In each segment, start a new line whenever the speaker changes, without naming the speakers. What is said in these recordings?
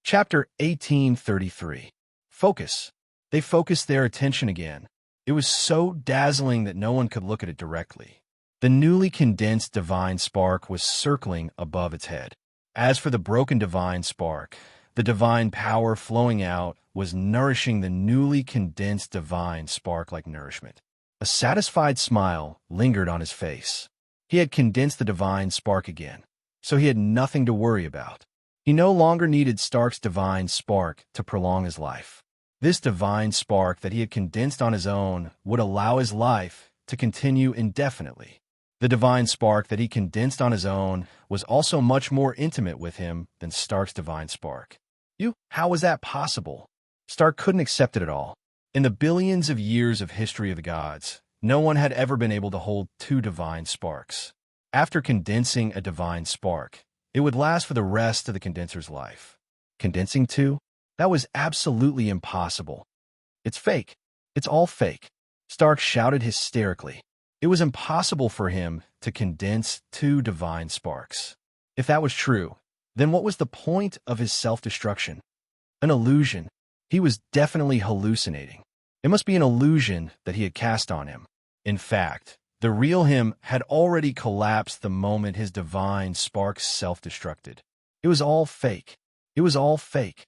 Chapter 1833. Focus. They focused their attention again. It was so dazzling that no one could look at it directly. The newly condensed divine spark was circling above its head. As for the broken divine spark, the divine power flowing out was nourishing the newly condensed divine spark like nourishment. A satisfied smile lingered on his face. He had condensed the divine spark again, so he had nothing to worry about. He no longer needed Stark's divine spark to prolong his life. This divine spark that he had condensed on his own would allow his life to continue indefinitely. The divine spark that he condensed on his own was also much more intimate with him than Stark's divine spark. How was that possible? Stark couldn't accept it at all. In the billions of years of history of the gods, no one had ever been able to hold two divine sparks. After condensing a divine spark, it would last for the rest of the condenser's life. Condensing two? That was absolutely impossible. It's fake. It's all fake. Stark shouted hysterically. It was impossible for him to condense two divine sparks. If that was true, then what was the point of his self-destruction? An illusion. He was definitely hallucinating. It must be an illusion that he had cast on him. In fact, the real him had already collapsed the moment his divine spark self-destructed. It was all fake. It was all fake.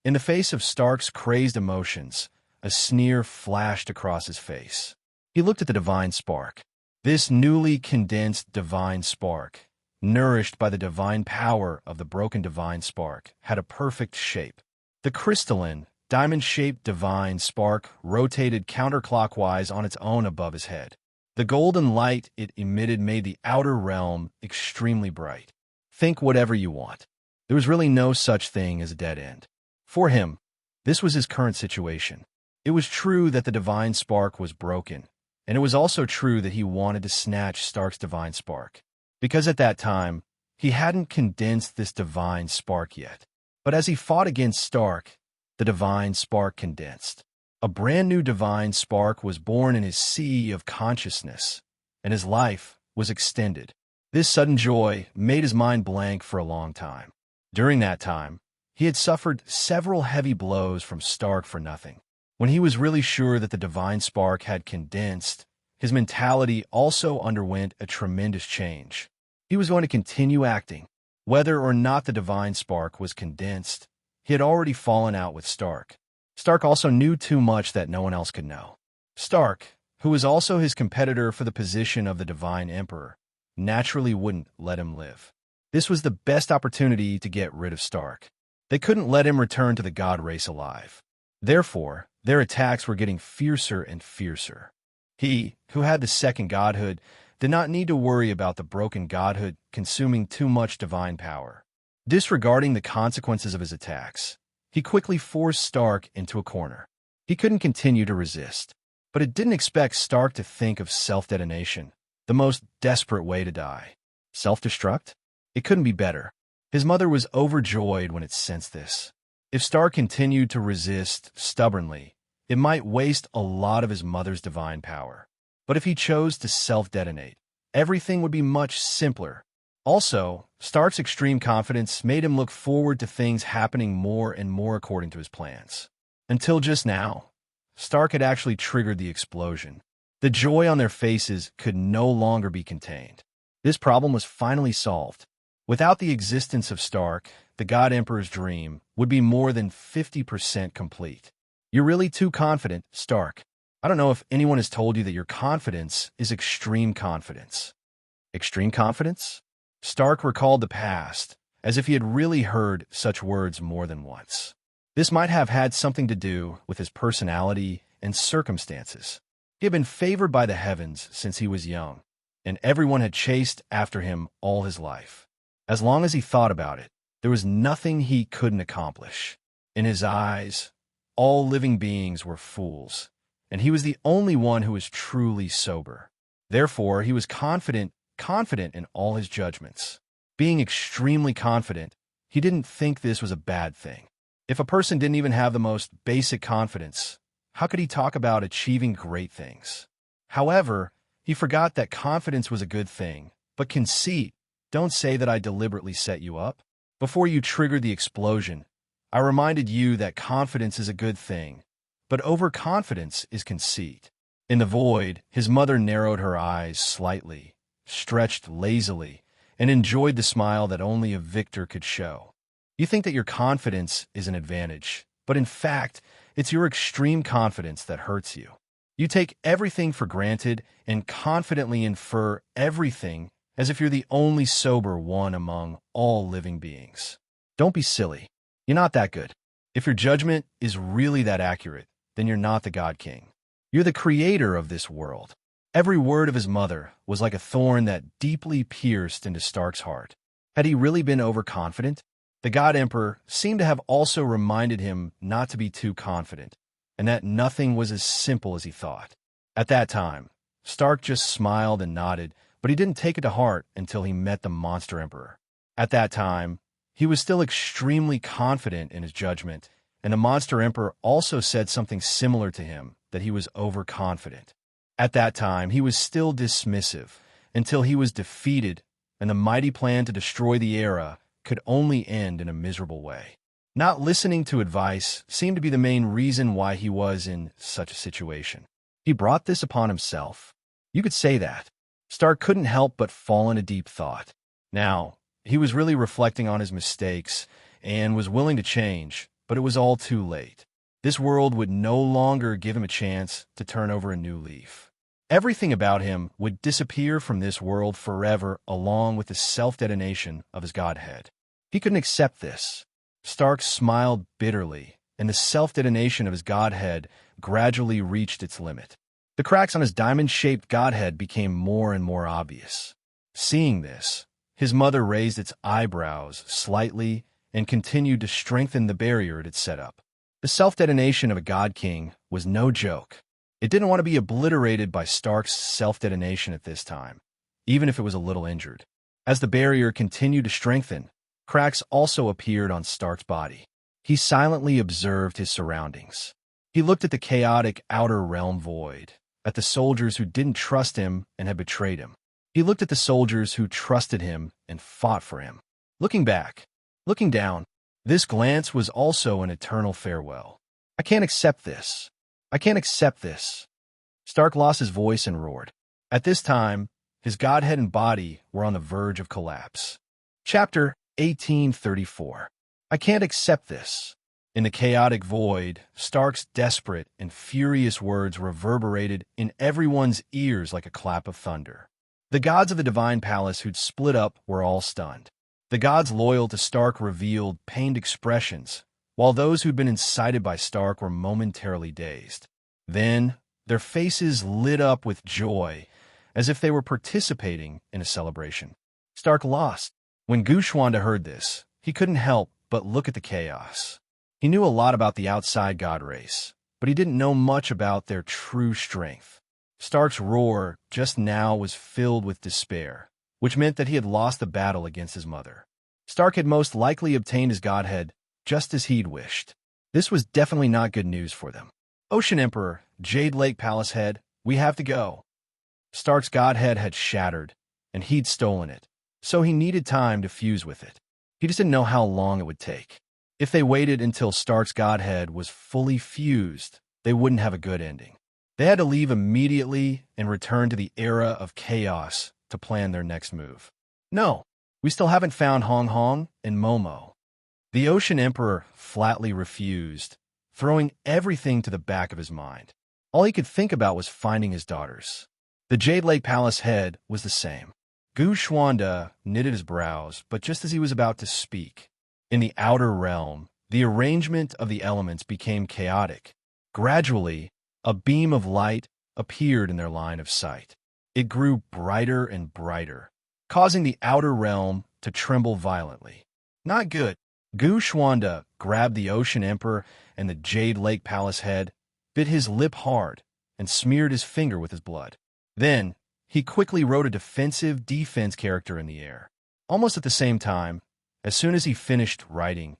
In the face of Stark's crazed emotions, a sneer flashed across his face. He looked at the divine spark. This newly condensed divine spark, nourished by the divine power of the broken divine spark, had a perfect shape. The crystalline, diamond-shaped divine spark rotated counterclockwise on its own above his head. The golden light it emitted made the outer realm extremely bright. Think whatever you want. There was really no such thing as a dead end. For him, this was his current situation. It was true that the divine spark was broken, and it was also true that he wanted to snatch Stark's divine spark, because at that time, he hadn't condensed this divine spark yet. But as he fought against Stark, the divine spark condensed. A brand new divine spark was born in his sea of consciousness, and his life was extended. This sudden joy made his mind blank for a long time. During that time, he had suffered several heavy blows from Stark for nothing. When he was really sure that the divine spark had condensed, his mentality also underwent a tremendous change. He was going to continue acting. Whether or not the divine spark was condensed, he had already fallen out with Stark. Stark also knew too much that no one else could know. Stark, who was also his competitor for the position of the Divine Emperor, naturally wouldn't let him live. This was the best opportunity to get rid of Stark. They couldn't let him return to the god race alive. Therefore, their attacks were getting fiercer and fiercer. He, who had the second godhood, did not need to worry about the broken godhood consuming too much divine power. Disregarding the consequences of his attacks, he quickly forced Stark into a corner. He couldn't continue to resist, but it didn't expect Stark to think of self-detonation, the most desperate way to die. Self-destruct? It couldn't be better. His mother was overjoyed when it sensed this. If Stark continued to resist stubbornly, it might waste a lot of his mother's divine power. But if he chose to self-detonate, everything would be much simpler. Also, Stark's extreme confidence made him look forward to things happening more and more according to his plans. Until just now, Stark had actually triggered the explosion. The joy on their faces could no longer be contained. This problem was finally solved. Without the existence of Stark, the God Emperor's dream would be more than 50% complete. You're really too confident, Stark. I don't know if anyone has told you that your confidence is extreme confidence. Extreme confidence? Stark recalled the past, as if he had really heard such words more than once. This might have had something to do with his personality and circumstances. He had been favored by the heavens since he was young, and everyone had chased after him all his life. As long as he thought about it, there was nothing he couldn't accomplish. In his eyes, all living beings were fools, and he was the only one who was truly sober. Therefore, he was confident in all his judgments. Being extremely confident, he didn't think this was a bad thing. If a person didn't even have the most basic confidence, how could he talk about achieving great things? However, he forgot that confidence was a good thing, but conceit, don't say that I deliberately set you up. Before you triggered the explosion, I reminded you that confidence is a good thing, but overconfidence is conceit. In the void, his mother narrowed her eyes slightly, stretched lazily, and enjoyed the smile that only a victor could show. You think that your confidence is an advantage, but in fact, it's your extreme confidence that hurts you. You take everything for granted and confidently infer everything as if you're the only sober one among all living beings. Don't be silly. You're not that good. If your judgment is really that accurate, then you're not the God King. You're the creator of this world. Every word of his mother was like a thorn that deeply pierced into Stark's heart. Had he really been overconfident? The God Emperor seemed to have also reminded him not to be too confident, and that nothing was as simple as he thought. At that time, Stark just smiled and nodded, but he didn't take it to heart until he met the Monster Emperor. At that time, he was still extremely confident in his judgment, and the Monster Emperor also said something similar to him, that he was overconfident. At that time, he was still dismissive, until he was defeated, and the mighty plan to destroy the era could only end in a miserable way. Not listening to advice seemed to be the main reason why he was in such a situation. He brought this upon himself. You could say that. Stark couldn't help but fall in a deep thought. Now, he was really reflecting on his mistakes and was willing to change, but it was all too late. This world would no longer give him a chance to turn over a new leaf. Everything about him would disappear from this world forever, along with the self-detonation of his godhead. He couldn't accept this. Stark smiled bitterly, and the self-detonation of his godhead gradually reached its limit. The cracks on his diamond-shaped godhead became more and more obvious. Seeing this, his mother raised its eyebrows slightly and continued to strengthen the barrier it had set up. The self-detonation of a God King was no joke. It didn't want to be obliterated by Stark's self-detonation at this time, even if it was a little injured. As the barrier continued to strengthen, cracks also appeared on Stark's body. He silently observed his surroundings. He looked at the chaotic outer realm void, at the soldiers who didn't trust him and had betrayed him. He looked at the soldiers who trusted him and fought for him. Looking back, looking down, this glance was also an eternal farewell. I can't accept this. I can't accept this. Stark lost his voice and roared. At this time, his godhead and body were on the verge of collapse. Chapter 1834. I can't accept this. In the chaotic void, Stark's desperate and furious words reverberated in everyone's ears like a clap of thunder. The gods of the Divine Palace who'd split up were all stunned. The gods loyal to Stark revealed pained expressions, while those who'd been incited by Stark were momentarily dazed. Then, their faces lit up with joy, as if they were participating in a celebration. Stark lost. When Gushwanda heard this, he couldn't help but look at the chaos. He knew a lot about the outside god race, but he didn't know much about their true strength. Stark's roar just now was filled with despair, which meant that he had lost the battle against his mother. Stark had most likely obtained his godhead just as he'd wished. This was definitely not good news for them. Ocean Emperor, Jade Lake Palace Head, we have to go. Stark's godhead had shattered, and he'd stolen it, so he needed time to fuse with it. He just didn't know how long it would take. If they waited until Stark's godhead was fully fused, they wouldn't have a good ending. They had to leave immediately and return to the era of chaos to plan their next move. No, we still haven't found Hong Hong and Momo. The Ocean Emperor flatly refused, throwing everything to the back of his mind. All he could think about was finding his daughters. The Jade Lake Palace head was the same. Gushwanda knitted his brows, but just as he was about to speak, in the outer realm, the arrangement of the elements became chaotic. Gradually, a beam of light appeared in their line of sight. It grew brighter and brighter, causing the outer realm to tremble violently. Not good. Gushwanda grabbed the Ocean Emperor and the Jade Lake Palace head, bit his lip hard, and smeared his finger with his blood. Then, he quickly wrote a defensive defense character in the air. Almost at the same time, as soon as he finished writing,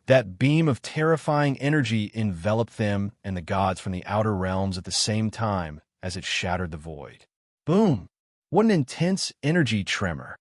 that beam of terrifying energy enveloped them and the gods from the outer realms at the same time as it shattered the void. Boom! What an intense energy tremor!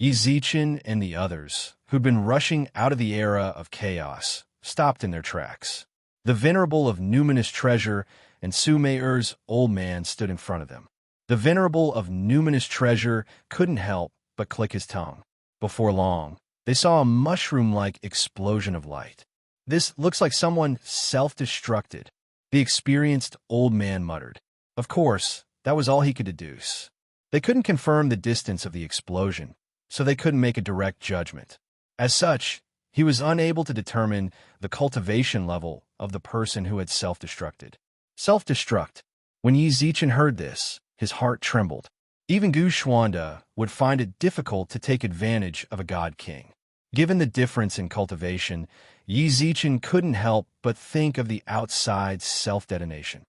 Yizichin and the others, who'd been rushing out of the era of chaos, stopped in their tracks. The venerable of numinous treasure and Sumeur's old man stood in front of them. The venerable of numinous treasure couldn't help but click his tongue. Before long, they saw a mushroom-like explosion of light. "This looks like someone self-destructed," the experienced old man muttered. Of course, that was all he could deduce. They couldn't confirm the distance of the explosion, so they couldn't make a direct judgment. As such, he was unable to determine the cultivation level of the person who had self-destructed. Self-destruct. When Yi Zichen heard this, his heart trembled. Even Gu Xuanda would find it difficult to take advantage of a god king. Given the difference in cultivation, Yi Zichen couldn't help but think of the outside self-detonation.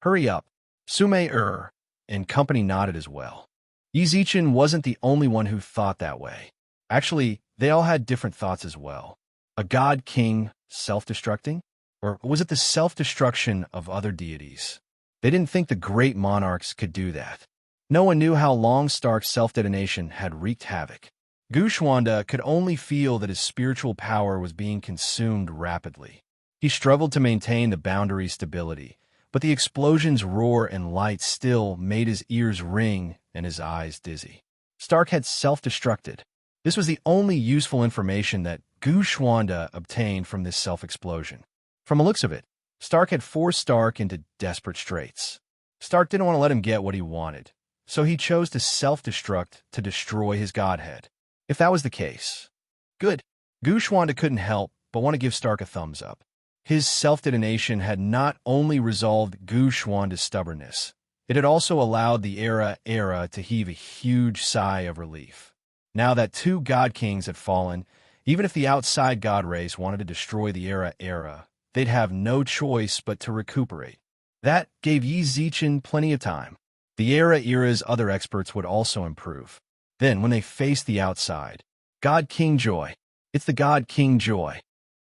"Hurry up." Sumei and company nodded as well. Yi Zichen wasn't the only one who thought that way. Actually, they all had different thoughts as well. A god king self-destructing? Or was it the self-destruction of other deities? They didn't think the great monarchs could do that. No one knew how long Stark's self-detonation had wreaked havoc. Gu Xuanda could only feel that his spiritual power was being consumed rapidly. He struggled to maintain the boundary's stability, but the explosion's roar and light still made his ears ring and his eyes dizzy. Stark had self-destructed. This was the only useful information that Gu Xuanda obtained from this self-explosion. From the looks of it, Stark had forced Stark into desperate straits. Stark didn't want to let him get what he wanted, so he chose to self-destruct to destroy his godhead. If that was the case, good. Gu Xuanda couldn't help but want to give Stark a thumbs up. His self-detonation had not only resolved Gu Xuanda's stubbornness, it had also allowed the era to heave a huge sigh of relief. Now that two god kings had fallen, even if the outside god race wanted to destroy the era, they'd have no choice but to recuperate. That gave Yi Zichen plenty of time. The era's other experts would also improve. Then, when they faced the outside, God King Joy. It's the God King Joy.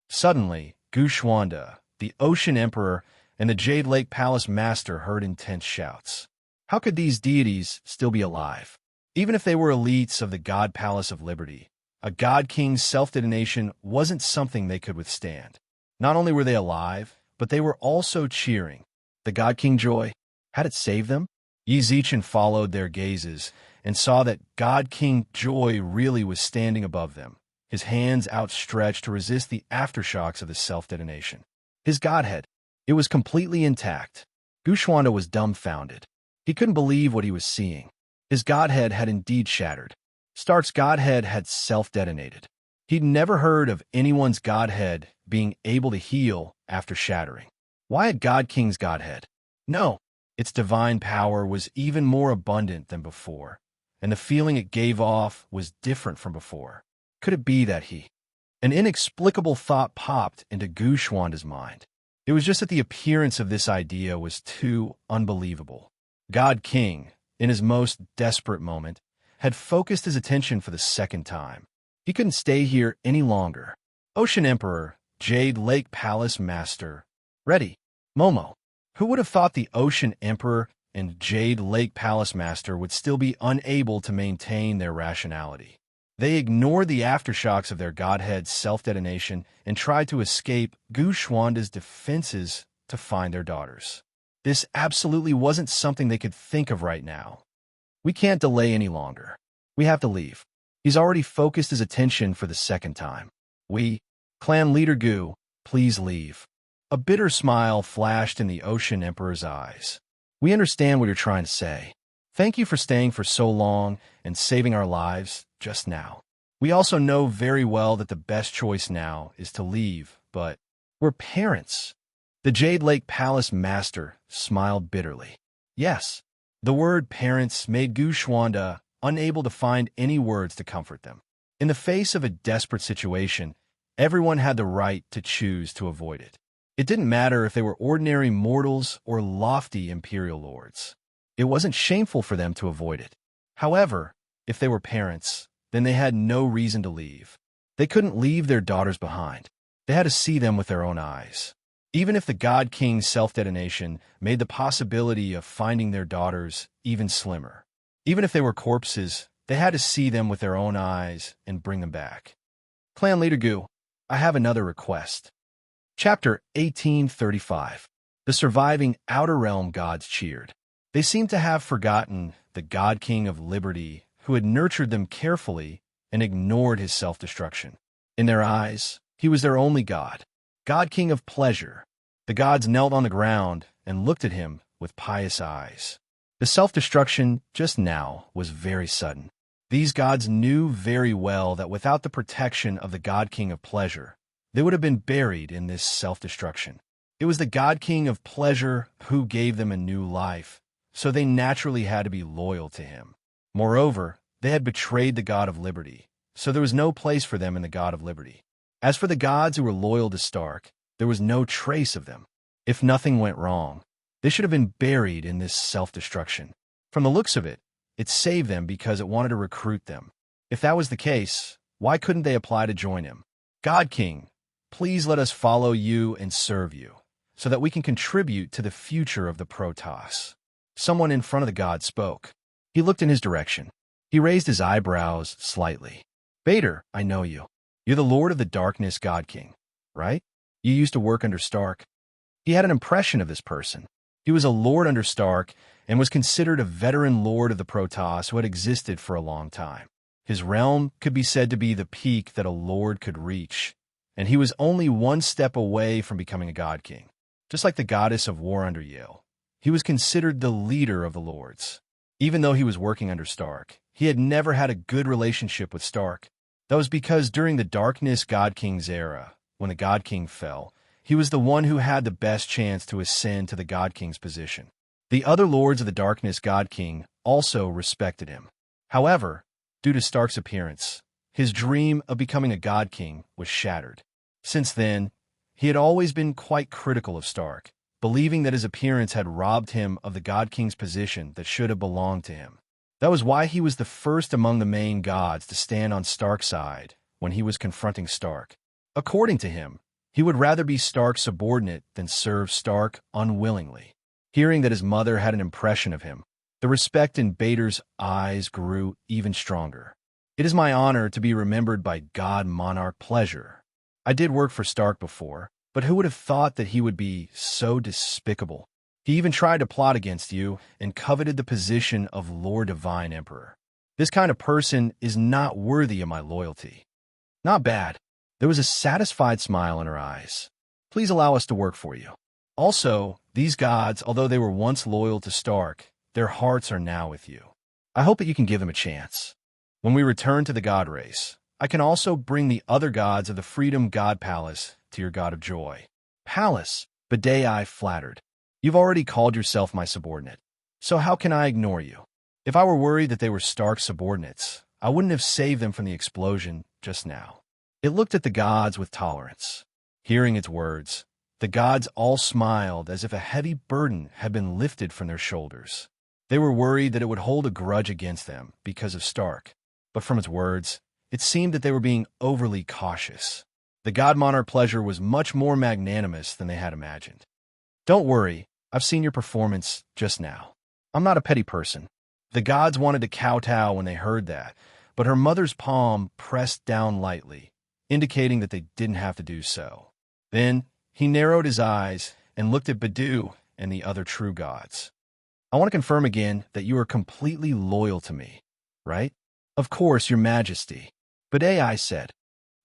Suddenly, Gu Xuanda, the Ocean Emperor, and the Jade Lake Palace Master heard intense shouts. How could these deities still be alive? Even if they were elites of the God Palace of Liberty, a God King's self-detonation wasn't something they could withstand. Not only were they alive, but they were also cheering. The God King Joy, had it saved them? Yi Zichen followed their gazes and saw that God King Joy really was standing above them, his hands outstretched to resist the aftershocks of the self-detonation. His godhead, it was completely intact. Gu Xuanda was dumbfounded. He couldn't believe what he was seeing. His godhead had indeed shattered. Stark's godhead had self-detonated. He'd never heard of anyone's godhead being able to heal after shattering. Why had God King's godhead? No, its divine power was even more abundant than before, and the feeling it gave off was different from before. Could it be that An inexplicable thought popped into Gu Xuanda's mind. It was just that the appearance of this idea was too unbelievable. God King, in his most desperate moment, had focused his attention for the second time. He couldn't stay here any longer. Ocean Emperor, Jade Lake Palace Master, ready. Momo. Who would have thought the Ocean Emperor and Jade Lake Palace Master would still be unable to maintain their rationality? They ignored the aftershocks of their godhead's self-detonation and tried to escape Gu Xuanda's defenses to find their daughters. This absolutely wasn't something they could think of right now. We can't delay any longer. We have to leave. He's already focused his attention for the second time. Clan Leader Gu, please leave. A bitter smile flashed in the Ocean Emperor's eyes. We understand what you're trying to say. Thank you for staying for so long and saving our lives just now. We also know very well that the best choice now is to leave, but we're parents. The Jade Lake Palace Master smiled bitterly. Yes, the word parents made Gu Xuanda unable to find any words to comfort them. In the face of a desperate situation, everyone had the right to choose to avoid it. It didn't matter if they were ordinary mortals or lofty imperial lords. It wasn't shameful for them to avoid it. However, if they were parents, then they had no reason to leave. They couldn't leave their daughters behind. They had to see them with their own eyes. Even if the God King's self-detonation made the possibility of finding their daughters even slimmer. Even if they were corpses, they had to see them with their own eyes and bring them back. Clan Leader Gu, I have another request. Chapter 1835. The surviving Outer Realm gods cheered. They seemed to have forgotten the God King of Liberty who had nurtured them carefully and ignored his self-destruction. In their eyes, he was their only god, God King of Pleasure. The gods knelt on the ground and looked at him with pious eyes. The self-destruction just now was very sudden. These gods knew very well that without the protection of the God King of Pleasure, they would have been buried in this self-destruction. It was the God King of Pleasure who gave them a new life, so they naturally had to be loyal to him. Moreover, they had betrayed the God of Liberty, so there was no place for them in the God of Liberty. As for the gods who were loyal to Stark, there was no trace of them. If nothing went wrong, they should have been buried in this self-destruction. From the looks of it, it saved them because it wanted to recruit them. If that was the case, why couldn't they apply to join him? God King, please let us follow you and serve you, so that we can contribute to the future of the Protoss. Someone in front of the god spoke. He looked in his direction. He raised his eyebrows slightly. Bader, I know you. You're the Lord of the Darkness, God King, right? You used to work under Stark. He had an impression of this person. He was a lord under Stark and was considered a veteran lord of the Protoss who had existed for a long time. His realm could be said to be the peak that a lord could reach, and he was only one step away from becoming a god king. Just like the goddess of war under Yale, he was considered the leader of the lords. Even though he was working under Stark, he had never had a good relationship with Stark. That was because during the Darkness God King's era, when the God King fell, he was the one who had the best chance to ascend to the God King's position. The other lords of the Darkness God King also respected him. However, due to Stark's appearance, his dream of becoming a God King was shattered. Since then, he had always been quite critical of Stark, believing that his appearance had robbed him of the God King's position that should have belonged to him. That was why he was the first among the main gods to stand on Stark's side when he was confronting Stark. According to him, he would rather be Stark's subordinate than serve Stark unwillingly. Hearing that his mother had an impression of him, the respect in Bader's eyes grew even stronger. It is my honor to be remembered by God Monarch Pleasure. I did work for Stark before, but who would have thought that he would be so despicable? He even tried to plot against you and coveted the position of Lord Divine Emperor. This kind of person is not worthy of my loyalty. Not bad. There was a satisfied smile in her eyes. Please allow us to work for you. Also, these gods, although they were once loyal to Stark, their hearts are now with you. I hope that you can give them a chance. When we return to the God race, I can also bring the other gods of the Freedom God Palace to your God of Joy. Palace, Badei flattered. You've already called yourself my subordinate, so how can I ignore you? If I were worried that they were Stark's subordinates, I wouldn't have saved them from the explosion just now. It looked at the gods with tolerance. Hearing its words, the gods all smiled as if a heavy burden had been lifted from their shoulders. They were worried that it would hold a grudge against them because of Stark, but from its words, it seemed that they were being overly cautious. The God Monarch Pleasure was much more magnanimous than they had imagined. Don't worry, I've seen your performance just now. I'm not a petty person. The gods wanted to kowtow when they heard that, but her mother's palm pressed down lightly, indicating that they didn't have to do so. Then, he narrowed his eyes and looked at Badu and the other true gods. I want to confirm again that you are completely loyal to me, right? Of course, your majesty. Badei said,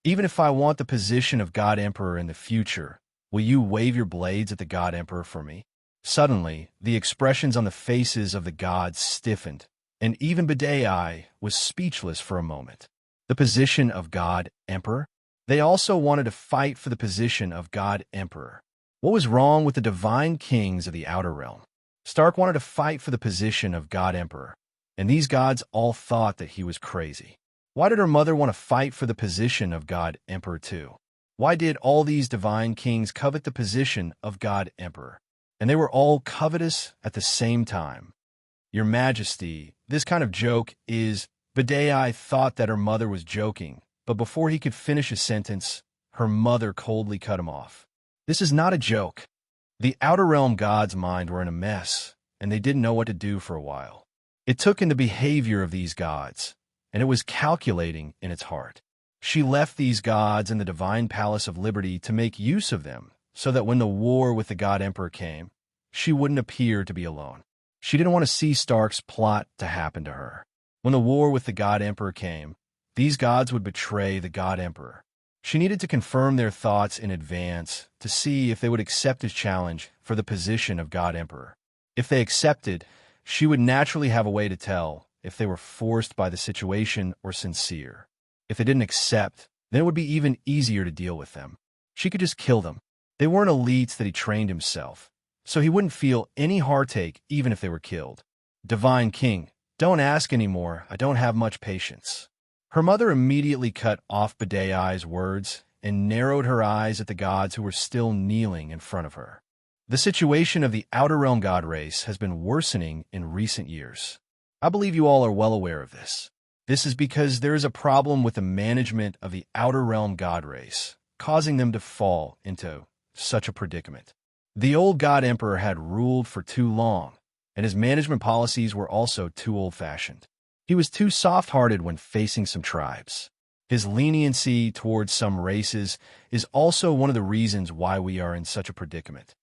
even if I want the position of God Emperor in the future, will you wave your blades at the God Emperor for me? Suddenly, the expressions on the faces of the gods stiffened, and even Badei was speechless for a moment. The position of God Emperor? They also wanted to fight for the position of God Emperor. What was wrong with the divine kings of the Outer Realm? Stark wanted to fight for the position of God Emperor, and these gods all thought that he was crazy. Why did her mother want to fight for the position of God Emperor too? Why did all these divine kings covet the position of God Emperor? And they were all covetous at the same time. Your Majesty, this kind of joke is... Badei thought that her mother was joking, but before he could finish his sentence, her mother coldly cut him off. This is not a joke. The Outer Realm gods' mind were in a mess, and they didn't know what to do for a while. It took in the behavior of these gods, and it was calculating in its heart. She left these gods in the divine palace of liberty to make use of them, so that when the war with the god emperor came, she wouldn't appear to be alone. She didn't want to see Stark's plot to happen to her. When the war with the god emperor came, these gods would betray the god emperor. She needed to confirm their thoughts in advance to see if they would accept his challenge for the position of god emperor. If they accepted, she would naturally have a way to tell if they were forced by the situation or sincere. If they didn't accept, then it would be even easier to deal with them. She could just kill them. They weren't elites that he trained himself, so he wouldn't feel any heartache even if they were killed. Divine King, don't ask anymore. I don't have much patience. Her mother immediately cut off Badai's words and narrowed her eyes at the gods who were still kneeling in front of her. The situation of the Outer Realm god race has been worsening in recent years. I believe you all are well aware of this. This is because there is a problem with the management of the Outer Realm god race, causing them to fall into such a predicament. The old god emperor had ruled for too long, and his management policies were also too old-fashioned. He was too soft-hearted when facing some tribes. His leniency towards some races is also one of the reasons why we are in such a predicament.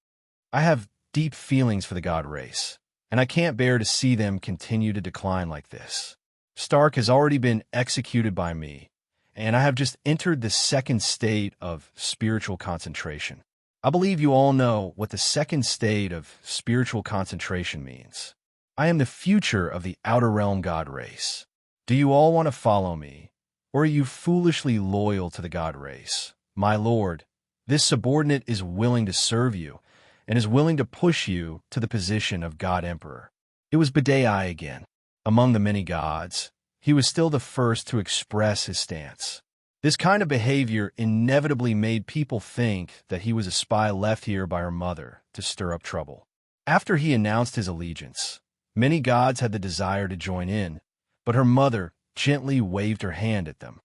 I have deep feelings for the god race, and I can't bear to see them continue to decline like this. Stark has already been executed by me, and I have just entered the second state of spiritual concentration. I believe you all know what the second state of spiritual concentration means. I am the future of the Outer Realm god race. Do you all want to follow me, or are you foolishly loyal to the god race? My lord, this subordinate is willing to serve you, and is willing to push you to the position of god emperor. It was Badai again. Among the many gods, he was still the first to express his stance. This kind of behavior inevitably made people think that he was a spy left here by her mother to stir up trouble. After he announced his allegiance, many gods had the desire to join in, but her mother gently waved her hand at them.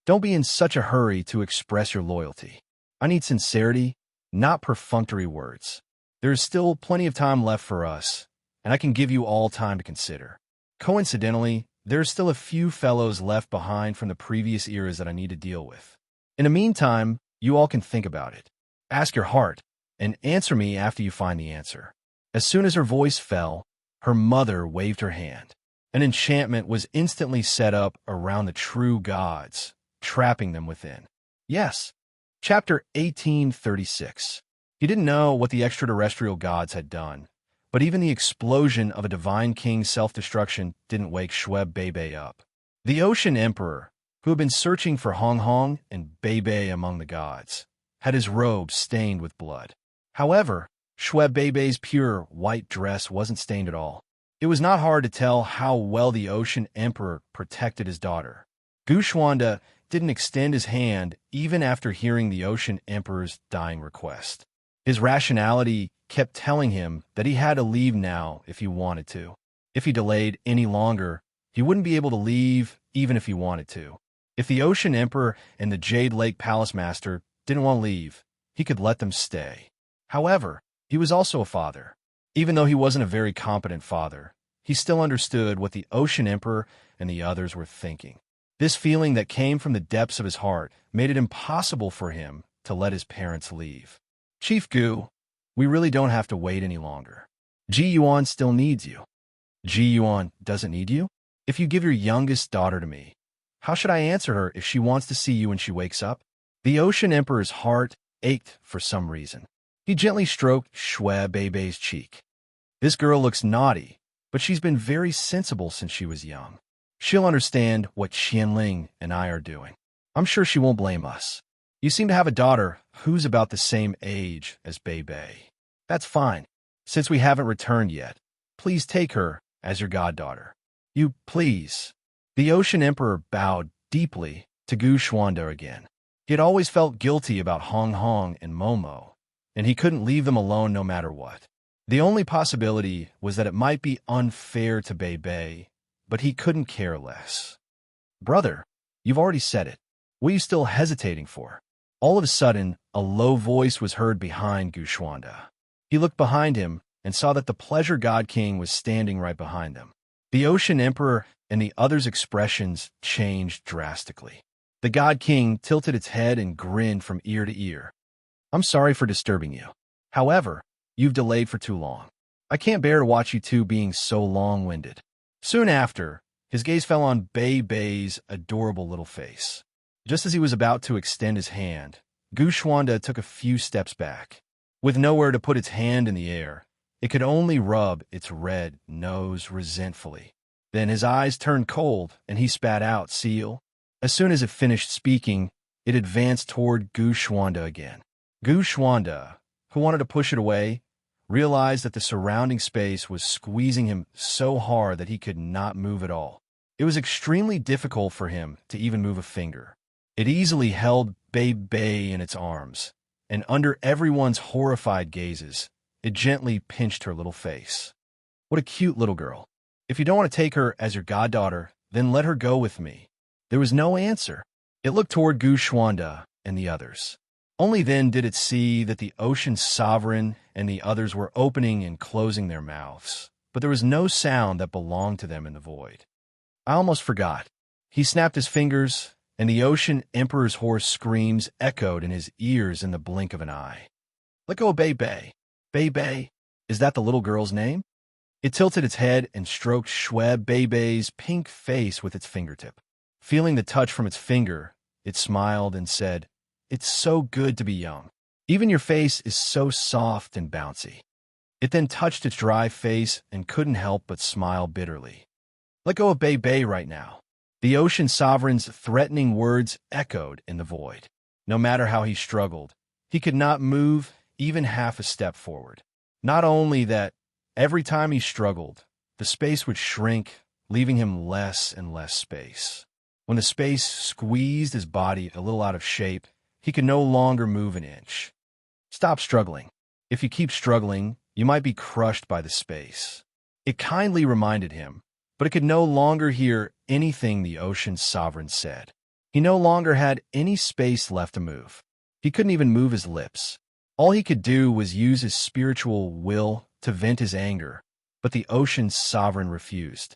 Don't be in such a hurry to express your loyalty. I need sincerity, not perfunctory words. There is still plenty of time left for us, and I can give you all time to consider. Coincidentally, there are still a few fellows left behind from the previous eras that I need to deal with. In the meantime, you all can think about it. Ask your heart, and answer me after you find the answer. As soon as her voice fell, her mother waved her hand. An enchantment was instantly set up around the true gods, trapping them within. Yes. Chapter 1836. He didn't know what the extraterrestrial gods had done, but even the explosion of a divine king's self-destruction didn't wake Shweb Bebe up. The Ocean Emperor, who had been searching for Hong Hong and Bebe among the gods, had his robe stained with blood. However, Shweb Bebe's pure white dress wasn't stained at all. It was not hard to tell how well the Ocean Emperor protected his daughter. Gushwanda didn't extend his hand even after hearing the Ocean Emperor's dying request. His rationality kept telling him that he had to leave now if he wanted to. If he delayed any longer, he wouldn't be able to leave even if he wanted to. If the Ocean Emperor and the Jade Lake Palace Master didn't want to leave, he could let them stay. However, he was also a father. Even though he wasn't a very competent father, he still understood what the Ocean Emperor and the others were thinking. This feeling that came from the depths of his heart made it impossible for him to let his parents leave. Chief Gu, we really don't have to wait any longer. Ji Yuan still needs you. Ji Yuan doesn't need you? If you give your youngest daughter to me, how should I answer her if she wants to see you when she wakes up? The Ocean Emperor's heart ached for some reason. He gently stroked Shweb Bebe's cheek. This girl looks naughty, but she's been very sensible since she was young. She'll understand what Xianling and I are doing. I'm sure she won't blame us. You seem to have a daughter who's about the same age as Bebe. That's fine. Since we haven't returned yet, please take her as your goddaughter. You please. The Ocean Emperor bowed deeply to Gu Xuanda again. He had always felt guilty about Hong Hong and Momo, and he couldn't leave them alone no matter what. The only possibility was that it might be unfair to Bebe, but he couldn't care less. Brother, you've already said it. What are you still hesitating for? All of a sudden, a low voice was heard behind Gu Xuanda. He looked behind him and saw that the Pleasure God King was standing right behind them. The Ocean Emperor and the others' expressions changed drastically. The God King tilted its head and grinned from ear to ear. I'm sorry for disturbing you. However, you've delayed for too long. I can't bear to watch you two being so long-winded. Soon after, his gaze fell on Bei-Bei's adorable little face. Just as he was about to extend his hand, Gushwanda took a few steps back. With nowhere to put its hand in the air, it could only rub its red nose resentfully. Then his eyes turned cold, and he spat out, "Seal." As soon as it finished speaking, it advanced toward Gushwanda again. Gushwanda, who wanted to push it away, realized that the surrounding space was squeezing him so hard that he could not move at all. It was extremely difficult for him to even move a finger. It easily held Bei-Bei in its arms, and under everyone's horrified gazes, it gently pinched her little face. What a cute little girl. If you don't want to take her as your goddaughter, then let her go with me. There was no answer. It looked toward Gushwanda and the others. Only then did it see that the ocean's sovereign and the others were opening and closing their mouths, but there was no sound that belonged to them in the void. I almost forgot. He snapped his fingers, and the ocean emperor's hoarse screams echoed in his ears in the blink of an eye. Let go of Bei-Bei. Bei-Bei, is that the little girl's name? It tilted its head and stroked Shweb Bei-Bei's pink face with its fingertip. Feeling the touch from its finger, it smiled and said, "It's so good to be young. Even your face is so soft and bouncy." It then touched its dry face and couldn't help but smile bitterly. Let go of Bei-Bei right now. The ocean sovereign's threatening words echoed in the void. No matter how he struggled, he could not move even half a step forward. Not only that, every time he struggled, the space would shrink, leaving him less and less space. When the space squeezed his body a little out of shape, he could no longer move an inch. Stop struggling. If you keep struggling, you might be crushed by the space. It kindly reminded him, but it could no longer hear anything the ocean's sovereign said. He no longer had any space left to move. He couldn't even move his lips. All he could do was use his spiritual will to vent his anger, but the ocean's sovereign refused.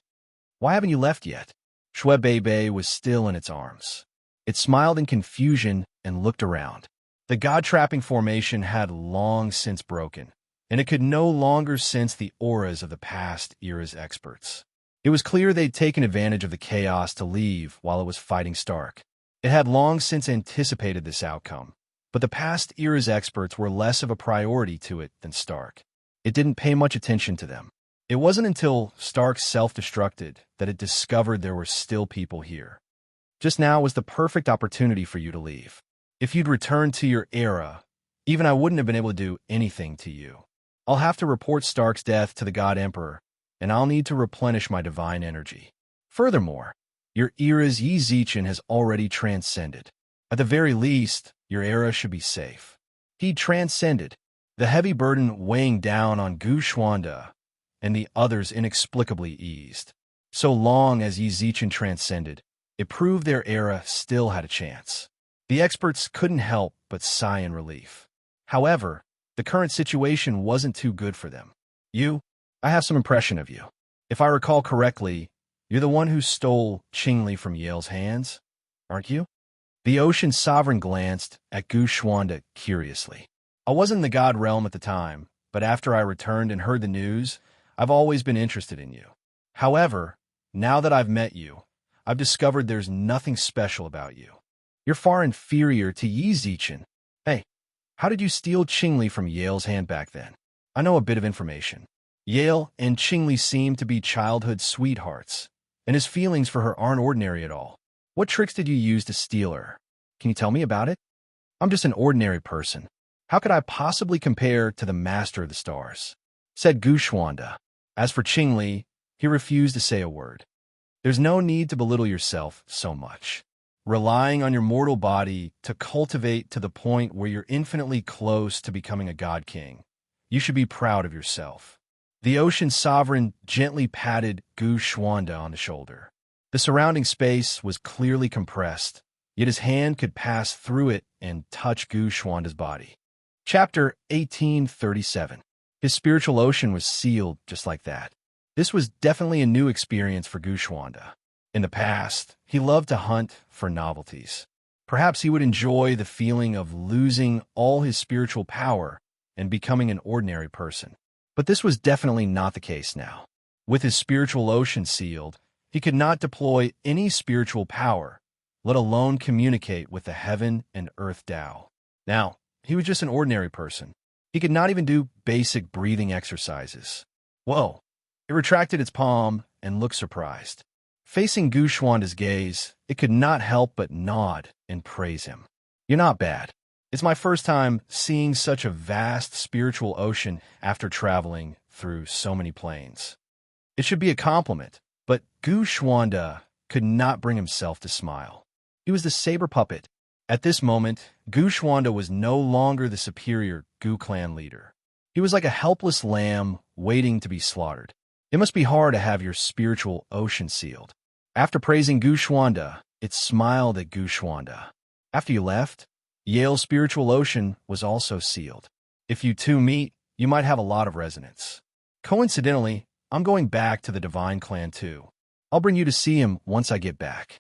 Why haven't you left yet? Shweb Bei-Bei was still in its arms. It smiled in confusion and looked around. The god-trapping formation had long since broken, and it could no longer sense the auras of the past era's experts. It was clear they'd taken advantage of the chaos to leave while it was fighting Stark. It had long since anticipated this outcome, but the past era's experts were less of a priority to it than Stark. It didn't pay much attention to them. It wasn't until Stark self-destructed that it discovered there were still people here. Just now was the perfect opportunity for you to leave. If you'd returned to your era, even I wouldn't have been able to do anything to you. I'll have to report Stark's death to the God Emperor, and I'll need to replenish my divine energy. Furthermore, your era's Yi Zichen has already transcended. At the very least, your era should be safe. He transcended, the heavy burden weighing down on Gushwanda, and the others inexplicably eased. So long as Yi Zichen transcended, it proved their era still had a chance. The experts couldn't help but sigh in relief. However, the current situation wasn't too good for them. I have some impression of you. If I recall correctly, you're the one who stole Qingli from Yale's hands, aren't you? The ocean sovereign glanced at Gushwanda curiously. I wasn't in the god realm at the time, but after I returned and heard the news, I've always been interested in you. However, now that I've met you, I've discovered there's nothing special about you. You're far inferior to Yi Zichen. Hey, how did you steal Qingli from Yale's hand back then? I know a bit of information. Yale and Qingli seem to be childhood sweethearts, and his feelings for her aren't ordinary at all. What tricks did you use to steal her? Can you tell me about it? I'm just an ordinary person. How could I possibly compare to the master of the stars? Said Gushwanda. As for Qingli, he refused to say a word. There's no need to belittle yourself so much. Relying on your mortal body to cultivate to the point where you're infinitely close to becoming a god king. You should be proud of yourself. The ocean sovereign gently patted Gushwanda on the shoulder. The surrounding space was clearly compressed, yet his hand could pass through it and touch Gushwanda's body. Chapter 1837. His spiritual ocean was sealed just like that. This was definitely a new experience for Gushwanda. In the past, he loved to hunt for novelties. Perhaps he would enjoy the feeling of losing all his spiritual power and becoming an ordinary person. But this was definitely not the case now. With his spiritual ocean sealed, he could not deploy any spiritual power, let alone communicate with the heaven and earth Tao. Now, he was just an ordinary person. He could not even do basic breathing exercises. Whoa! It retracted its palm and looked surprised. Facing Gu Xuanda's gaze, it could not help but nod and praise him. "You're not bad. It's my first time seeing such a vast spiritual ocean after traveling through so many planes." It should be a compliment, but Gu Xuanda could not bring himself to smile. He was the saber puppet. At this moment, Gu Xuanda was no longer the superior Gu clan leader. He was like a helpless lamb waiting to be slaughtered. It must be hard to have your spiritual ocean sealed. After praising Gu Xuanda, it smiled at Gu Xuanda. "After you left, Yale's spiritual ocean was also sealed. If you two meet, you might have a lot of resonance. Coincidentally, I'm going back to the Divine Clan too. I'll bring you to see him once I get back."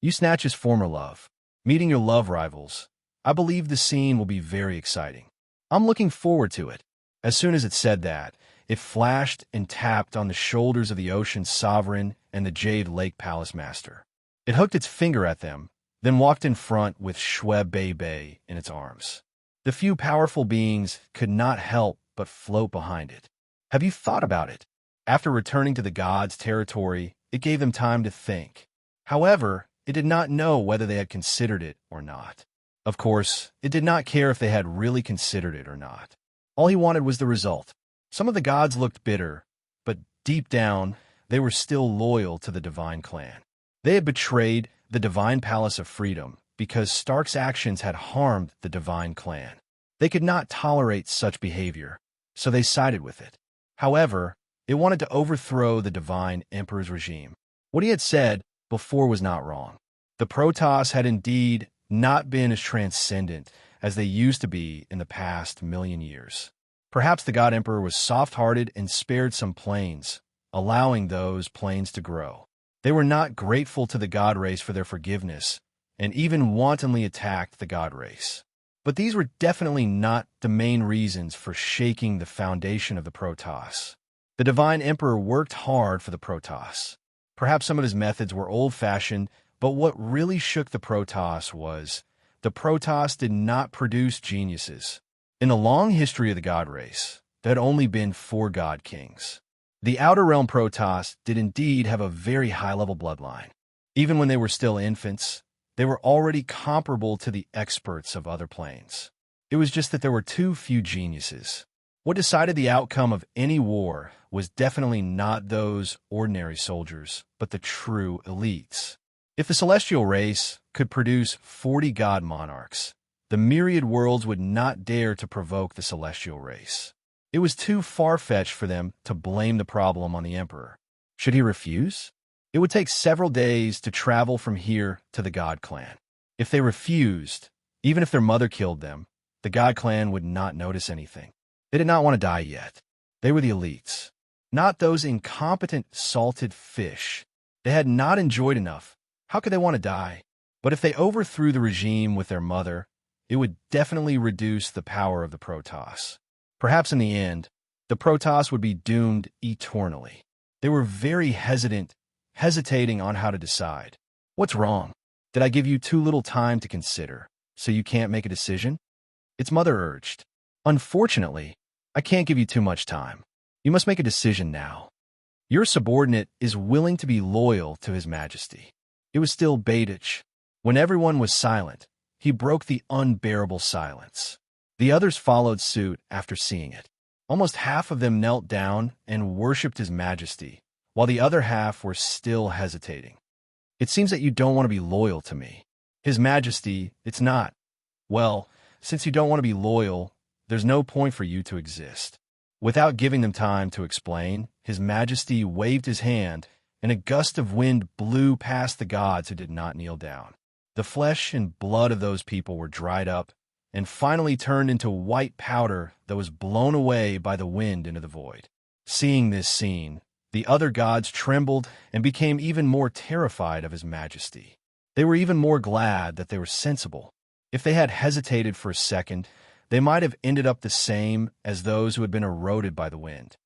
You snatch his former love. Meeting your love rivals. I believe the scene will be very exciting. I'm looking forward to it. As soon as it said that, it flashed and tapped on the shoulders of the Ocean Sovereign and the Jade Lake Palace Master. It hooked its finger at them, then walked in front with Shue Bei Bei in its arms. The few powerful beings could not help but float behind it. Have you thought about it? After returning to the gods' territory, it gave them time to think. However, it did not know whether they had considered it or not. Of course, it did not care if they had really considered it or not. All he wanted was the result. Some of the gods looked bitter, but deep down, they were still loyal to the Divine Clan. They had betrayed the Divine Palace of Freedom because Stark's actions had harmed the Divine Clan. They could not tolerate such behavior, so they sided with it. However, it wanted to overthrow the Divine Emperor's regime. What he had said before was not wrong. The Protoss had indeed not been as transcendent as they used to be in the past million years. Perhaps the God Emperor was soft-hearted and spared some planes, allowing those planes to grow. They were not grateful to the God race for their forgiveness, and even wantonly attacked the God race. But these were definitely not the main reasons for shaking the foundation of the Protoss. The Divine Emperor worked hard for the Protoss. Perhaps some of his methods were old-fashioned, but what really shook the Protoss was the Protoss did not produce geniuses. In the long history of the God race, there had only been 4 God Kings. The Outer Realm Protoss did indeed have a very high-level bloodline. Even when they were still infants, they were already comparable to the experts of other planes. It was just that there were too few geniuses. What decided the outcome of any war was definitely not those ordinary soldiers, but the true elites. If the celestial race could produce 40 god monarchs, the myriad worlds would not dare to provoke the celestial race. It was too far-fetched for them to blame the problem on the Emperor. Should he refuse? It would take several days to travel from here to the God Clan. If they refused, even if their mother killed them, the God Clan would not notice anything. They did not want to die yet. They were the elites, not those incompetent salted fish. They had not enjoyed enough. How could they want to die? But if they overthrew the regime with their mother, it would definitely reduce the power of the Protoss. Perhaps in the end, the Protoss would be doomed eternally. They were very hesitating on how to decide. What's wrong? Did I give you too little time to consider, so you can't make a decision? Its mother urged. Unfortunately, I can't give you too much time. You must make a decision now. Your subordinate is willing to be loyal to His Majesty. It was still Baitich. When everyone was silent, he broke the unbearable silence. The others followed suit after seeing it. Almost half of them knelt down and worshipped His Majesty, while the other half were still hesitating. It seems that you don't want to be loyal to me. His Majesty, it's not. Well, since you don't want to be loyal, there's no point for you to exist. Without giving them time to explain, His Majesty waved his hand, and a gust of wind blew past the gods who did not kneel down. The flesh and blood of those people were dried up and finally turned into white powder that was blown away by the wind into the void. Seeing this scene, the other gods trembled and became even more terrified of His Majesty. They were even more glad that they were sensible. If they had hesitated for a second, they might have ended up the same as those who had been eroded by the wind.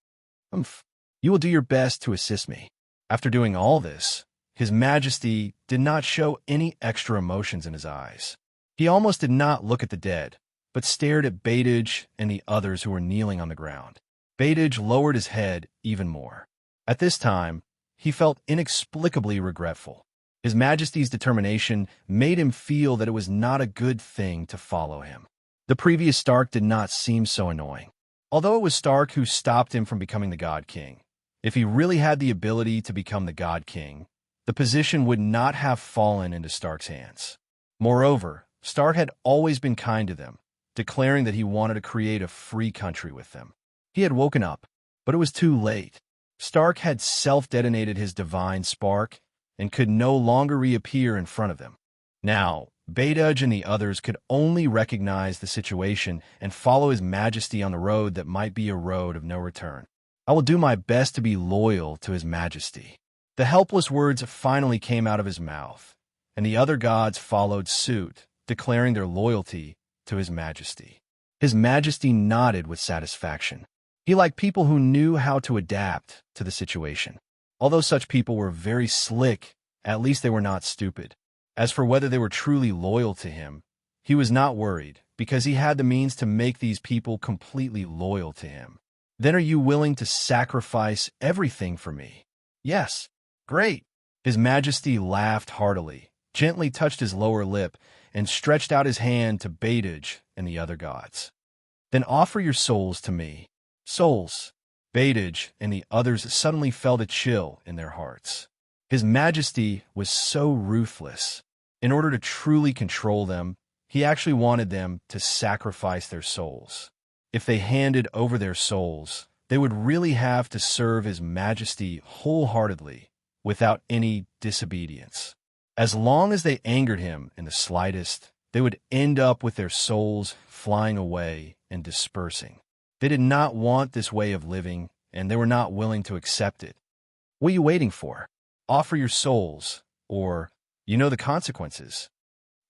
"Humph, you will do your best to assist me." After doing all this, His Majesty did not show any extra emotions in his eyes. He almost did not look at the dead, but stared at Baitage and the others who were kneeling on the ground. Baitage lowered his head even more. At this time, he felt inexplicably regretful. His Majesty's determination made him feel that it was not a good thing to follow him. The previous Stark did not seem so annoying. Although it was Stark who stopped him from becoming the God King, if he really had the ability to become the God King, the position would not have fallen into Stark's hands. Moreover, Stark had always been kind to them, declaring that he wanted to create a free country with them. He had woken up, but it was too late. Stark had self-detonated his divine spark and could no longer reappear in front of them. Now, Baitage and the others could only recognize the situation and follow His Majesty on the road that might be a road of no return. "I will do my best to be loyal to His Majesty." The helpless words finally came out of his mouth, and the other gods followed suit, declaring their loyalty to His Majesty. His Majesty nodded with satisfaction. He liked people who knew how to adapt to the situation. Although such people were very slick, at least they were not stupid. As for whether they were truly loyal to him, he was not worried, because he had the means to make these people completely loyal to him. "Then are you willing to sacrifice everything for me?" "Yes." "Great." His Majesty laughed heartily, gently touched his lower lip, and stretched out his hand to Baitage and the other gods. "Then offer your souls to me." "Souls." Baitage and the others suddenly felt a chill in their hearts. His Majesty was so ruthless. In order to truly control them, he actually wanted them to sacrifice their souls. If they handed over their souls, they would really have to serve His Majesty wholeheartedly, without any disobedience. As long as they angered him in the slightest, they would end up with their souls flying away and dispersing. They did not want this way of living, and they were not willing to accept it. What are you waiting for? Offer your souls, or you know the consequences.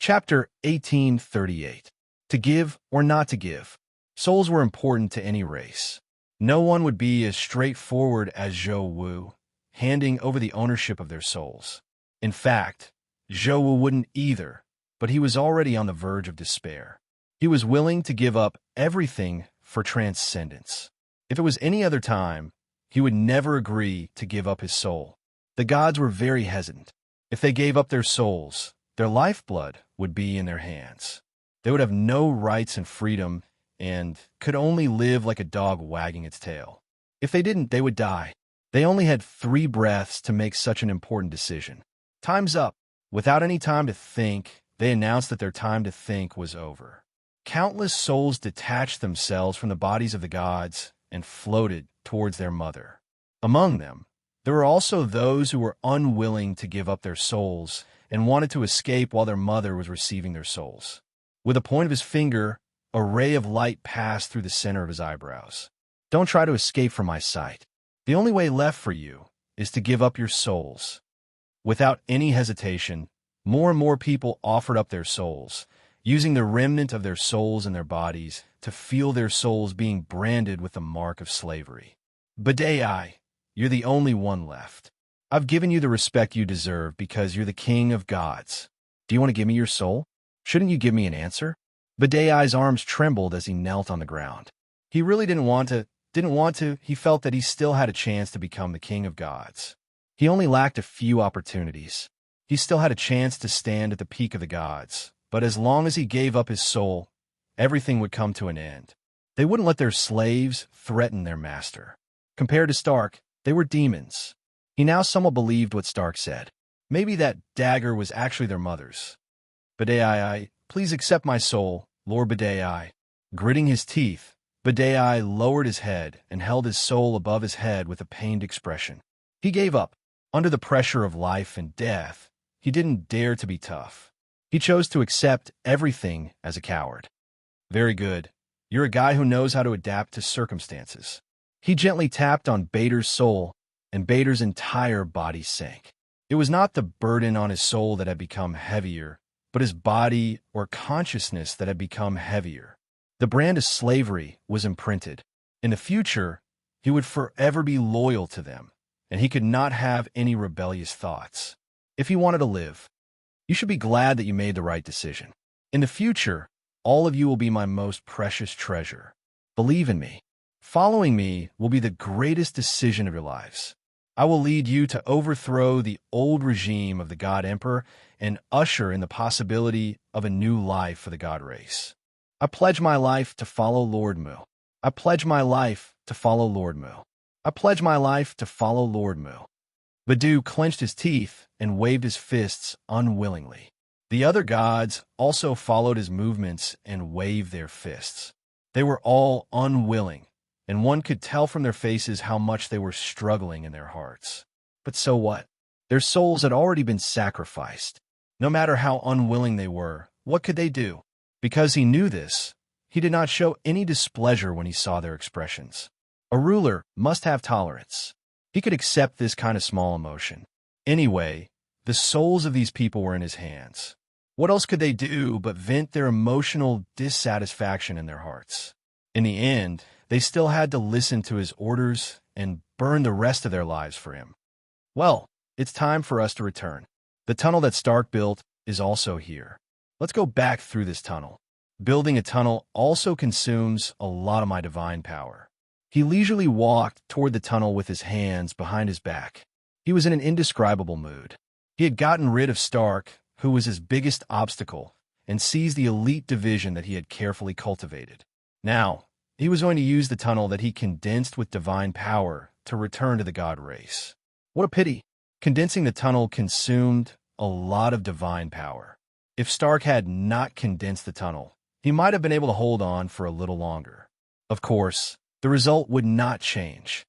Chapter 1838. To give or not to give. Souls were important to any race. No one would be as straightforward as Zhou Wu, handing over the ownership of their souls. In fact, Zhou Wu wouldn't either, but he was already on the verge of despair. He was willing to give up everything for transcendence. If it was any other time, he would never agree to give up his soul. The gods were very hesitant. If they gave up their souls, their lifeblood would be in their hands. They would have no rights and freedom and could only live like a dog wagging its tail. If they didn't, they would die. They only had 3 breaths to make such an important decision. Time's up. Without any time to think, they announced that their time to think was over. Countless souls detached themselves from the bodies of the gods and floated towards their mother. Among them, there were also those who were unwilling to give up their souls and wanted to escape while their mother was receiving their souls. With a point of his finger, a ray of light passed through the center of his eyebrows. "Don't try to escape from my sight. The only way left for you is to give up your souls." Without any hesitation, more and more people offered up their souls, using the remnant of their souls in their bodies to feel their souls being branded with the mark of slavery. "Baitage, you're the only one left. I've given you the respect you deserve because you're the king of gods. Do you want to give me your soul? Shouldn't you give me an answer?" Baidage's arms trembled as he knelt on the ground. He really didn't want to. He felt that he still had a chance to become the king of gods. He only lacked a few opportunities. He still had a chance to stand at the peak of the gods, but as long as he gave up his soul, everything would come to an end. They wouldn't let their slaves threaten their master. Compared to Stark, they were demons. He now somewhat believed what Stark said. Maybe that dagger was actually their mother's. "Baitage, please accept my soul, Lord Baitage." Gritting his teeth, Baitage lowered his head and held his soul above his head with a pained expression. He gave up. Under the pressure of life and death, he didn't dare to be tough. He chose to accept everything as a coward. "Very good. You're a guy who knows how to adapt to circumstances." He gently tapped on Bader's soul, and Bader's entire body sank. It was not the burden on his soul that had become heavier, but his body or consciousness that had become heavier. The brand of slavery was imprinted. In the future, he would forever be loyal to them, and he could not have any rebellious thoughts. If he wanted to live, you should be glad that you made the right decision. In the future, all of you will be my most precious treasure. Believe in me. Following me will be the greatest decision of your lives. I will lead you to overthrow the old regime of the God Emperor and usher in the possibility of a new life for the God race. I pledge my life to follow Lord Mu. I pledge my life to follow Lord Mu. I pledge my life to follow Lord Mu. Badu clenched his teeth and waved his fists unwillingly. The other gods also followed his movements and waved their fists. They were all unwilling, and one could tell from their faces how much they were struggling in their hearts. But so what? Their souls had already been sacrificed. No matter how unwilling they were, what could they do? Because he knew this, he did not show any displeasure when he saw their expressions. A ruler must have tolerance. He could accept this kind of small emotion. Anyway, the souls of these people were in his hands. What else could they do but vent their emotional dissatisfaction in their hearts? In the end, they still had to listen to his orders and burn the rest of their lives for him. Well, it's time for us to return. The tunnel that Stark built is also here. Let's go back through this tunnel. Building a tunnel also consumes a lot of my divine power. He leisurely walked toward the tunnel with his hands behind his back. He was in an indescribable mood. He had gotten rid of Stark, who was his biggest obstacle, and seized the elite division that he had carefully cultivated. Now, he was going to use the tunnel that he condensed with divine power to return to the God race. What a pity. Condensing the tunnel consumed a lot of divine power. If Stark had not condensed the tunnel, he might have been able to hold on for a little longer. Of course, the result would not change.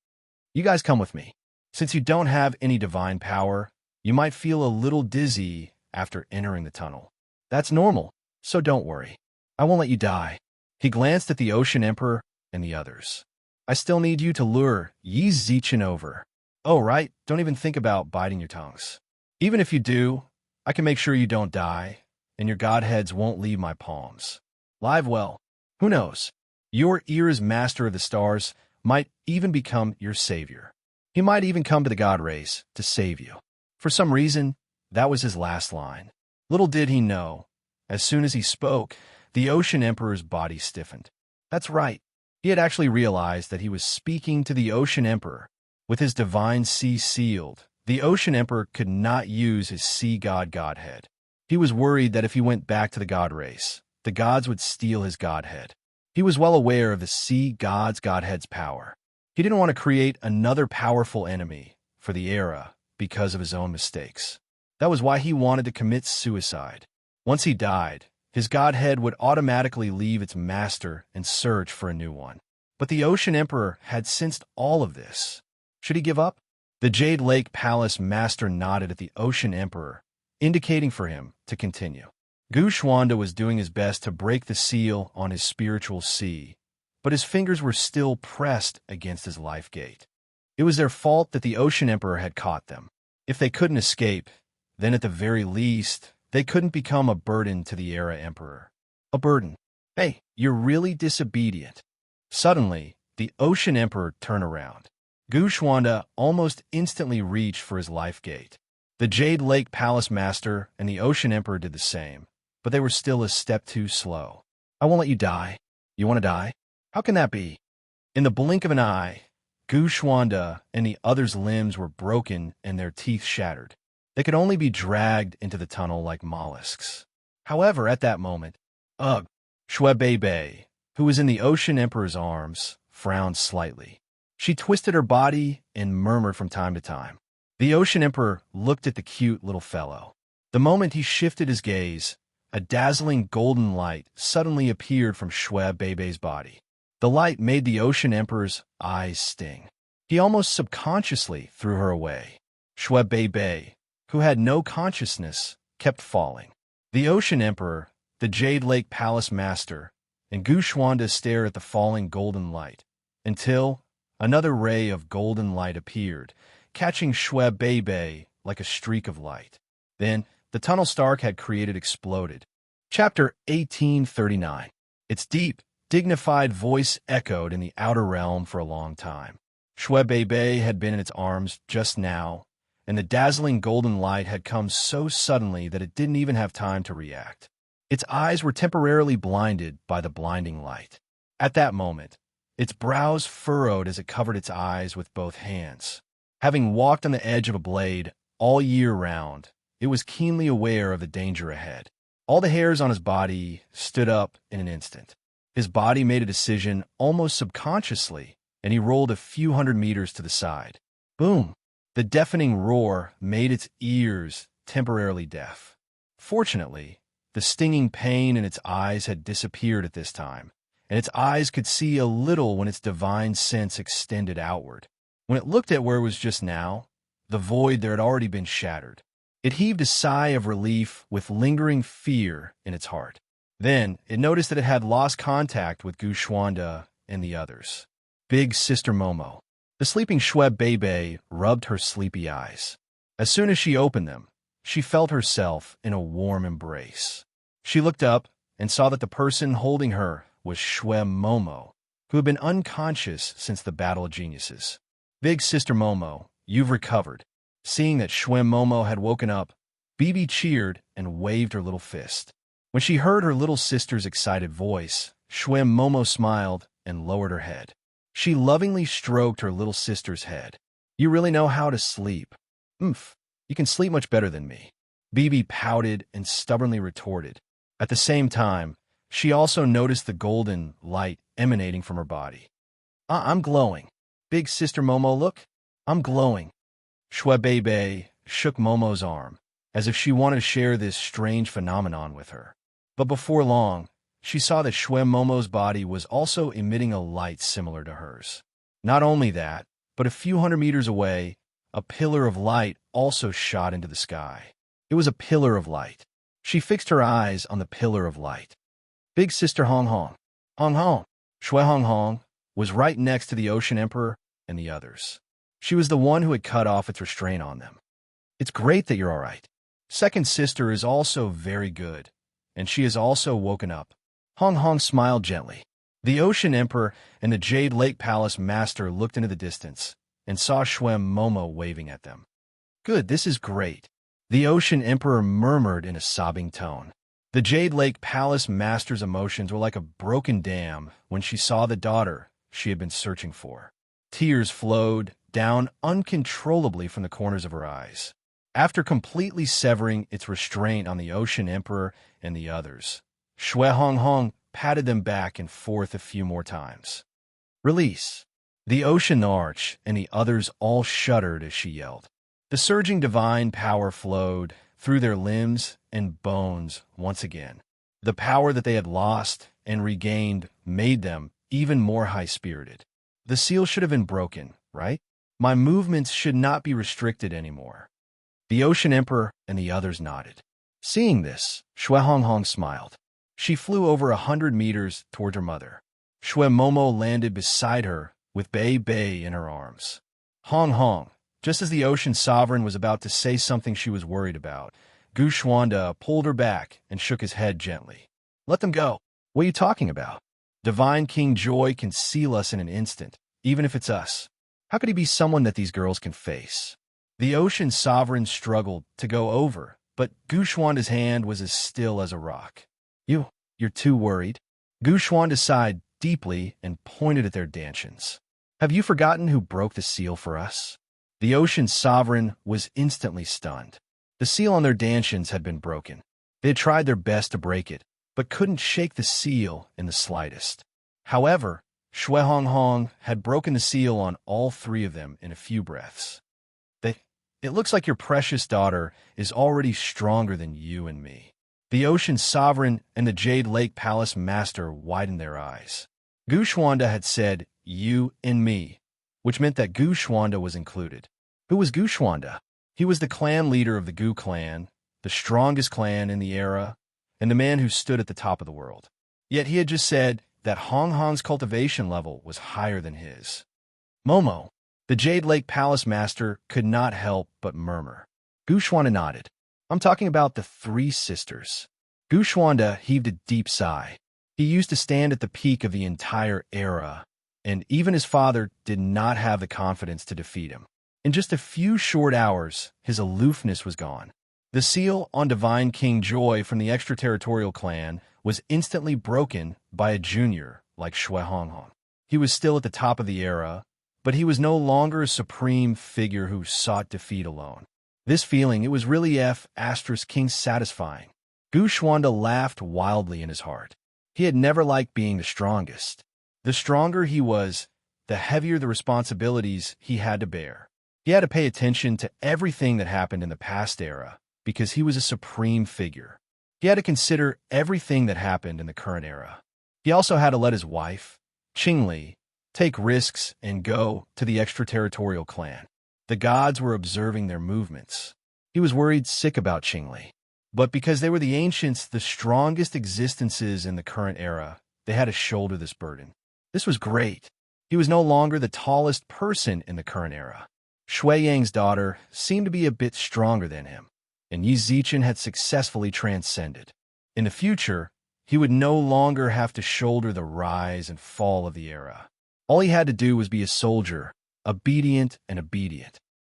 You guys come with me. Since you don't have any divine power, you might feel a little dizzy after entering the tunnel. That's normal, so don't worry. I won't let you die. He glanced at the Ocean Emperor and the others. I still need you to lure Yi Zichen over. Oh, right, don't even think about biting your tongues. Even if you do, I can make sure you don't die, and your godheads won't leave my palms. Live well. Who knows? Your ear's master of the stars might even become your savior. He might even come to the God race to save you. For some reason, that was his last line. Little did he know, as soon as he spoke, the Ocean Emperor's body stiffened. That's right. He had actually realized that he was speaking to the Ocean Emperor. With his divine sea sealed, the Ocean Emperor could not use his sea god godhead. He was worried that if he went back to the god race, the gods would steal his godhead. He was well aware of the sea god's godhead's power. He didn't want to create another powerful enemy for the era because of his own mistakes. That was why he wanted to commit suicide. Once he died, his godhead would automatically leave its master and search for a new one. But the Ocean Emperor had sensed all of this. Should he give up? The Jade Lake Palace master nodded at the Ocean Emperor, indicating for him to continue. Gu Xuanda was doing his best to break the seal on his spiritual sea, but his fingers were still pressed against his life gate. It was their fault that the Ocean Emperor had caught them. If they couldn't escape, then at the very least, they couldn't become a burden to the Era Emperor. A burden. Hey, you're really disobedient. Suddenly, the Ocean Emperor turned around. Gu Xuanda almost instantly reached for his life gate. The Jade Lake Palace Master and the Ocean Emperor did the same, but they were still a step too slow. I won't let you die. You want to die? How can that be? In the blink of an eye, Gu Xuanda and the others' limbs were broken and their teeth shattered. They could only be dragged into the tunnel like mollusks. However, at that moment, Shui Bei, who was in the Ocean Emperor's arms, frowned slightly. She twisted her body and murmured from time to time. The Ocean Emperor looked at the cute little fellow. The moment he shifted his gaze, a dazzling golden light suddenly appeared from Shui Bei's body. The light made the Ocean Emperor's eyes sting. He almost subconsciously threw her away. Shui Bei, who had no consciousness, kept falling. The Ocean Emperor, the Jade Lake Palace Master, and Gu Xuanda stared at the falling golden light, until another ray of golden light appeared, catching Shui Bei like a streak of light. Then, the tunnel Stark had created exploded. Chapter 1839. Its deep, dignified voice echoed in the outer realm for a long time. Shue Bei had been in its arms just now, and the dazzling golden light had come so suddenly that it didn't even have time to react. Its eyes were temporarily blinded by the blinding light. At that moment, its brows furrowed as it covered its eyes with both hands. Having walked on the edge of a blade all year round, it was keenly aware of the danger ahead. All the hairs on his body stood up in an instant. His body made a decision almost subconsciously, and he rolled a few hundred meters to the side. Boom! The deafening roar made its ears temporarily deaf. Fortunately, the stinging pain in its eyes had disappeared at this time, and its eyes could see a little when its divine sense extended outward. When it looked at where it was just now, the void there had already been shattered. It heaved a sigh of relief with lingering fear in its heart. Then, it noticed that it had lost contact with Gu Xuanda and the others. Big Sister Momo. The sleeping Shue Bei rubbed her sleepy eyes. As soon as she opened them, she felt herself in a warm embrace. She looked up and saw that the person holding her was Shue Momo, who had been unconscious since the Battle of Geniuses. Big Sister Momo, you've recovered. Seeing that Shue Momo had woken up, Bibi cheered and waved her little fist. When she heard her little sister's excited voice, Shue Momo smiled and lowered her head. She lovingly stroked her little sister's head. You really know how to sleep. Oomph, you can sleep much better than me. Bibi pouted and stubbornly retorted. At the same time, she also noticed the golden light emanating from her body. I'm glowing. Big Sister Momo, look. I'm glowing. Shue Bei shook Momo's arm, as if she wanted to share this strange phenomenon with her. But before long, she saw that Shue Momo's body was also emitting a light similar to hers. Not only that, but a few hundred meters away, a pillar of light also shot into the sky. It was a pillar of light. She fixed her eyes on the pillar of light. Big Sister Hong Hong. Hong Hong. Shue Hong Hong was right next to the Ocean Emperor and the others. She was the one who had cut off its restraint on them. It's great that you're all right. Second sister is also very good, and she has also woken up. Hong Hong smiled gently. The Ocean Emperor and the Jade Lake Palace Master looked into the distance and saw Shue Momo waving at them. Good, this is great. The Ocean Emperor murmured in a sobbing tone. The Jade Lake Palace Master's emotions were like a broken dam when she saw the daughter she had been searching for. Tears flowed down uncontrollably from the corners of her eyes. After completely severing its restraint on the Ocean Emperor and the others, Shue Hong Hong patted them back and forth a few more times. Release. The Ocean Arch and the others all shuddered as she yelled. The surging divine power flowed through their limbs and bones once again. The power that they had lost and regained made them even more high-spirited. The seal should have been broken, right? My movements should not be restricted anymore. The Ocean Emperor and the others nodded. Seeing this, Shue Hong Hong smiled. She flew over 100 meters toward her mother. Shue Momo landed beside her with Bei in her arms. Hong Hong, just as the Ocean Sovereign was about to say something she was worried about, Gu Xuanda pulled her back and shook his head gently. Let them go. What are you talking about? Divine King Joy can seal us in an instant, even if it's us. How could he be someone that these girls can face? The Ocean Sovereign struggled to go over, but Gu Xuanda's hand was as still as a rock. You're too worried. Gu Xuanda sighed deeply and pointed at their dantians. Have you forgotten who broke the seal for us? The Ocean Sovereign was instantly stunned. The seal on their dantians had been broken. They had tried their best to break it, but couldn't shake the seal in the slightest. However, Shue Hong Hong had broken the seal on all three of them in a few breaths. It looks like your precious daughter is already stronger than you and me. The Ocean Sovereign and the Jade Lake Palace Master widened their eyes. Gu Xuanda had said, you and me, which meant that Gu Xuanda was included. Who was Gu Xuanda? He was the clan leader of the Gu clan, the strongest clan in the era, and the man who stood at the top of the world. Yet he had just said that Hong Hong's cultivation level was higher than his. Momo, the Jade Lake Palace Master, could not help but murmur. Gushwanda nodded. I'm talking about the three sisters. Gushwanda heaved a deep sigh. He used to stand at the peak of the entire era, and even his father did not have the confidence to defeat him. In just a few short hours, his aloofness was gone. The seal on Divine King Joy from the extraterritorial clan was instantly broken by a junior like Shui Honghong. He was still at the top of the era, but he was no longer a supreme figure who sought defeat alone. This feeling, it was really King satisfying. Gushwanda laughed wildly in his heart. He had never liked being the strongest. The stronger he was, the heavier the responsibilities he had to bear. He had to pay attention to everything that happened in the past era because he was a supreme figure. He had to consider everything that happened in the current era. He also had to let his wife, Qingli, take risks and go to the extraterritorial clan. The gods were observing their movements. He was worried sick about Qingli. But because they were the ancients, the strongest existences in the current era, they had to shoulder this burden. This was great. He was no longer the tallest person in the current era. Shui Yang's daughter seemed to be a bit stronger than him, and Yi Zichen had successfully transcended. In the future, he would no longer have to shoulder the rise and fall of the era. All he had to do was be a soldier, obedient.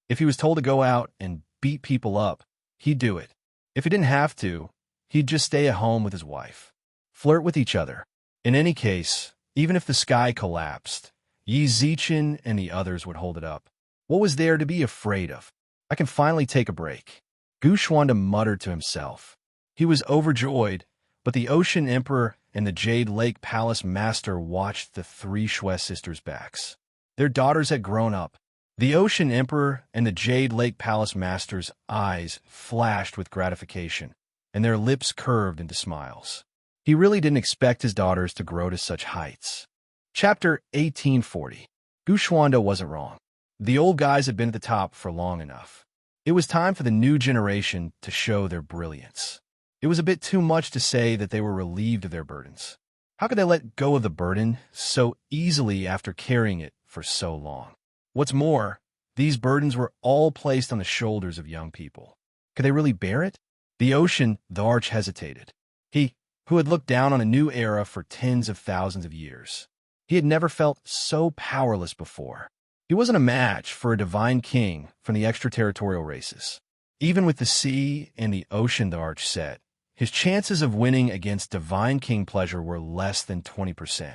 If he was told to go out and beat people up, he'd do it. If he didn't have to, he'd just stay at home with his wife. Flirt with each other. In any case, even if the sky collapsed, Yi Zichen and the others would hold it up. What was there to be afraid of? I can finally take a break. Gushwanda muttered to himself. He was overjoyed, but the Ocean Emperor and the Jade Lake Palace Master watched the three Shui sisters' backs. Their daughters had grown up. The Ocean Emperor and the Jade Lake Palace Master's eyes flashed with gratification, and their lips curved into smiles. He really didn't expect his daughters to grow to such heights. Chapter 1840. Gushwanda wasn't wrong. The old guys had been at the top for long enough. It was time for the new generation to show their brilliance. It was a bit too much to say that they were relieved of their burdens. How could they let go of the burden so easily after carrying it for so long? What's more, these burdens were all placed on the shoulders of young people. Could they really bear it? The Arch hesitated. He, who had looked down on a new era for tens of thousands of years. He had never felt so powerless before. He wasn't a match for a divine king from the extraterritorial races. Even with the sea and the ocean, the Arch said, his chances of winning against divine king pleasure were less than 20%.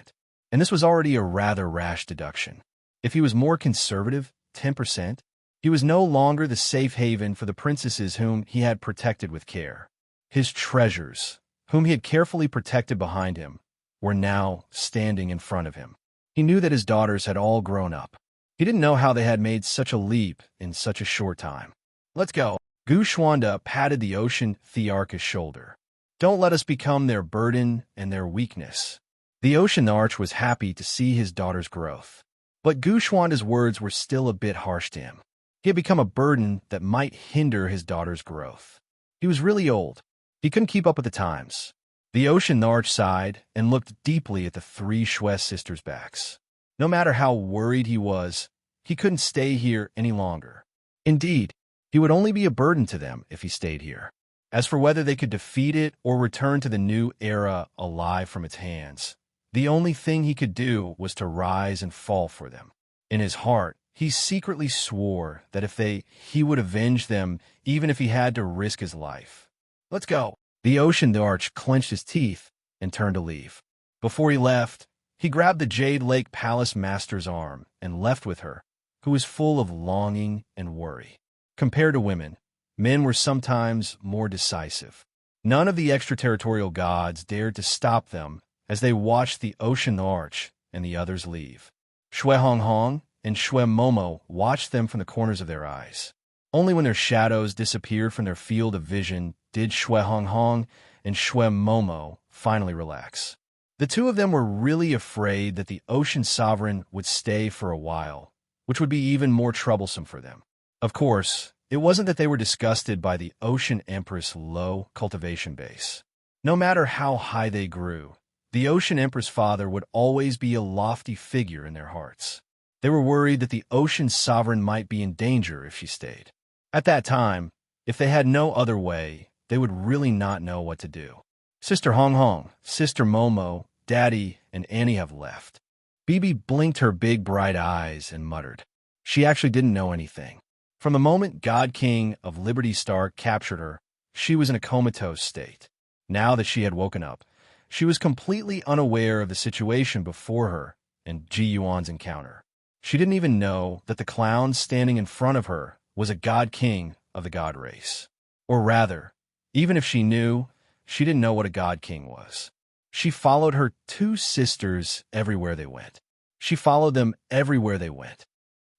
And this was already a rather rash deduction. If he was more conservative, 10%, he was no longer the safe haven for the princesses whom he had protected with care. His treasures, whom he had carefully protected behind him, were now standing in front of him. He knew that his daughters had all grown up. He didn't know how they had made such a leap in such a short time. Let's go. Gushwanda patted the Ocean Thearch's shoulder. Don't let us become their burden and their weakness. The Ocean Arch was happy to see his daughter's growth. But Gushwanda's words were still a bit harsh to him. He had become a burden that might hinder his daughter's growth. He was really old. He couldn't keep up with the times. The Ocean Arch sighed and looked deeply at the three Shui sisters' backs. No matter how worried he was, he couldn't stay here any longer. Indeed, he would only be a burden to them if he stayed here. As for whether they could defeat it or return to the new era alive from its hands, the only thing he could do was to rise and fall for them. In his heart, he secretly swore that he would avenge them even if he had to risk his life. Let's go. The Ocean Arch clenched his teeth and turned to leave. Before he left, he grabbed the Jade Lake Palace Master's arm and left with her, who was full of longing and worry. Compared to women, men were sometimes more decisive. None of the extraterritorial gods dared to stop them as they watched the Ocean Arch and the others leave. Shui Honghong and Shui Momo watched them from the corners of their eyes. Only when their shadows disappeared from their field of vision did Shui Honghong and Shui Momo finally relax. The two of them were really afraid that the Ocean Sovereign would stay for a while, which would be even more troublesome for them. Of course, it wasn't that they were disgusted by the Ocean Empress' low cultivation base. No matter how high they grew, the Ocean Empress' father would always be a lofty figure in their hearts. They were worried that the Ocean Sovereign might be in danger if she stayed. At that time, If they had no other way, they would really not know what to do. Sister Hong Hong, Sister Momo, Daddy, and Annie have left. Bibi blinked her big bright eyes and muttered. She actually didn't know anything. From the moment God King of Liberty Star captured her, she was in a comatose state. Now that she had woken up, she was completely unaware of the situation before her and Ji Yuan's encounter. She didn't even know that the clown standing in front of her was a God King of the God race. Or rather, even if she knew, she didn't know what a God King was. She followed her two sisters everywhere they went. She followed them everywhere they went.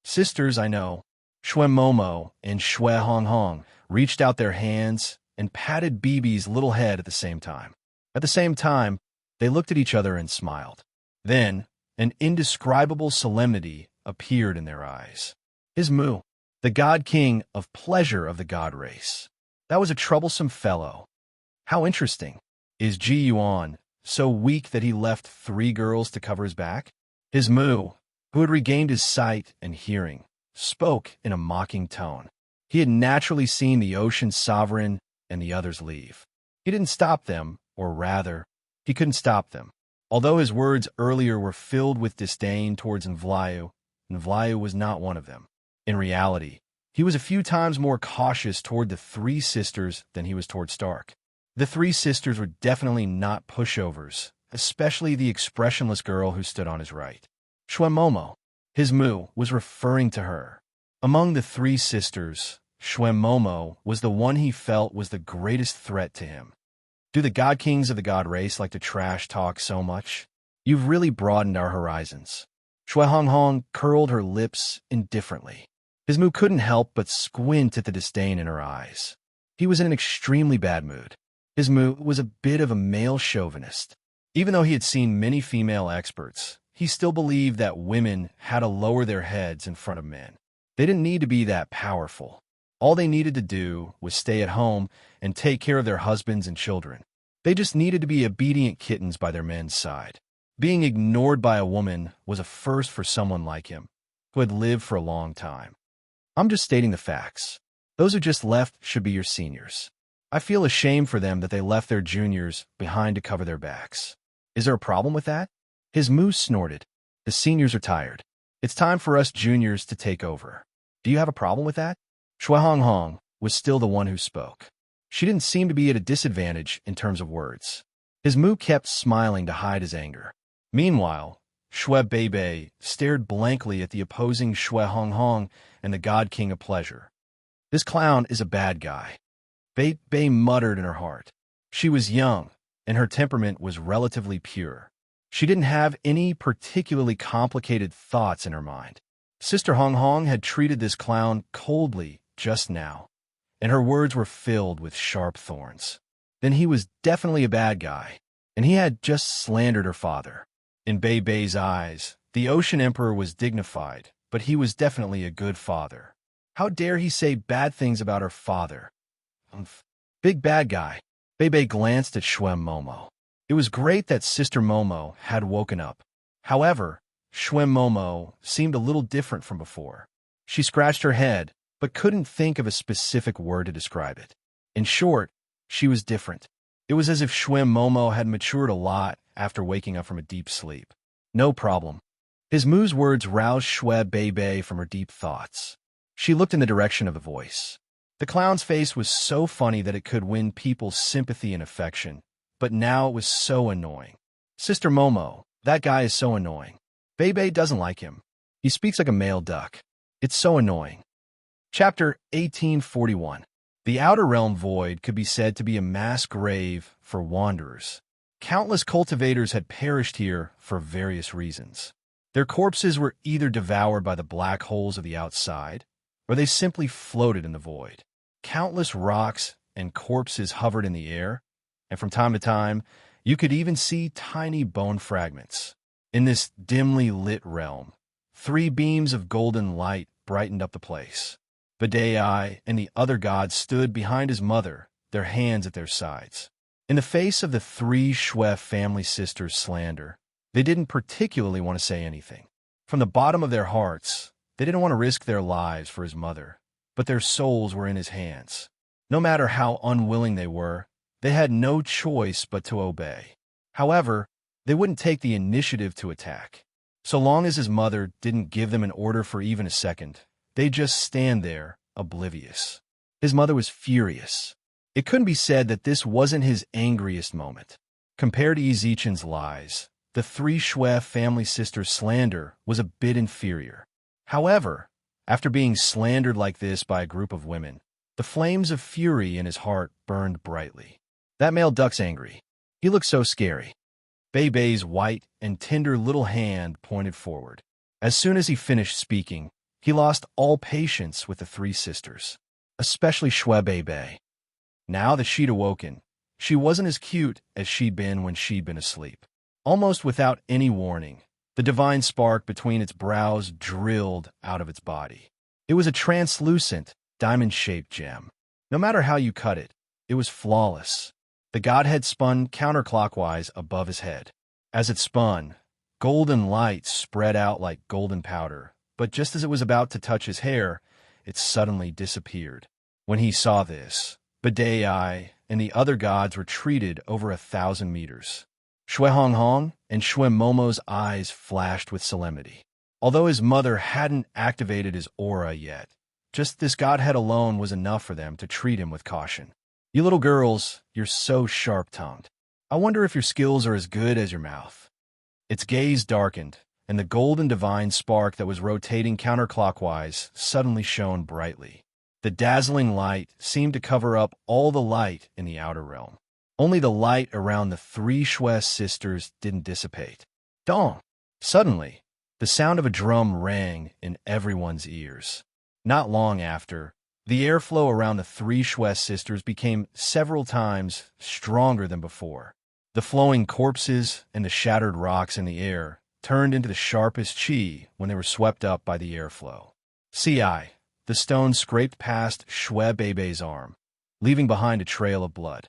Sisters, I know. Shui Momo and Shui Hong Hong reached out their hands and patted Bibi's little head at the same time. At the same time, they looked at each other and smiled. Then, an indescribable solemnity appeared in their eyes. His Mu, the God King of pleasure of the God race. That was a troublesome fellow. How interesting. Is Ji Yuan so weak that he left 3 girls to cover his back? His Mu, who had regained his sight and hearing, spoke in a mocking tone. He had naturally seen the ocean's sovereign and the others leave. He didn't stop them, or rather, he couldn't stop them. Although his words earlier were filled with disdain towards Nvlayu, Nvlayu was not one of them. In reality, he was a few times more cautious toward the 3 sisters than he was toward Stark. The 3 sisters were definitely not pushovers, especially the expressionless girl who stood on his right. Shui Momo, his Mu, was referring to her. Among the 3 sisters, Shui Momo was the one he felt was the greatest threat to him. Do the God Kings of the God race like to trash talk so much? You've really broadened our horizons. Shui Hong Hong curled her lips indifferently. His Mu couldn't help but squint at the disdain in her eyes. He was in an extremely bad mood. His Mu was a bit of a male chauvinist. Even though he had seen many female experts, he still believed that women had to lower their heads in front of men. They didn't need to be that powerful. All they needed to do was stay at home and take care of their husbands and children. They just needed to be obedient kittens by their men's side. Being ignored by a woman was a first for someone like him, who had lived for a long time. I'm just stating the facts. Those who just left should be your seniors. I feel ashamed for them that they left their juniors behind to cover their backs. Is there a problem with that? His moose snorted. The seniors are tired. It's time for us juniors to take over. Do you have a problem with that? Shui Hong Hong was still the one who spoke. She didn't seem to be at a disadvantage in terms of words. His Mu kept smiling to hide his anger. Meanwhile, Shui Bei stared blankly at the opposing Shui Hong Hong and the God King of Pleasure. This clown is a bad guy. Bei muttered in her heart. She was young, and her temperament was relatively pure. She didn't have any particularly complicated thoughts in her mind. Sister Hong Hong had treated this clown coldly just now, and her words were filled with sharp thorns. Then he was definitely a bad guy, and he had just slandered her father. In Bei's eyes, the Ocean Emperor was dignified, but he was definitely a good father. How dare he say bad things about her father? Big bad guy. Bei glanced at Shui Momo. It was great that Sister Momo had woken up. However, Shui Momo seemed a little different from before. She scratched her head, but couldn't think of a specific word to describe it. In short, she was different. It was as if Shui Momo had matured a lot after waking up from a deep sleep. No problem. His Mu's words roused Shui Bei from her deep thoughts. She looked in the direction of the voice. The clown's face was so funny that it could win people's sympathy and affection, but now it was so annoying. Sister Momo, that guy is so annoying. Bei doesn't like him. He speaks like a male duck. It's so annoying. Chapter 1841. The Outer Realm Void could be said to be a mass grave for wanderers. Countless cultivators had perished here for various reasons. Their corpses were either devoured by the black holes of the outside, or they simply floated in the void. Countless rocks and corpses hovered in the air, and from time to time, you could even see tiny bone fragments. In this dimly lit realm, 3 beams of golden light brightened up the place. Badai and the other gods stood behind his mother, their hands at their sides. In the face of the 3 Shui family sisters' slander, they didn't particularly want to say anything. From the bottom of their hearts, they didn't want to risk their lives for his mother, but their souls were in his hands. No matter how unwilling they had no choice but to obey. However, they wouldn't take the initiative to attack. So long as his mother didn't give them an order for even a second, they'd just stand there, oblivious. His mother was furious. It couldn't be said that this wasn't his angriest moment. Compared to Ezichen's lies, the three Shui family sisters' slander was a bit inferior. However, after being slandered like this by a group of women, the flames of fury in his heart burned brightly. That male duck's angry. He looked so scary. Beibei's white and tender little hand pointed forward. As soon as he finished speaking, he lost all patience with the three sisters, especially Shui Beibei. Now that she'd awoken, she wasn't as cute as she'd been when she'd been asleep. Almost without any warning, the divine spark between its brows drilled out of its body. It was a translucent, diamond-shaped gem. No matter how you cut it, it was flawless. The godhead spun counterclockwise above his head. As it spun, golden light spread out like golden powder, but just as it was about to touch his hair, it suddenly disappeared. When he saw this, Beidei and the other gods retreated over 1,000 meters. Shui Honghong and Shui Momo's eyes flashed with solemnity. Although his mother hadn't activated his aura yet, just this godhead alone was enough for them to treat him with caution. You little girls, you're so sharp-tongued. I wonder if your skills are as good as your mouth. Its gaze darkened, and the golden divine spark that was rotating counterclockwise suddenly shone brightly. The dazzling light seemed to cover up all the light in the outer realm. Only the light around the three Shui sisters didn't dissipate. Dong! Suddenly, the sound of a drum rang in everyone's ears. Not long after, the airflow around the three Shui sisters became several times stronger than before. The flowing corpses and the shattered rocks in the air turned into the sharpest qi when they were swept up by the airflow. Ci, the stone scraped past Shui Beibei's arm, leaving behind a trail of blood.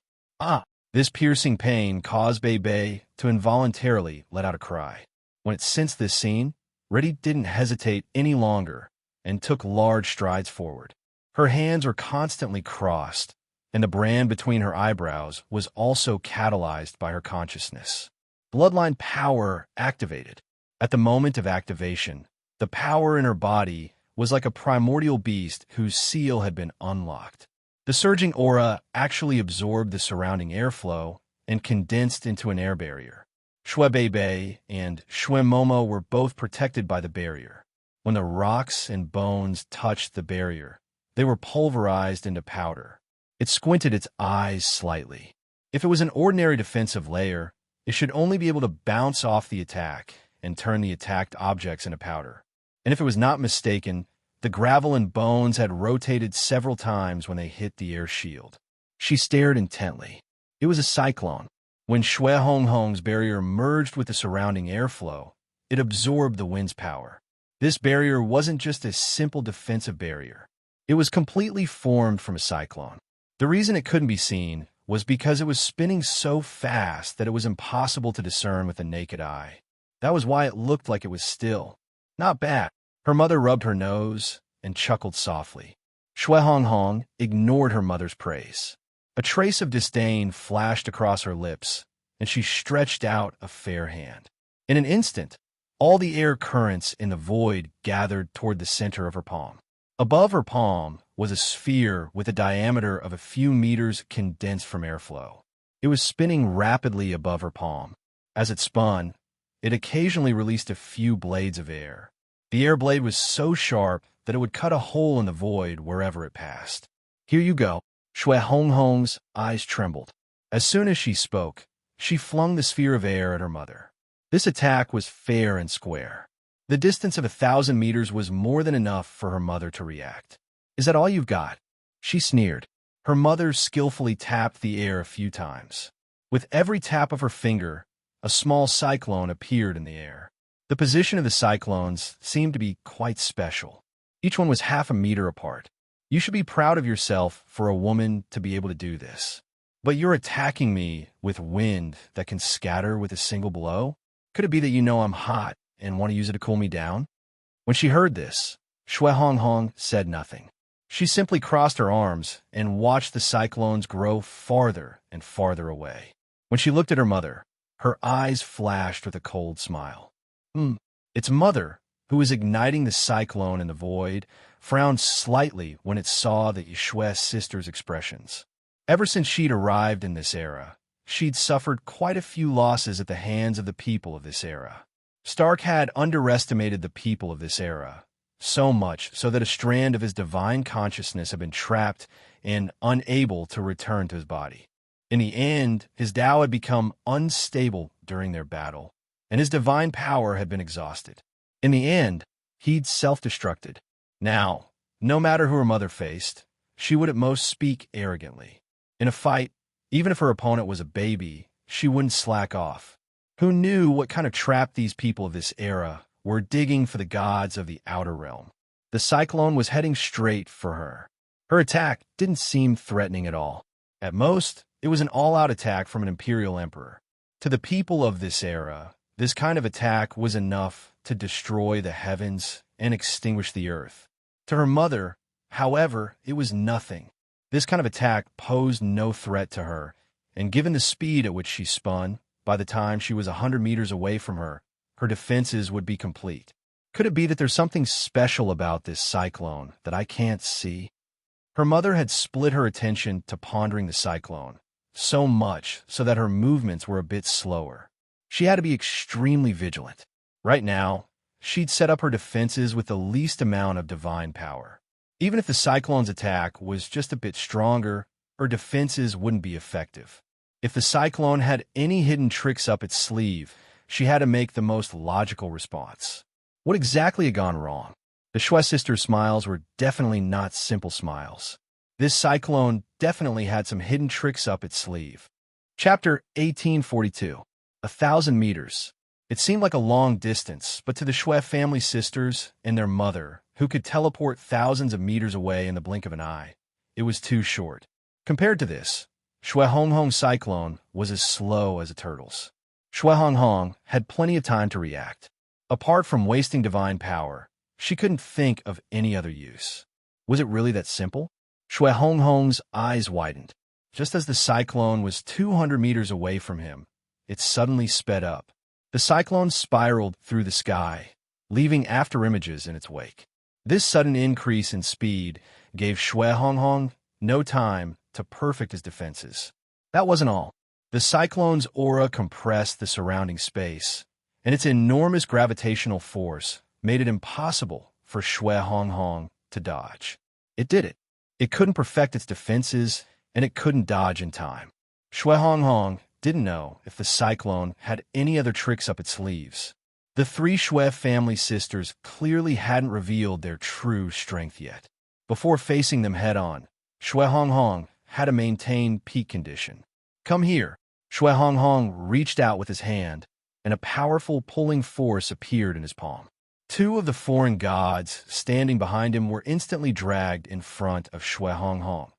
This piercing pain caused Beibei to involuntarily let out a cry. When it sensed this scene, Reddy didn't hesitate any longer and took large strides forward. Her hands were constantly crossed, and the brand between her eyebrows was also catalyzed by her consciousness. Bloodline power activated. At the moment of activation, the power in her body was like a primordial beast whose seal had been unlocked. The surging aura actually absorbed the surrounding airflow and condensed into an air barrier. Shui Beibei and Shui Momo were both protected by the barrier. When the rocks and bones touched the barrier, they were pulverized into powder. It squinted its eyes slightly. If it was an ordinary defensive layer, it should only be able to bounce off the attack and turn the attacked objects into powder. And if it was not mistaken, the gravel and bones had rotated several times when they hit the air shield. She stared intently. It was a cyclone. When Shui Honghong's barrier merged with the surrounding airflow, it absorbed the wind's power. This barrier wasn't just a simple defensive barrier. It was completely formed from a cyclone. The reason it couldn't be seen was because it was spinning so fast that it was impossible to discern with the naked eye. That was why it looked like it was still. Not bad. Her mother rubbed her nose and chuckled softly. Shui Honghong ignored her mother's praise. A trace of disdain flashed across her lips, and she stretched out a fair hand. In an instant, all the air currents in the void gathered toward the center of her palm. Above her palm was a sphere with a diameter of a few meters condensed from airflow. It was spinning rapidly above her palm. As it spun, it occasionally released a few blades of air. The air blade was so sharp that it would cut a hole in the void wherever it passed. Here you go. Shui Honghong's eyes trembled. As soon as she spoke, she flung the sphere of air at her mother. This attack was fair and square. The distance of 1,000 meters was more than enough for her mother to react. Is that all you've got? She sneered. Her mother skillfully tapped the air a few times. With every tap of her finger, a small cyclone appeared in the air. The position of the cyclones seemed to be quite special. Each one was half a meter apart. You should be proud of yourself for a woman to be able to do this. But you're attacking me with wind that can scatter with a single blow? Could it be that you know I'm hot and want to use it to cool me down? When she heard this, Shui Honghong said nothing. She simply crossed her arms and watched the cyclones grow farther and farther away. When she looked at her mother, her eyes flashed with a cold smile. Its mother, who was igniting the cyclone in the void, frowned slightly when it saw the Yeshua sister's expressions. Ever since she'd arrived in this era, she'd suffered quite a few losses at the hands of the people of this era. Stark had underestimated the people of this era, so much so that a strand of his divine consciousness had been trapped and unable to return to his body. In the end, his Tao had become unstable during their battle, and his divine power had been exhausted. In the end, he'd self-destructed. Now, no matter who her mother faced, she would at most speak arrogantly. In a fight, even if her opponent was a baby, she wouldn't slack off. Who knew what kind of trap these people of this era were digging for the gods of the outer realm? The cyclone was heading straight for her. Her attack didn't seem threatening at all. At most, it was an all-out attack from an imperial emperor. To the people of this era, this kind of attack was enough to destroy the heavens and extinguish the earth. To her mother, however, it was nothing. This kind of attack posed no threat to her, and given the speed at which she spun, by the time she was 100 meters away from her, her defenses would be complete. Could it be that there's something special about this cyclone that I can't see? Her mother had split her attention to pondering the cyclone, so much so that her movements were a bit slower. She had to be extremely vigilant. Right now, she'd set up her defenses with the least amount of divine power. Even if the cyclone's attack was just a bit stronger, her defenses wouldn't be effective. If the cyclone had any hidden tricks up its sleeve, she had to make the most logical response. What exactly had gone wrong? The Shui sisters' smiles were definitely not simple smiles. This cyclone definitely had some hidden tricks up its sleeve. Chapter 1842. 1,000 meters. It seemed like a long distance, but to the Shui family sisters and their mother, who could teleport thousands of meters away in the blink of an eye, it was too short. Compared to this, Shui Hong Hong's cyclone was as slow as a turtle's. Shui Hong Hong had plenty of time to react. Apart from wasting divine power, she couldn't think of any other use. Was it really that simple? Shui Hong Hong's eyes widened. Just as the cyclone was 200 meters away from him, it suddenly sped up. The cyclone spiraled through the sky, leaving afterimages in its wake. This sudden increase in speed gave Shui Hong Hong no time to perfect his defenses. That wasn't all. The cyclone's aura compressed the surrounding space, and its enormous gravitational force made it impossible for Shui Hong Hong to dodge. It did it. It couldn't perfect its defenses, and it couldn't dodge in time. Shui Hong Hong didn't know if the cyclone had any other tricks up its sleeves. The three Shui family sisters clearly hadn't revealed their true strength yet. Before facing them head-on, Shui Hong Hong had to maintain peak condition. Come here. Shui Hong Hong reached out with his hand, and a powerful pulling force appeared in his palm. Two of the foreign gods standing behind him were instantly dragged in front of Shui Hong Hong,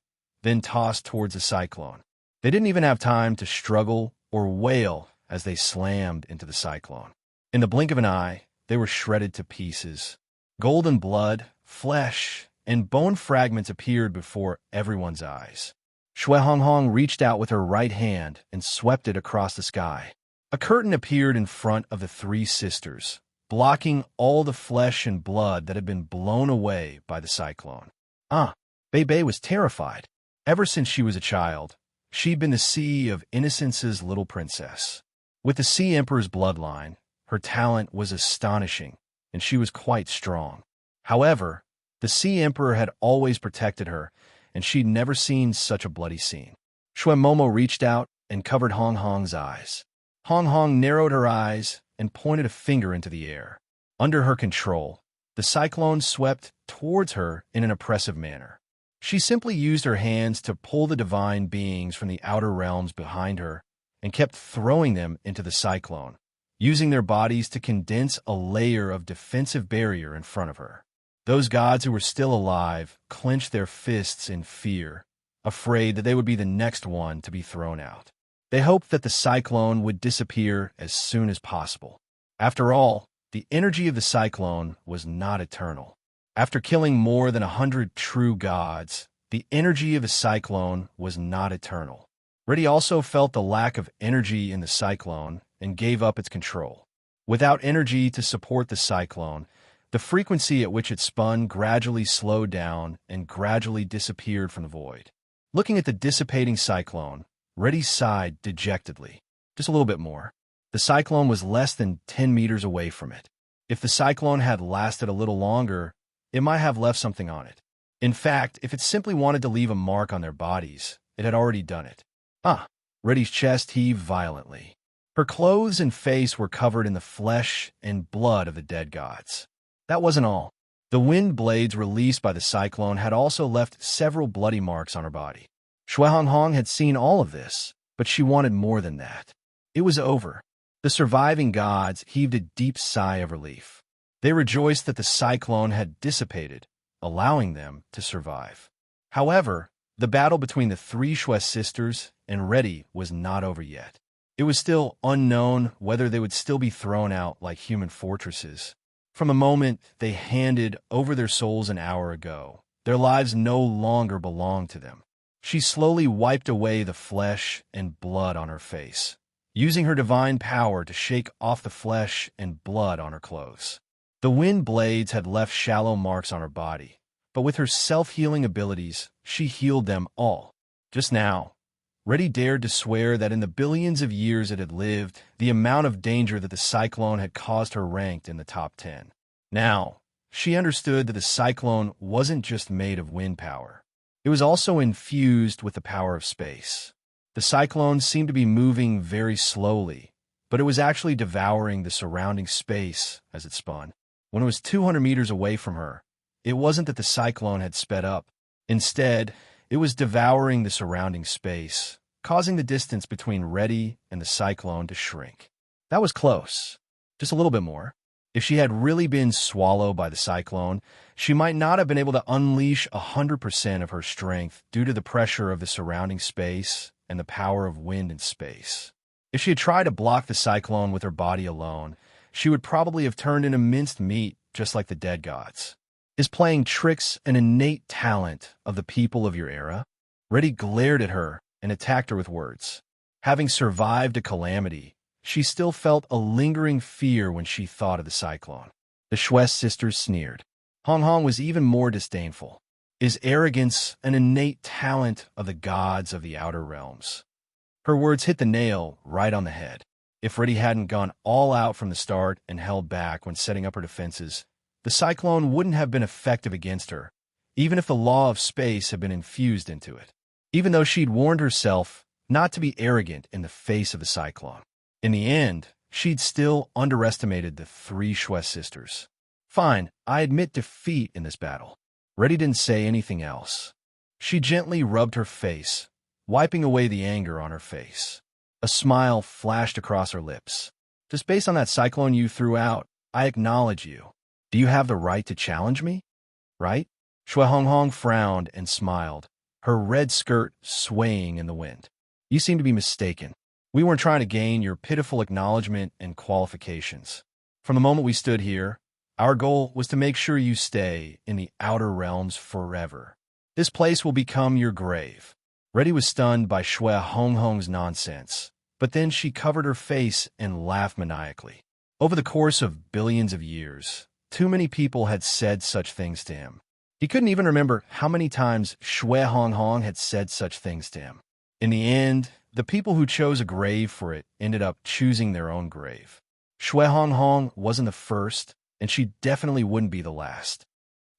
then tossed towards the cyclone. They didn't even have time to struggle or wail as they slammed into the cyclone. In the blink of an eye, they were shredded to pieces. Golden blood, flesh, and bone fragments appeared before everyone's eyes. Shui Hong Hong reached out with her right hand and swept it across the sky. A curtain appeared in front of the three sisters, blocking all the flesh and blood that had been blown away by the cyclone. Bei Bei was terrified. Ever since she was a child, she'd been the Sea of Innocence's little princess. With the Sea Emperor's bloodline, her talent was astonishing, and she was quite strong. However, the Sea Emperor had always protected her, and she'd never seen such a bloody scene. Shui Momo reached out and covered Hong Hong's eyes. Hong Hong narrowed her eyes and pointed a finger into the air. Under her control, the cyclone swept towards her in an oppressive manner. She simply used her hands to pull the divine beings from the outer realms behind her and kept throwing them into the cyclone, using their bodies to condense a layer of defensive barrier in front of her. Those gods who were still alive clenched their fists in fear, afraid that they would be the next one to be thrown out. They hoped that the cyclone would disappear as soon as possible. After all, the energy of the cyclone was not eternal. After killing more than 100 true gods, the energy of a cyclone was not eternal. Reddy also felt the lack of energy in the cyclone and gave up its control. Without energy to support the cyclone, the frequency at which it spun gradually slowed down and gradually disappeared from the void. Looking at the dissipating cyclone, Reddy sighed dejectedly. Just a little bit more. The cyclone was less than 10 meters away from it. If the cyclone had lasted a little longer, it might have left something on it. In fact, if it simply wanted to leave a mark on their bodies, it had already done it. Reddy's chest heaved violently. Her clothes and face were covered in the flesh and blood of the dead gods. That wasn't all. The wind blades released by the cyclone had also left several bloody marks on her body. Shuehonghong had seen all of this, but she wanted more than that. It was over. The surviving gods heaved a deep sigh of relief. They rejoiced that the cyclone had dissipated, allowing them to survive. However, the battle between the three Shui sisters and Reddy was not over yet. It was still unknown whether they would still be thrown out like human fortresses. From the moment they handed over their souls an hour ago, their lives no longer belonged to them. She slowly wiped away the flesh and blood on her face, using her divine power to shake off the flesh and blood on her clothes. The wind blades had left shallow marks on her body, but with her self-healing abilities, she healed them all. Just now, Reddy dared to swear that in the billions of years it had lived, the amount of danger that the cyclone had caused her ranked in the top 10. Now, she understood that the cyclone wasn't just made of wind power. It was also infused with the power of space. The cyclone seemed to be moving very slowly, but it was actually devouring the surrounding space as it spun. When it was 200 meters away from her, it wasn't that the cyclone had sped up. Instead, it was devouring the surrounding space, causing the distance between Reddy and the cyclone to shrink. That was close. Just a little bit more. If she had really been swallowed by the cyclone, she might not have been able to unleash 100% of her strength due to the pressure of the surrounding space and the power of wind and space. If she had tried to block the cyclone with her body alone, she would probably have turned into minced meat just like the dead gods. Is playing tricks an innate talent of the people of your era? Reddy glared at her and attacked her with words. Having survived a calamity, she still felt a lingering fear when she thought of the cyclone. The Shui sisters sneered. Hong Hong was even more disdainful. Is arrogance an innate talent of the gods of the outer realms? Her words hit the nail right on the head. If Reddy hadn't gone all out from the start and held back when setting up her defenses, the cyclone wouldn't have been effective against her, even if the law of space had been infused into it. Even though she'd warned herself not to be arrogant in the face of the cyclone. In the end, she'd still underestimated the three Shui sisters. Fine, I admit defeat in this battle. Reddy didn't say anything else. She gently rubbed her face, wiping away the anger on her face. A smile flashed across her lips. Just based on that cyclone you threw out, I acknowledge you. Do you have the right to challenge me? Right? Shuehonghong frowned and smiled, her red skirt swaying in the wind. You seem to be mistaken. We weren't trying to gain your pitiful acknowledgement and qualifications. From the moment we stood here, our goal was to make sure you stay in the outer realms forever. This place will become your grave. Reddy was stunned by Shuehonghong's nonsense, but then she covered her face and laughed maniacally. Over the course of billions of years, too many people had said such things to him. He couldn't even remember how many times Shuehonghong had said such things to him. In the end, the people who chose a grave for it ended up choosing their own grave. Shuehonghong wasn't the first, and she definitely wouldn't be the last.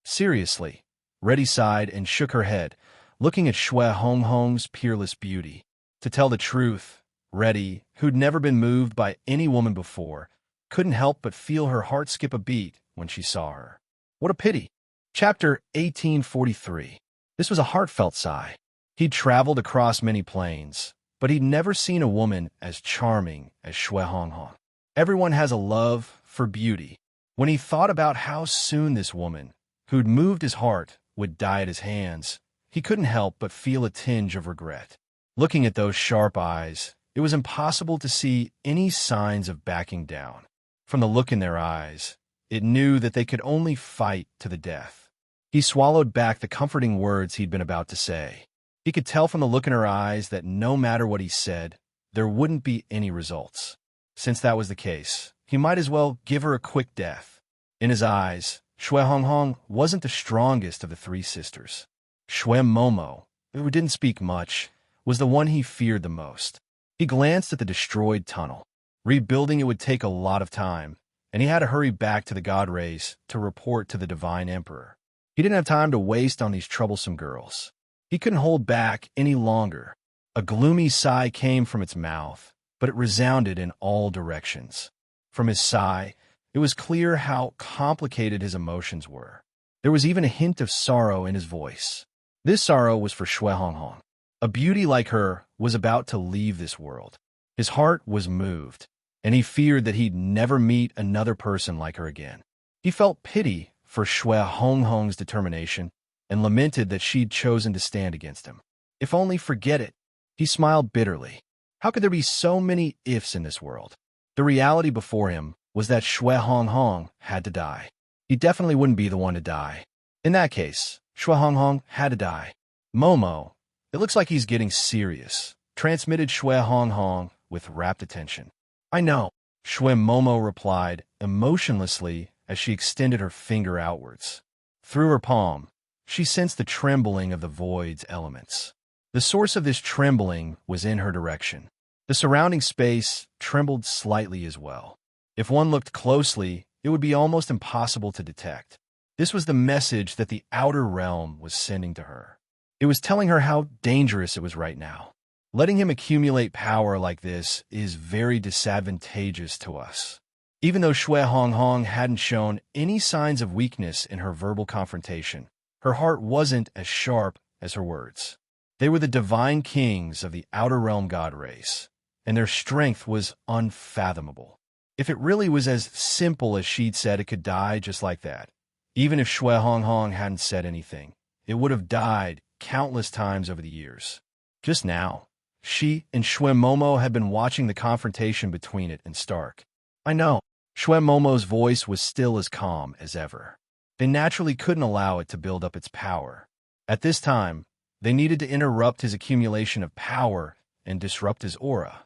Seriously, Reddy sighed and shook her head, looking at Shuehonghong's peerless beauty. To tell the truth, Reddy, who'd never been moved by any woman before, couldn't help but feel her heart skip a beat when she saw her. What a pity. Chapter 1843. This was a heartfelt sigh. He'd traveled across many plains, but he'd never seen a woman as charming as Shuehonghong. Everyone has a love for beauty. When he thought about how soon this woman, who'd moved his heart, would die at his hands, he couldn't help but feel a tinge of regret. Looking at those sharp eyes, it was impossible to see any signs of backing down. From the look in their eyes, it knew that they could only fight to the death. He swallowed back the comforting words he'd been about to say. He could tell from the look in her eyes that no matter what he said, there wouldn't be any results. Since that was the case, he might as well give her a quick death. In his eyes, Shui Honghong wasn't the strongest of the three sisters. Shui Momo, who didn't speak much, was the one he feared the most. He glanced at the destroyed tunnel. Rebuilding it would take a lot of time, and he had to hurry back to the God Race to report to the Divine Emperor. He didn't have time to waste on these troublesome girls. He couldn't hold back any longer. A gloomy sigh came from its mouth, but it resounded in all directions. From his sigh, it was clear how complicated his emotions were. There was even a hint of sorrow in his voice. This sorrow was for Shui Honghong. A beauty like her was about to leave this world. His heart was moved, and he feared that he'd never meet another person like her again. He felt pity for Shui Honghong's determination and lamented that she'd chosen to stand against him. If only forget it. He smiled bitterly. How could there be so many ifs in this world? The reality before him was that Shui Honghong had to die. He definitely wouldn't be the one to die. In that case, Shui Honghong had to die. Momo, it looks like he's getting serious, transmitted Shui Honghong with rapt attention. I know, Shui Momo replied emotionlessly as she extended her finger outwards. Through her palm, she sensed the trembling of the void's elements. The source of this trembling was in her direction. The surrounding space trembled slightly as well. If one looked closely, it would be almost impossible to detect. This was the message that the outer realm was sending to her. It was telling her how dangerous it was right now. Letting him accumulate power like this is very disadvantageous to us. Even though Shui Honghong hadn't shown any signs of weakness in her verbal confrontation, her heart wasn't as sharp as her words. They were the divine kings of the outer realm god race, and their strength was unfathomable. If it really was as simple as she'd said it could die just like that, even if Shui Honghong hadn't said anything, it would have died countless times over the years. Just now, she and Shui Momo had been watching the confrontation between it and Stark. I know, Shui Momo's voice was still as calm as ever. They naturally couldn't allow it to build up its power. At this time, they needed to interrupt his accumulation of power and disrupt his aura.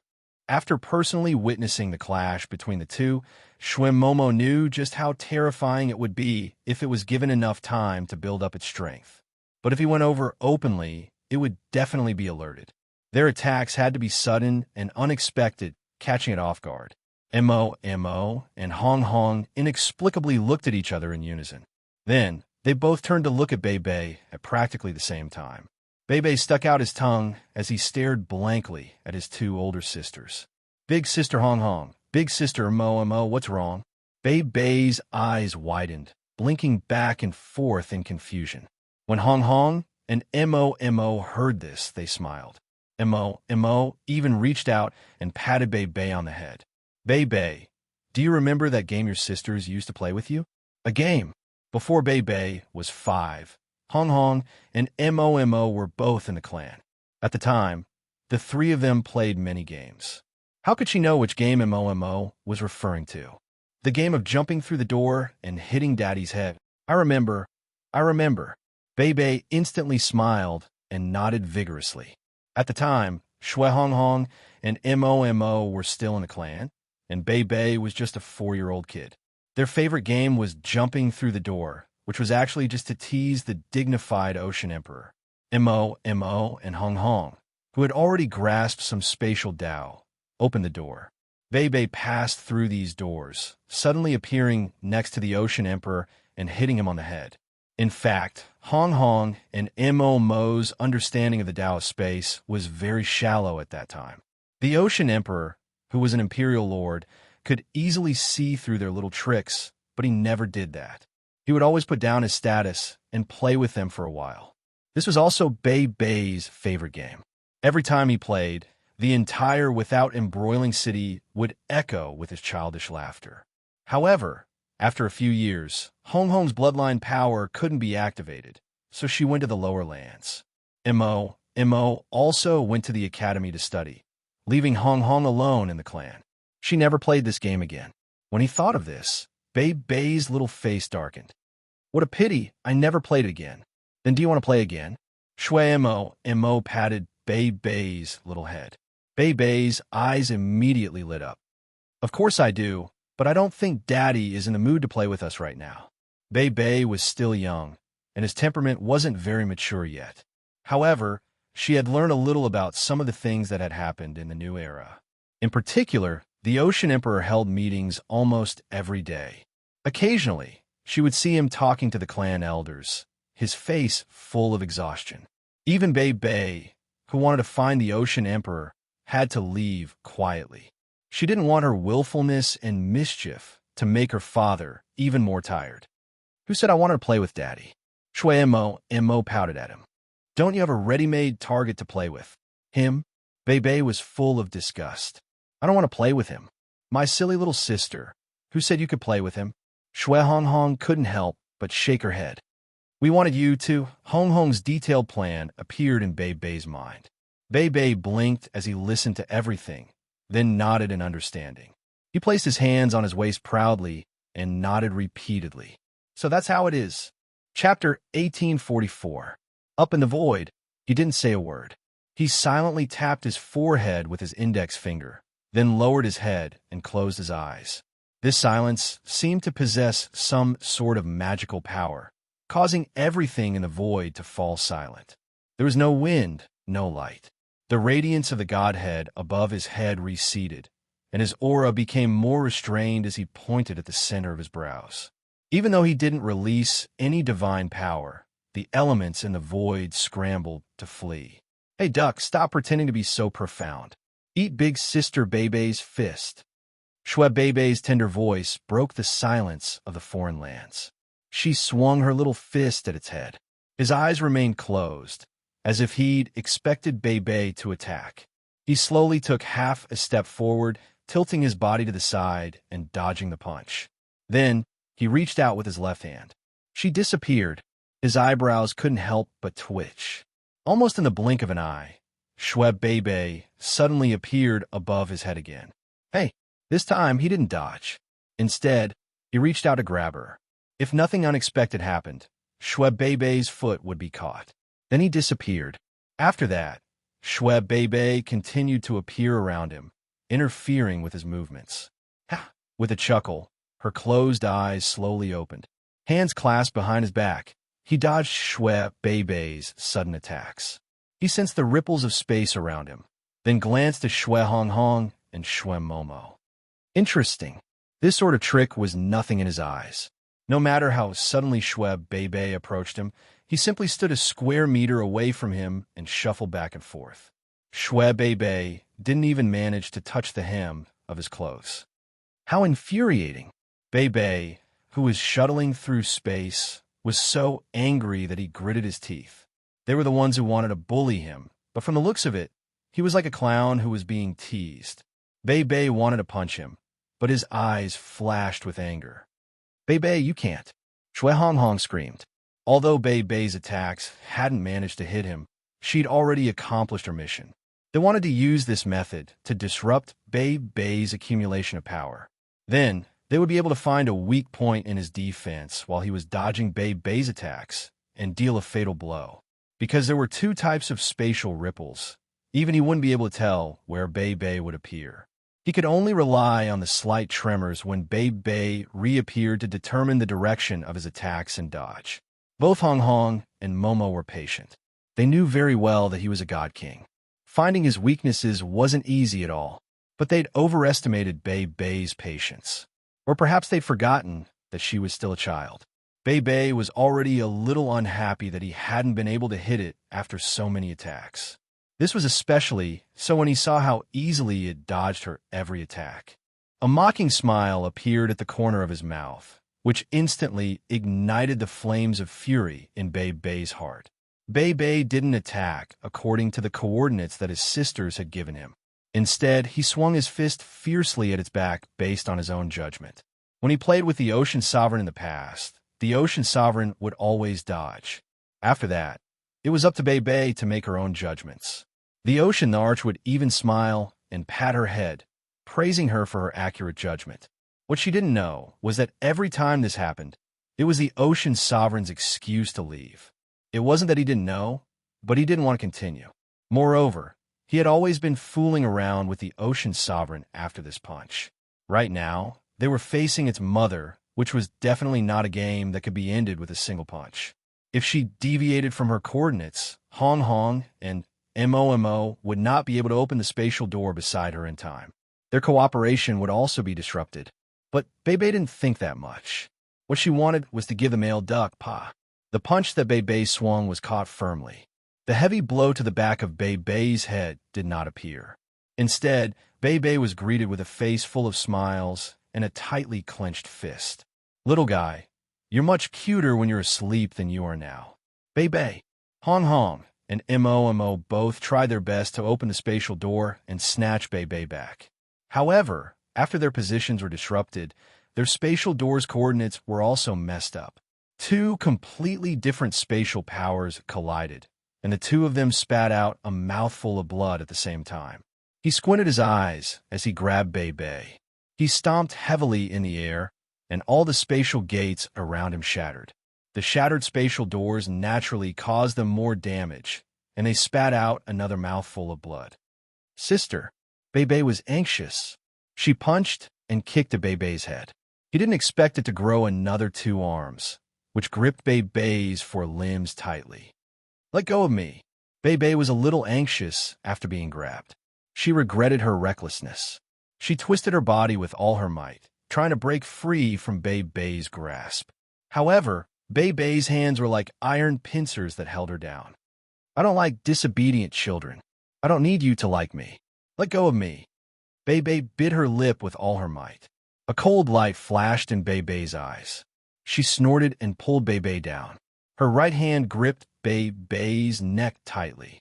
After personally witnessing the clash between the two, Shui Momo knew just how terrifying it would be if it was given enough time to build up its strength. But if he went over openly, it would definitely be alerted. Their attacks had to be sudden and unexpected, catching it off guard. Mo and Hong Hong inexplicably looked at each other in unison. Then, they both turned to look at Bei Bei at practically the same time. Bei Bei stuck out his tongue as he stared blankly at his two older sisters. Big sister Hong Hong, big sister Mo, what's wrong? Bei Bei's eyes widened, blinking back and forth in confusion. When Hong Hong and Mo heard this, they smiled. Mo even reached out and patted Bei Bei on the head. Bei Bei, do you remember that game your sisters used to play with you? A game. Before Bei Bei was 5, Hong Hong and Mo were both in the clan. At the time, the three of them played many games. How could she know which game Mo was referring to? The game of jumping through the door and hitting Daddy's head. I remember. Bei Bei instantly smiled and nodded vigorously. At the time, Shui Honghong and Mo were still in the clan, and Bei Bei was just a 4-year-old kid. Their favorite game was jumping through the door, which was actually just to tease the dignified Ocean Emperor. Mo and Hong Hong, who had already grasped some spatial Tao, opened the door. Bei Bei passed through these doors, suddenly appearing next to the Ocean Emperor and hitting him on the head. In fact, Hong Hong and Mo's understanding of the Tao of space was very shallow at that time. The Ocean Emperor, who was an imperial lord, could easily see through their little tricks, but he never did that. He would always put down his status and play with them for a while. This was also Bei Bei's favorite game. Every time he played, the entire without embroiling city would echo with his childish laughter. However, after a few years, Hong Hong's bloodline power couldn't be activated, so she went to the lower lands. Mo also went to the academy to study, leaving Hong Hong alone in the clan. She never played this game again. When he thought of this, Bei Bei's little face darkened. What a pity, I never played it again. Then do you want to play again? Shui Mo patted Bei Bei's little head. Bei Bei's eyes immediately lit up. Of course I do, but I don't think Daddy is in the mood to play with us right now. Bei Bei was still young, and his temperament wasn't very mature yet. However, she had learned a little about some of the things that had happened in the new era. In particular, the Ocean Emperor held meetings almost every day. Occasionally, she would see him talking to the clan elders, his face full of exhaustion. Even Bei Bei, who wanted to find the Ocean Emperor, had to leave quietly. She didn't want her willfulness and mischief to make her father even more tired. Who said I wanted to play with Daddy? Shui Mo pouted at him. Don't you have a ready-made target to play with? Him? Bei Bei was full of disgust. I don't want to play with him. My silly little sister. Who said you could play with him? Shui Hong couldn't help but shake her head. We wanted you to. Hong's detailed plan appeared in Bei Bei's mind. Bei Bei blinked as he listened to everything, then nodded in understanding. He placed his hands on his waist proudly and nodded repeatedly. So that's how it is. Chapter 1844. Up in the void, he didn't say a word. He silently tapped his forehead with his index finger, then lowered his head and closed his eyes. This silence seemed to possess some sort of magical power, causing everything in the void to fall silent. There was no wind, no light. The radiance of the Godhead above his head receded, and his aura became more restrained as he pointed at the center of his brows. Even though he didn't release any divine power, the elements in the void scrambled to flee. Hey, Duck, stop pretending to be so profound. Eat Big Sister Bei Bei's fist. Shui Bei Bei's tender voice broke the silence of the foreign lands. She swung her little fist at its head. His eyes remained closed, as if he'd expected Bei Bei to attack. He slowly took half a step forward, tilting his body to the side and dodging the punch. Then, he reached out with his left hand. She disappeared. His eyebrows couldn't help but twitch. Almost in the blink of an eye, Shui Bei Bei suddenly appeared above his head again. Hey, this time he didn't dodge. Instead, he reached out to grab her. If nothing unexpected happened, Shui Bei Bei's foot would be caught. Then he disappeared. After that, Shui Bei Bei continued to appear around him, interfering with his movements. Ha! With a chuckle, her closed eyes slowly opened. Hands clasped behind his back, he dodged Shui Bei Bei's sudden attacks. He sensed the ripples of space around him, then glanced at Shui Hong and Shui Momo. Interesting. This sort of trick was nothing in his eyes. No matter how suddenly Shui Bei Bei approached him, he simply stood a square meter away from him and shuffled back and forth. Shui Bei Bei didn't even manage to touch the hem of his clothes. How infuriating! Bei Bei, who was shuttling through space, was so angry that he gritted his teeth. They were the ones who wanted to bully him, but from the looks of it, he was like a clown who was being teased. Bei Bei wanted to punch him, but his eyes flashed with anger. Bei Bei, you can't. Shui Hong screamed. Although Bei Bei's attacks hadn't managed to hit him, she'd already accomplished her mission. They wanted to use this method to disrupt Bei Bei's accumulation of power. Then, they would be able to find a weak point in his defense while he was dodging Bei Bei's attacks and deal a fatal blow. Because there were two types of spatial ripples, even he wouldn't be able to tell where Bei Bei would appear. He could only rely on the slight tremors when Bei Bei reappeared to determine the direction of his attacks and dodge. Both Hong and Momo were patient. They knew very well that he was a god king. Finding his weaknesses wasn't easy at all, but they'd overestimated Bei Bei's patience. Or perhaps they'd forgotten that she was still a child. Bei Bei was already a little unhappy that he hadn't been able to hit it after so many attacks. This was especially so when he saw how easily he had dodged her every attack. A mocking smile appeared at the corner of his mouth, which instantly ignited the flames of fury in Bei Bei's heart. Bei Bei didn't attack according to the coordinates that his sisters had given him. Instead, he swung his fist fiercely at its back based on his own judgment. When he played with the Ocean Sovereign in the past, the Ocean Sovereign would always dodge. After that, it was up to Bei Bei to make her own judgments. The Ocean Arch would even smile and pat her head, praising her for her accurate judgment. What she didn't know was that every time this happened, It was the ocean sovereign's excuse to leave. It wasn't that he didn't know, but he didn't want to continue. Moreover, he had always been fooling around with the ocean sovereign after this punch. Right now, they were facing its mother, which was definitely not a game that could be ended with a single punch. If she deviated from her coordinates, Hong Hong and Momo would not be able to open the spatial door beside her in time. Their cooperation would also be disrupted. But Bebe didn't think that much. What she wanted was to give the male duck pa. The punch that Bebe swung was caught firmly. The heavy blow to the back of Bebe's head did not appear. Instead, Bebe was greeted with a face full of smiles and a tightly clenched fist. Little guy, you're much cuter when you're asleep than you are now. Bebe, Hong Hong, and Momo both tried their best to open the spatial door and snatch Bebe back. However, after their positions were disrupted, their spatial door's coordinates were also messed up. Two completely different spatial powers collided, and the two of them spat out a mouthful of blood at the same time. He squinted his eyes as he grabbed Bebe. He stomped heavily in the air, and all the spatial gates around him shattered. The shattered spatial doors naturally caused them more damage, and they spat out another mouthful of blood. Sister, Bebe was anxious. She punched and kicked at Bebe's head. He didn't expect it to grow another 2 arms, which gripped Bebe's forelimbs tightly. Let go of me. Bebe was a little anxious after being grabbed. She regretted her recklessness. She twisted her body with all her might, trying to break free from Bebe's grasp. However, Bebe's hands were like iron pincers that held her down. I don't like disobedient children. I don't need you to like me. Let go of me. Bebe bit her lip with all her might. A cold light flashed in Bebe's eyes. She snorted and pulled Bebe down. Her right hand gripped Bebe's neck tightly.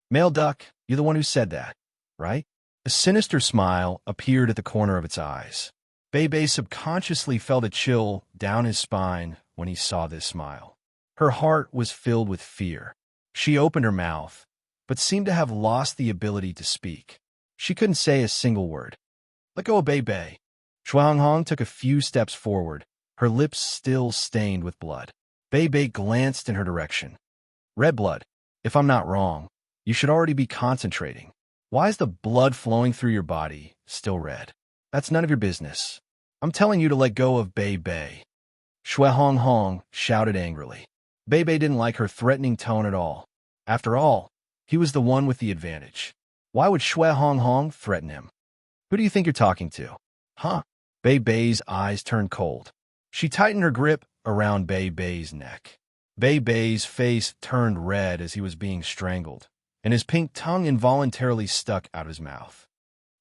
Male duck, you're the one who said that, right? A sinister smile appeared at the corner of its eyes. Bebe subconsciously felt a chill down his spine when he saw this smile. Her heart was filled with fear. She opened her mouth, but seemed to have lost the ability to speak. She couldn't say a single word. Let go of Bebe. Shuanghong took a few steps forward, her lips still stained with blood. Bebe glanced in her direction. Red blood. If I'm not wrong, you should already be concentrating. Why is the blood flowing through your body still red? That's none of your business. I'm telling you to let go of Bebe. Shuanghong shouted angrily. Bebe didn't like her threatening tone at all. After all, he was the one with the advantage. Why would Shuanghong threaten him? Who do you think you're talking to? Huh? Bebe's eyes turned cold. She tightened her grip around Bebe's neck. Bebe's face turned red as he was being strangled, and his pink tongue involuntarily stuck out of his mouth.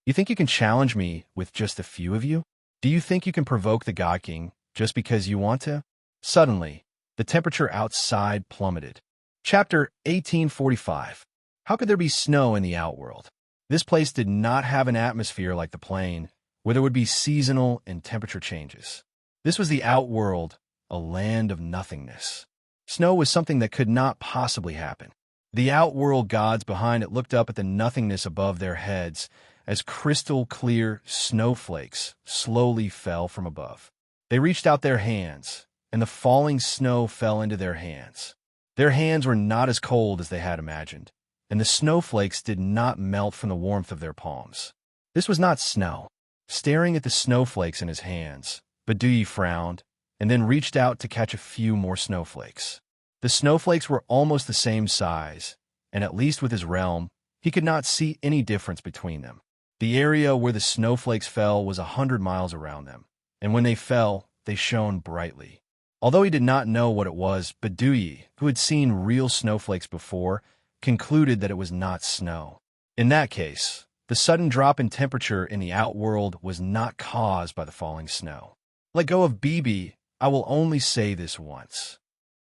You think you can challenge me with just a few of you? Do you think you can provoke the God King just because you want to? Suddenly, the temperature outside plummeted. Chapter 1845. How could there be snow in the outworld? This place did not have an atmosphere like the plane, where there would be seasonal and temperature changes. This was the outworld, a land of nothingness. Snow was something that could not possibly happen. The outworld gods behind it looked up at the nothingness above their heads as crystal-clear snowflakes slowly fell from above. They reached out their hands, and the falling snow fell into their hands. Their hands were not as cold as they had imagined, and the snowflakes did not melt from the warmth of their palms. This was not snow. Staring at the snowflakes in his hands, Badui frowned, and then reached out to catch a few more snowflakes. The snowflakes were almost the same size, and at least with his realm, he could not see any difference between them. The area where the snowflakes fell was 100 miles around them, and when they fell, they shone brightly. Although he did not know what it was, Badui, who had seen real snowflakes before, concluded that it was not snow. In that case, the sudden drop in temperature in the outworld was not caused by the falling snow. Let go of Bibi, I will only say this once.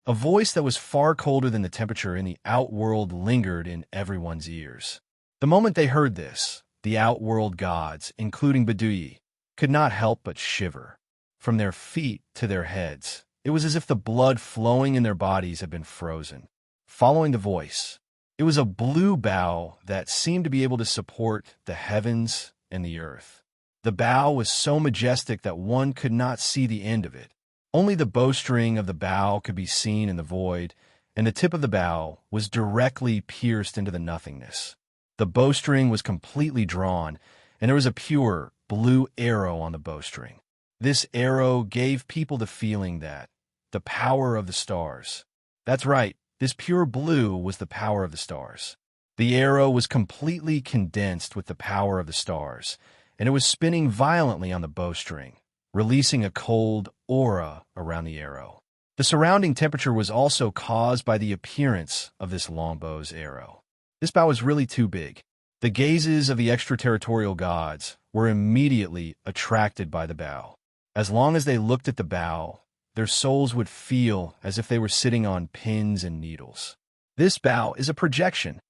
A voice that was far colder than the temperature in the outworld lingered in everyone's ears. The moment they heard this, the outworld gods, including Badui, could not help but shiver. From their feet to their heads, it was as if the blood flowing in their bodies had been frozen. Following the voice, it was a blue bow that seemed to be able to support the heavens and the earth. The bow was so majestic that one could not see the end of it. Only the bowstring of the bow could be seen in the void, and the tip of the bow was directly pierced into the nothingness. The bowstring was completely drawn, and there was a pure blue arrow on the bowstring. This arrow gave people the feeling that the power of the stars. That's right, this pure blue was the power of the stars. The arrow was completely condensed with the power of the stars, and it was spinning violently on the bowstring, releasing a cold aura around the arrow. The surrounding temperature was also caused by the appearance of this longbow's arrow. This bow was really too big. The gazes of the extraterritorial gods were immediately attracted by the bow. As long as they looked at the bow, their souls would feel as if they were sitting on pins and needles. This bow is a projection.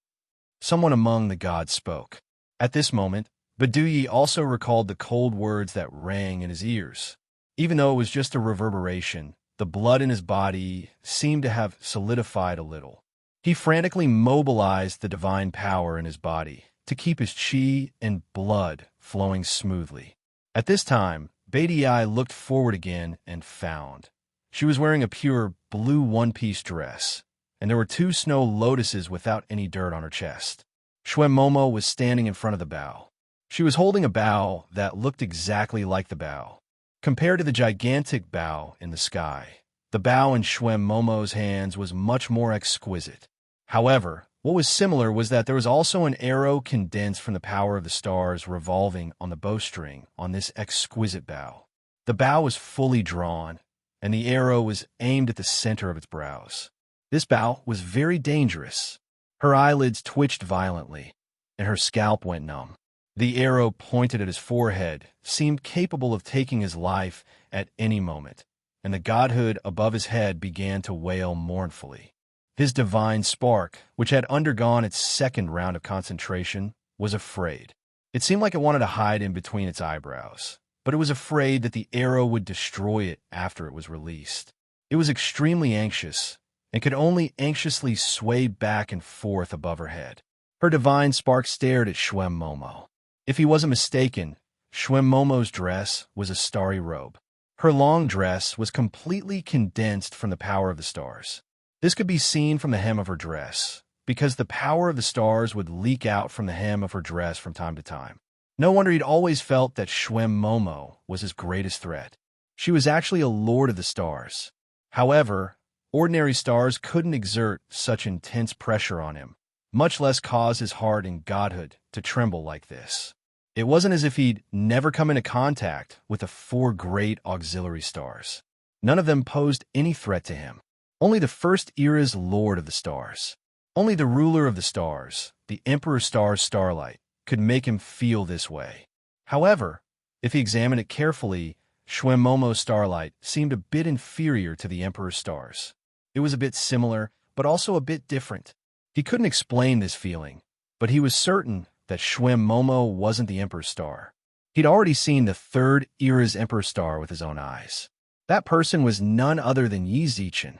Someone among the gods spoke. At this moment, Baduyi also recalled the cold words that rang in his ears. Even though it was just a reverberation, the blood in his body seemed to have solidified a little. He frantically mobilized the divine power in his body to keep his chi and blood flowing smoothly. At this time, Baduyi looked forward again and found. She was wearing a pure blue one-piece dress, and there were 2 snow lotuses without any dirt on her chest. Shwe Momo was standing in front of the bow. She was holding a bow that looked exactly like the bow. Compared to the gigantic bow in the sky, the bow in Shwe Momo's hands was much more exquisite. However, what was similar was that there was also an arrow condensed from the power of the stars revolving on the bowstring on this exquisite bow. The bow was fully drawn, and the arrow was aimed at the center of its brows. This bow was very dangerous. Her eyelids twitched violently, and her scalp went numb. The arrow pointed at his forehead seemed capable of taking his life at any moment, and the godhood above his head began to wail mournfully. His divine spark, which had undergone its second round of concentration, was afraid. It seemed like it wanted to hide in between its eyebrows, but it was afraid that the arrow would destroy it after it was released. It was extremely anxious, and could only anxiously sway back and forth above her head. Her divine spark stared at Shwe Momo. If he wasn't mistaken, Shwe Momo's dress was a starry robe. Her long dress was completely condensed from the power of the stars. This could be seen from the hem of her dress, because the power of the stars would leak out from the hem of her dress from time to time. No wonder he'd always felt that Shwe Momo was his greatest threat. She was actually a lord of the stars. However, ordinary stars couldn't exert such intense pressure on him, much less cause his heart and godhood to tremble like this. It wasn't as if he'd never come into contact with the 4 great auxiliary stars. None of them posed any threat to him. Only the first era's lord of the stars. Only the ruler of the stars, the Emperor Star's starlight, could make him feel this way. However, if he examined it carefully, Shwe Momo's starlight seemed a bit inferior to the Emperor's stars. It was a bit similar, but also a bit different. He couldn't explain this feeling, but he was certain that Shwe Momo wasn't the Emperor's star. He'd already seen the 3rd era's Emperor's star with his own eyes. That person was none other than Yi Zichen.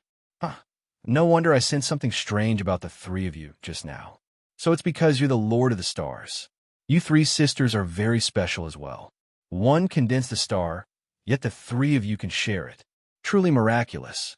No wonder I sensed something strange about the 3 of you just now. So it's because you're the Lord of the Stars. You 3 sisters are very special as well. One condensed the star, yet the 3 of you can share it. Truly miraculous.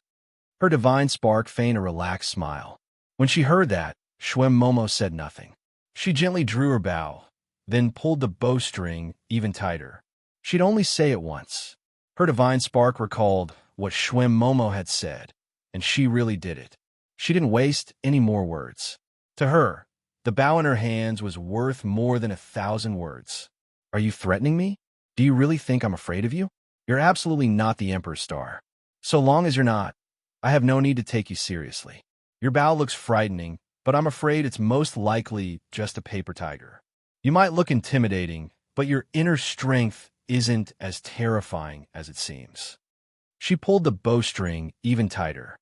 Her divine spark feigned a relaxed smile. When she heard that, Shwe Momo said nothing. She gently drew her bow, then pulled the bowstring even tighter. She'd only say it once. Her divine spark recalled what Shwe Momo had said, and she really did it. She didn't waste any more words. To her, the bow in her hands was worth more than 1,000 words. Are you threatening me? Do you really think I'm afraid of you? You're absolutely not the Emperor's star. So long as you're not, I have no need to take you seriously. Your bow looks frightening, but I'm afraid it's most likely just a paper tiger. You might look intimidating, but your inner strength isn't as terrifying as it seems. She pulled the bowstring even tighter.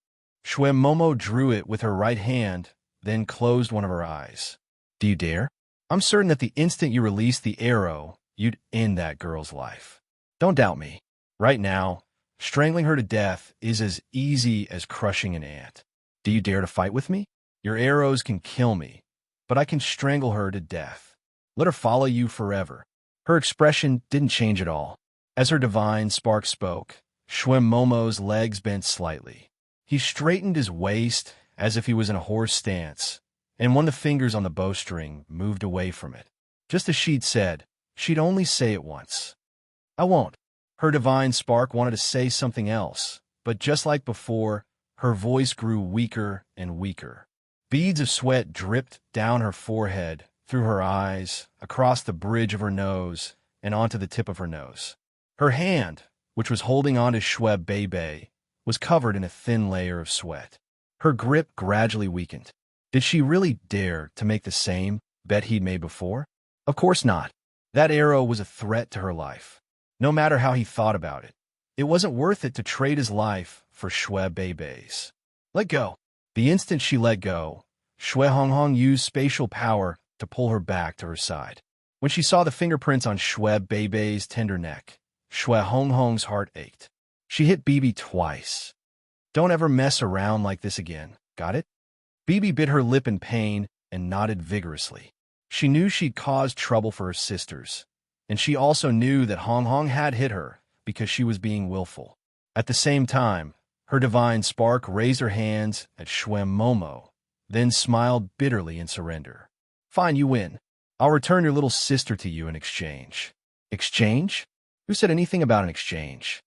Shwe Momo drew it with her right hand, then closed one of her eyes. Do you dare? I'm certain that the instant you release the arrow, you'd end that girl's life. Don't doubt me. Right now, strangling her to death is as easy as crushing an ant. Do you dare to fight with me? Your arrows can kill me, but I can strangle her to death. Let her follow you forever. Her expression didn't change at all. As her divine spark spoke, Momo's legs bent slightly. He straightened his waist as if he was in a horse stance, and one of the fingers on the bowstring moved away from it. Just as she'd said, she'd only say it once. I won't. Her divine spark wanted to say something else, but just like before, her voice grew weaker and weaker. Beads of sweat dripped down her forehead, through her eyes, across the bridge of her nose, and onto the tip of her nose. Her hand, which was holding on to Shweb Bebe, was covered in a thin layer of sweat. Her grip gradually weakened. Did she really dare to make the same bet he'd made before? Of course not. That arrow was a threat to her life. No matter how he thought about it, it wasn't worth it to trade his life for Shweb Bebe's. Let go. The instant she let go, Shui Honghong used spatial power to pull her back to her side. When she saw the fingerprints on Shweb Bebe's tender neck, Shui Honghong's heart ached. She hit Bibi twice. Don't ever mess around like this again, got it? Bibi bit her lip in pain and nodded vigorously. She knew she'd caused trouble for her sisters, and she also knew that Honghong had hit her because she was being willful. At the same time, her divine spark raised her hands at Shwem Momo, then smiled bitterly in surrender. Fine, you win. I'll return your little sister to you in exchange. Exchange? Who said anything about an exchange?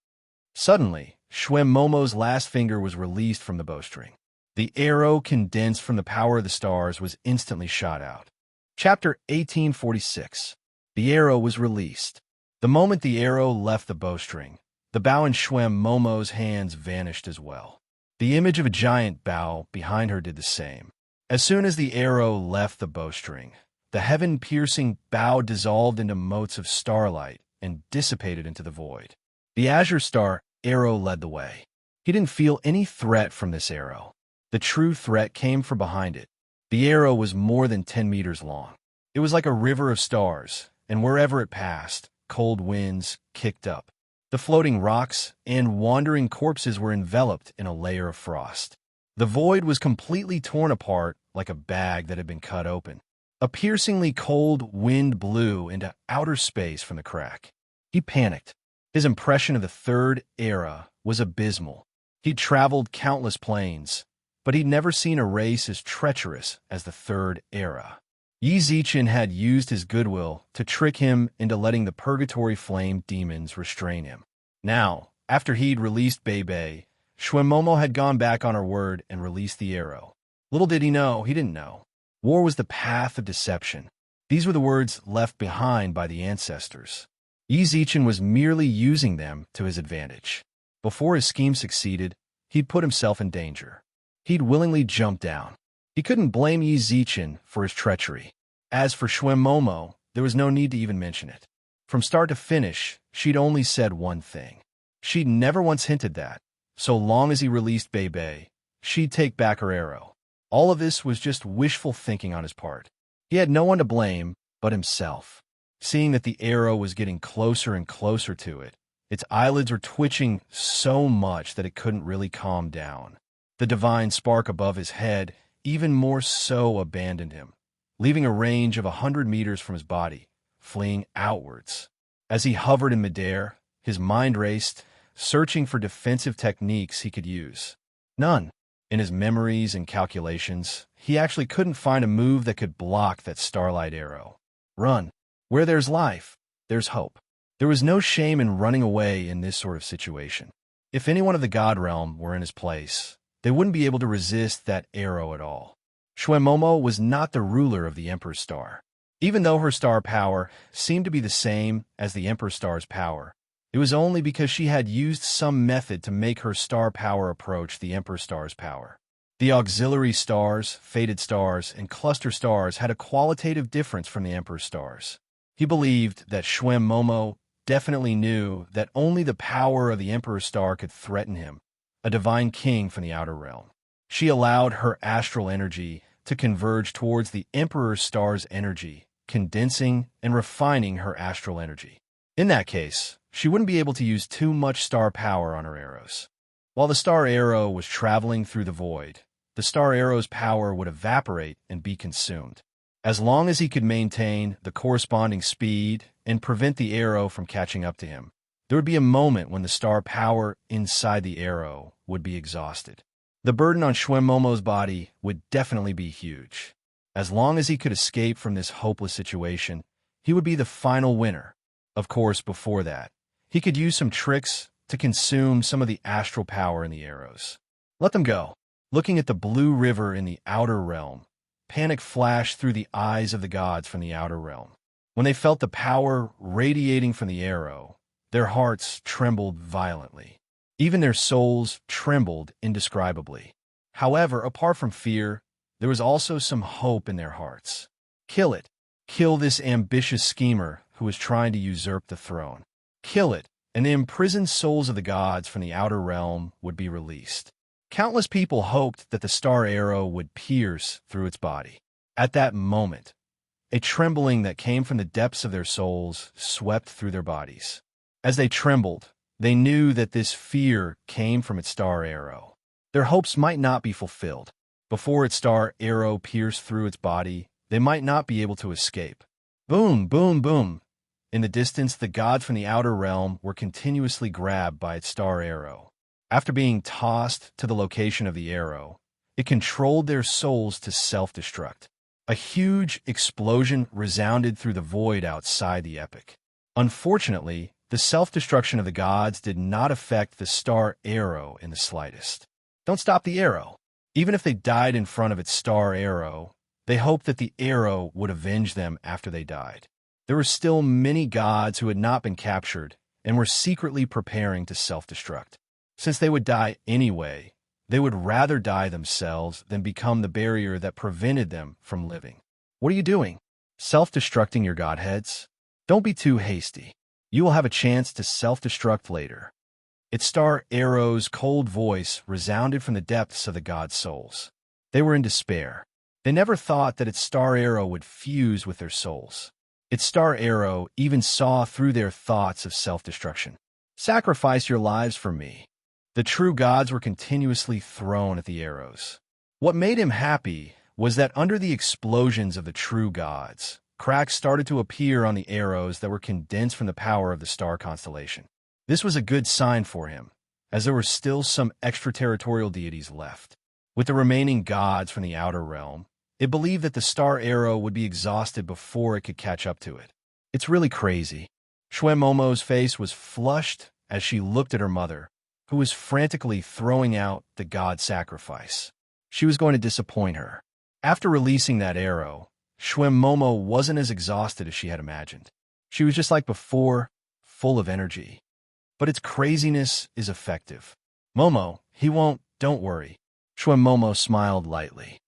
Suddenly, Shwem Momo's last finger was released from the bowstring. The arrow condensed from the power of the stars was instantly shot out. Chapter 1846. The arrow was released. The moment the arrow left the bowstring, the bow in Shwem Momo's hands vanished as well. The image of a giant bow behind her did the same. As soon as the arrow left the bowstring, the heaven-piercing bow dissolved into motes of starlight and dissipated into the void. The azure star arrow led the way. He didn't feel any threat from this arrow. The true threat came from behind it. The arrow was more than 10 meters long. It was like a river of stars, and wherever it passed, cold winds kicked up. The floating rocks and wandering corpses were enveloped in a layer of frost. The void was completely torn apart like a bag that had been cut open. A piercingly cold wind blew into outer space from the crack. He panicked. His impression of the third era was abysmal. He'd traveled countless planes, but he'd never seen a race as treacherous as the third era. Yi Zichen had used his goodwill to trick him into letting the purgatory flame demons restrain him. Now, after he'd released Bebe, Momo had gone back on her word and released the arrow. Little did he know, he didn't know. War was the path of deception. These were the words left behind by the ancestors. Yi Zichen was merely using them to his advantage. Before his scheme succeeded, he'd put himself in danger. He'd willingly jumped down. He couldn't blame Yi Zichen for his treachery. As for Shwem Momo, there was no need to even mention it. From start to finish, she'd only said one thing. She'd never once hinted that, so long as he released Bebe, she'd take back her arrow. All of this was just wishful thinking on his part. He had no one to blame but himself. Seeing that the arrow was getting closer and closer to it, its eyelids were twitching so much that it couldn't really calm down. The divine spark above his head even more so abandoned him, leaving a range of 100 meters from his body, fleeing outwards. As he hovered in midair, his mind raced, searching for defensive techniques he could use. None. In his memories and calculations, he actually couldn't find a move that could block that starlight arrow. Run. Where there's life, there's hope. There was no shame in running away in this sort of situation. If anyone of the God realm were in his place, they wouldn't be able to resist that arrow at all. Shwem Momo was not the ruler of the Emperor's star. Even though her star power seemed to be the same as the Emperor's star's power, it was only because she had used some method to make her star power approach the Emperor's star's power. The auxiliary stars, fated stars, and cluster stars had a qualitative difference from the Emperor's stars. He believed that Shwem Momo definitely knew that only the power of the Emperor's star could threaten him, a divine king from the outer realm. She allowed her astral energy to converge towards the Emperor's star's energy, condensing and refining her astral energy. In that case, she wouldn't be able to use too much star power on her arrows. While the star arrow was traveling through the void, the star arrow's power would evaporate and be consumed. As long as he could maintain the corresponding speed and prevent the arrow from catching up to him, There would be a moment when the star power inside the arrow would be exhausted. The burden on Momo's body would definitely be huge. As long as he could escape from this hopeless situation, he would be the final winner. Of course, before that, he could use some tricks to consume some of the astral power in the arrows. Let them go. Looking at the blue river in the outer realm, panic flashed through the eyes of the gods from the outer realm. When they felt the power radiating from the arrow, their hearts trembled violently. Even their souls trembled indescribably. However, apart from fear, there was also some hope in their hearts. Kill it. Kill this ambitious schemer who was trying to usurp the throne. Kill it, and the imprisoned souls of the gods from the outer realm would be released. Countless people hoped that the star arrow would pierce through its body. At that moment, a trembling that came from the depths of their souls swept through their bodies. As they trembled, they knew that this fear came from its star arrow. Their hopes might not be fulfilled. Before its star arrow pierced through its body, they might not be able to escape. Boom, boom, boom. In the distance, the gods from the outer realm were continuously grabbed by its star arrow. After being tossed to the location of the arrow, it controlled their souls to self-destruct. A huge explosion resounded through the void outside the epic. Unfortunately, the self-destruction of the gods did not affect the star arrow in the slightest. Don't stop the arrow. Even if they died in front of its star arrow, they hoped that the arrow would avenge them after they died. There were still many gods who had not been captured and were secretly preparing to self-destruct. Since they would die anyway, they would rather die themselves than become the barrier that prevented them from living. What are you doing? Self-destructing your godheads? Don't be too hasty. You will have a chance to self-destruct later. Its star arrow's cold voice resounded from the depths of the gods' souls. They were in despair. They never thought that its star arrow would fuse with their souls. Its star arrow even saw through their thoughts of self-destruction. Sacrifice your lives for me. The true gods were continuously thrown at the arrows. What made him happy was that under the explosions of the true gods, cracks started to appear on the arrows that were condensed from the power of the star constellation. This was a good sign for him, as there were still some extraterritorial deities left. With the remaining gods from the outer realm, it believed that the star arrow would be exhausted before it could catch up to it. It's really crazy. Momo's face was flushed as she looked at her mother, who was frantically throwing out the god sacrifice. She was going to disappoint her. After releasing that arrow, Momo wasn't as exhausted as she had imagined. She was just like before, full of energy. But its craziness is effective. Momo, he won't, don't worry. Momo smiled lightly.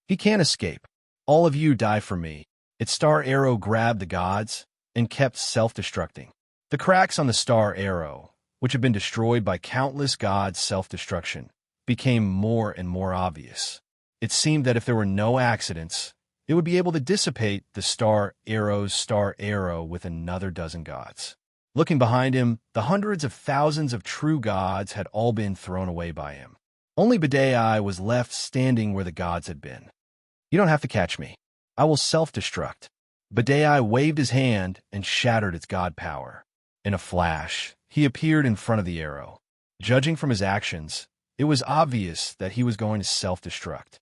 He can't escape. All of you die for me. Its star arrow grabbed the gods and kept self-destructing. The cracks on the star arrow, which had been destroyed by countless gods' self-destruction, became more and more obvious. It seemed that if there were no accidents, it would be able to dissipate the star arrow's star arrow with another dozen gods. Looking behind him, the hundreds of thousands of true gods had all been thrown away by him. Only Badai was left standing where the gods had been. You don't have to catch me. I will self-destruct. Badai waved his hand and shattered its god power. In a flash, he appeared in front of the arrow. Judging from his actions, it was obvious that he was going to self-destruct.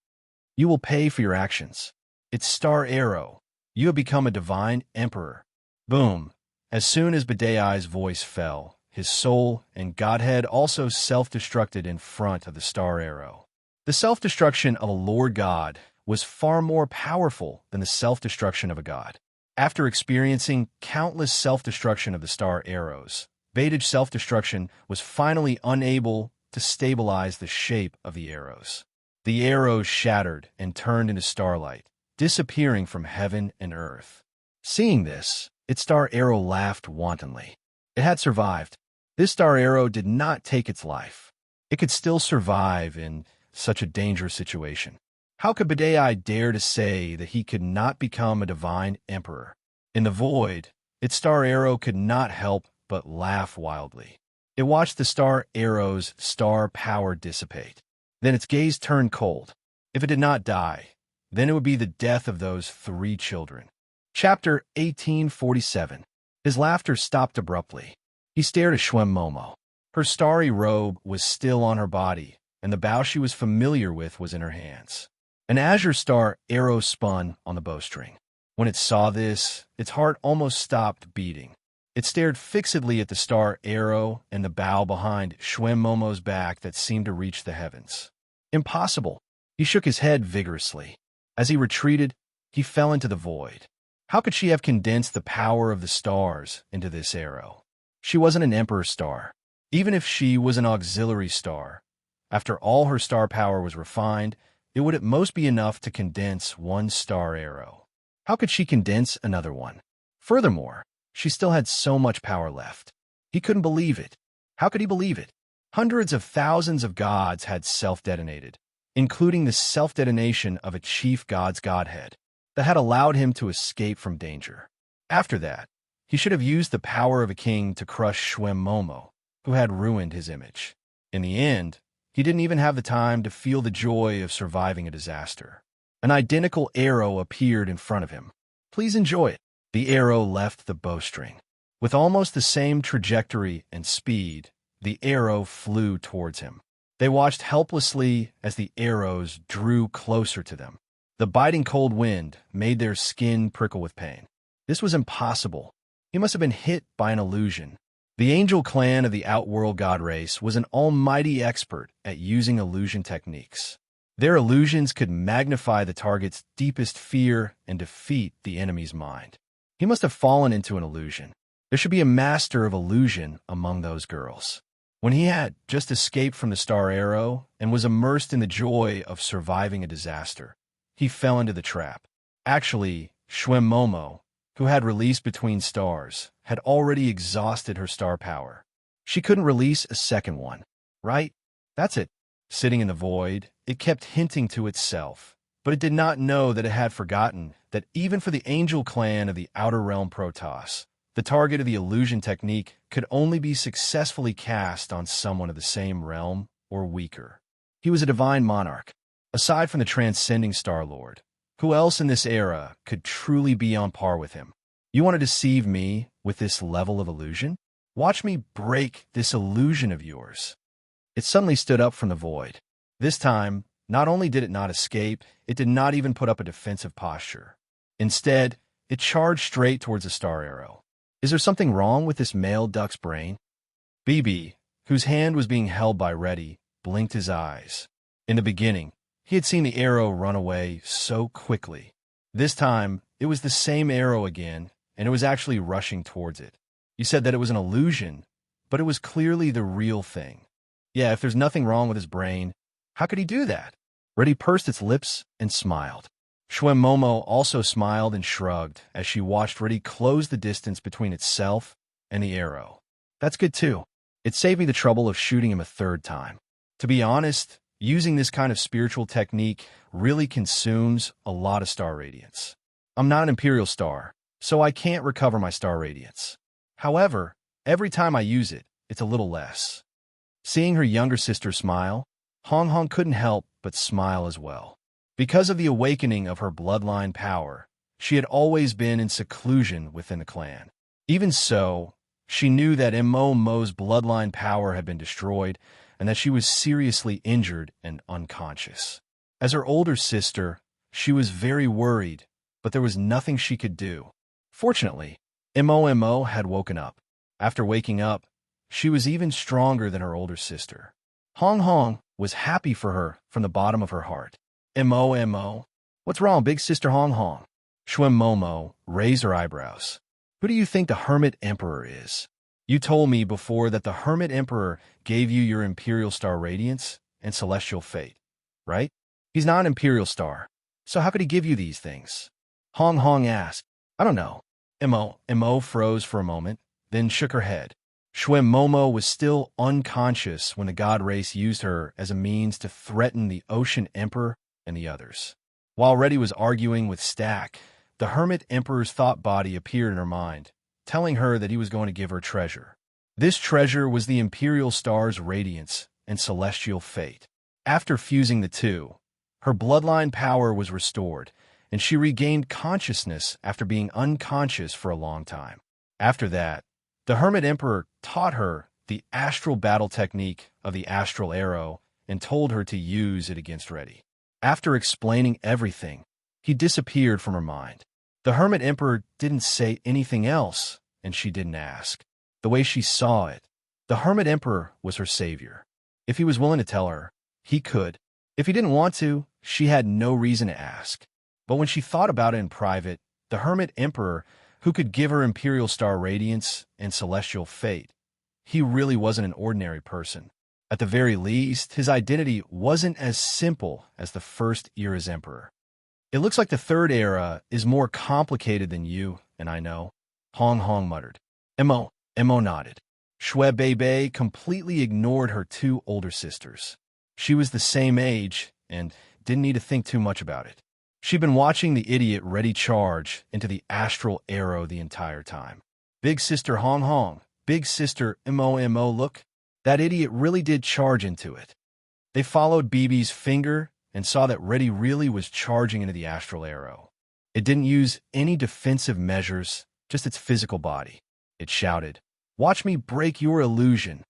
You will pay for your actions. It's star arrow. You have become a divine emperor. Boom. As soon as Badai's voice fell, his soul and godhead also self-destructed in front of the star arrow. The self-destruction of a Lord God was far more powerful than the self-destruction of a god. After experiencing countless self-destruction of the star arrows, Badai's self-destruction was finally unable to stabilize the shape of the arrows. The arrows shattered and turned into starlight, disappearing from heaven and earth. Seeing this, its star arrow laughed wantonly. It had survived. This star arrow did not take its life. It could still survive in such a dangerous situation. How could Badai dare to say that he could not become a divine emperor? In the void, its star arrow could not help but laugh wildly. It watched the star arrow's star power dissipate. Then its gaze turned cold. If it did not die, then it would be the death of those 3 children. Chapter 1847. His laughter stopped abruptly. He stared at Shwem Momo. Her starry robe was still on her body, and the bow she was familiar with was in her hands. An azure star arrow spun on the bowstring. When it saw this, its heart almost stopped beating. It stared fixedly at the star arrow and the bow behind Shwem Momo's back that seemed to reach the heavens. Impossible. He shook his head vigorously. As he retreated, he fell into the void. How could she have condensed the power of the stars into this arrow? She wasn't an emperor star. Even if she was an auxiliary star, after all her star power was refined, it would at most be enough to condense one star arrow. How could she condense another one? Furthermore, she still had so much power left. He couldn't believe it. How could he believe it? Hundreds of thousands of gods had self-detonated, including the self-detonation of a chief god's godhead that had allowed him to escape from danger. After that, he should have used the power of a king to crush Shwem Momo, who had ruined his image. In the end, he didn't even have the time to feel the joy of surviving a disaster. An identical arrow appeared in front of him. Please enjoy it. The arrow left the bowstring. With almost the same trajectory and speed, the arrow flew towards him. They watched helplessly as the arrows drew closer to them. The biting cold wind made their skin prickle with pain. This was impossible. He must have been hit by an illusion. The angel clan of the Outworld god race was an almighty expert at using illusion techniques. Their illusions could magnify the target's deepest fear and defeat the enemy's mind. He must have fallen into an illusion. There should be a master of illusion among those girls. When he had just escaped from the star arrow and was immersed in the joy of surviving a disaster, he fell into the trap. Actually, Shwem Momo, who had released between stars, had already exhausted her star power. She couldn't release a second one, right? That's it. Sitting in the void, it kept hinting to itself, but it did not know that it had forgotten that even for the angel clan of the Outer Realm Protoss, the target of the illusion technique could only be successfully cast on someone of the same realm or weaker. He was a divine monarch. Aside from the transcending Star-Lord, who else in this era could truly be on par with him? You want to deceive me with this level of illusion? Watch me break this illusion of yours. It suddenly stood up from the void. This time, not only did it not escape, it did not even put up a defensive posture. Instead, it charged straight towards the star arrow. Is there something wrong with this male duck's brain? BB, whose hand was being held by Reddy, blinked his eyes. In the beginning, he had seen the arrow run away so quickly. This time, it was the same arrow again, and it was actually rushing towards it. You said that it was an illusion, but it was clearly the real thing. Yeah, if there's nothing wrong with his brain, how could he do that? Reddy pursed its lips and smiled. Shwem Momo also smiled and shrugged as she watched Reddy close the distance between itself and the arrow. That's good too. It saved me the trouble of shooting him a third time. To be honest, using this kind of spiritual technique really consumes a lot of star radiance. I'm not an Imperial star, so I can't recover my star radiance. However, every time I use it, it's a little less. Seeing her younger sister smile, Hong Hong couldn't help but smile as well. Because of the awakening of her bloodline power, she had always been in seclusion within the clan. Even so, she knew that Mo's bloodline power had been destroyed and that she was seriously injured and unconscious. As her older sister, she was very worried, but there was nothing she could do. Fortunately, Mo had woken up. After waking up, she was even stronger than her older sister. Hong Hong was happy for her from the bottom of her heart. Mo, what's wrong, big sister Hong Hong? Shwem Momo raised her eyebrows. Who do you think the Hermit Emperor is? You told me before that the Hermit Emperor gave you your Imperial Star Radiance and Celestial Fate, right? He's not an Imperial Star, so how could he give you these things? Hong Hong asked. I don't know. Mo froze for a moment, then shook her head. Shwem Momo was still unconscious when the god race used her as a means to threaten the Ocean Emperor and the others. While Reddy was arguing with Stack, the Hermit Emperor's thought body appeared in her mind, telling her that he was going to give her treasure. This treasure was the Imperial Star's radiance and celestial fate. After fusing the two, her bloodline power was restored, and she regained consciousness after being unconscious for a long time. After that, The Hermit Emperor taught her the astral battle technique of the astral arrow and told her to use it against Reddy. After explaining everything, he disappeared from her mind. The Hermit Emperor didn't say anything else, and she didn't ask. The way she saw it, the Hermit Emperor was her savior. If he was willing to tell her, he could. If he didn't want to, she had no reason to ask. But when she thought about it in private, the Hermit Emperor, who could give her Imperial Star Radiance and Celestial Fate, he really wasn't an ordinary person. At the very least, his identity wasn't as simple as the first era's Emperor. It looks like the third era is more complicated than you and I know, Hong Hong muttered. Mo nodded. Shui Bei completely ignored her two older sisters. She was the same age and didn't need to think too much about it. She'd been watching the idiot Reddy charge into the astral arrow the entire time. Big sister Hong Hong, big sister Mo, look. That idiot really did charge into it. They followed BB's finger and saw that Reddy really was charging into the astral arrow. It didn't use any defensive measures, just its physical body. It shouted, "Watch me break your illusion."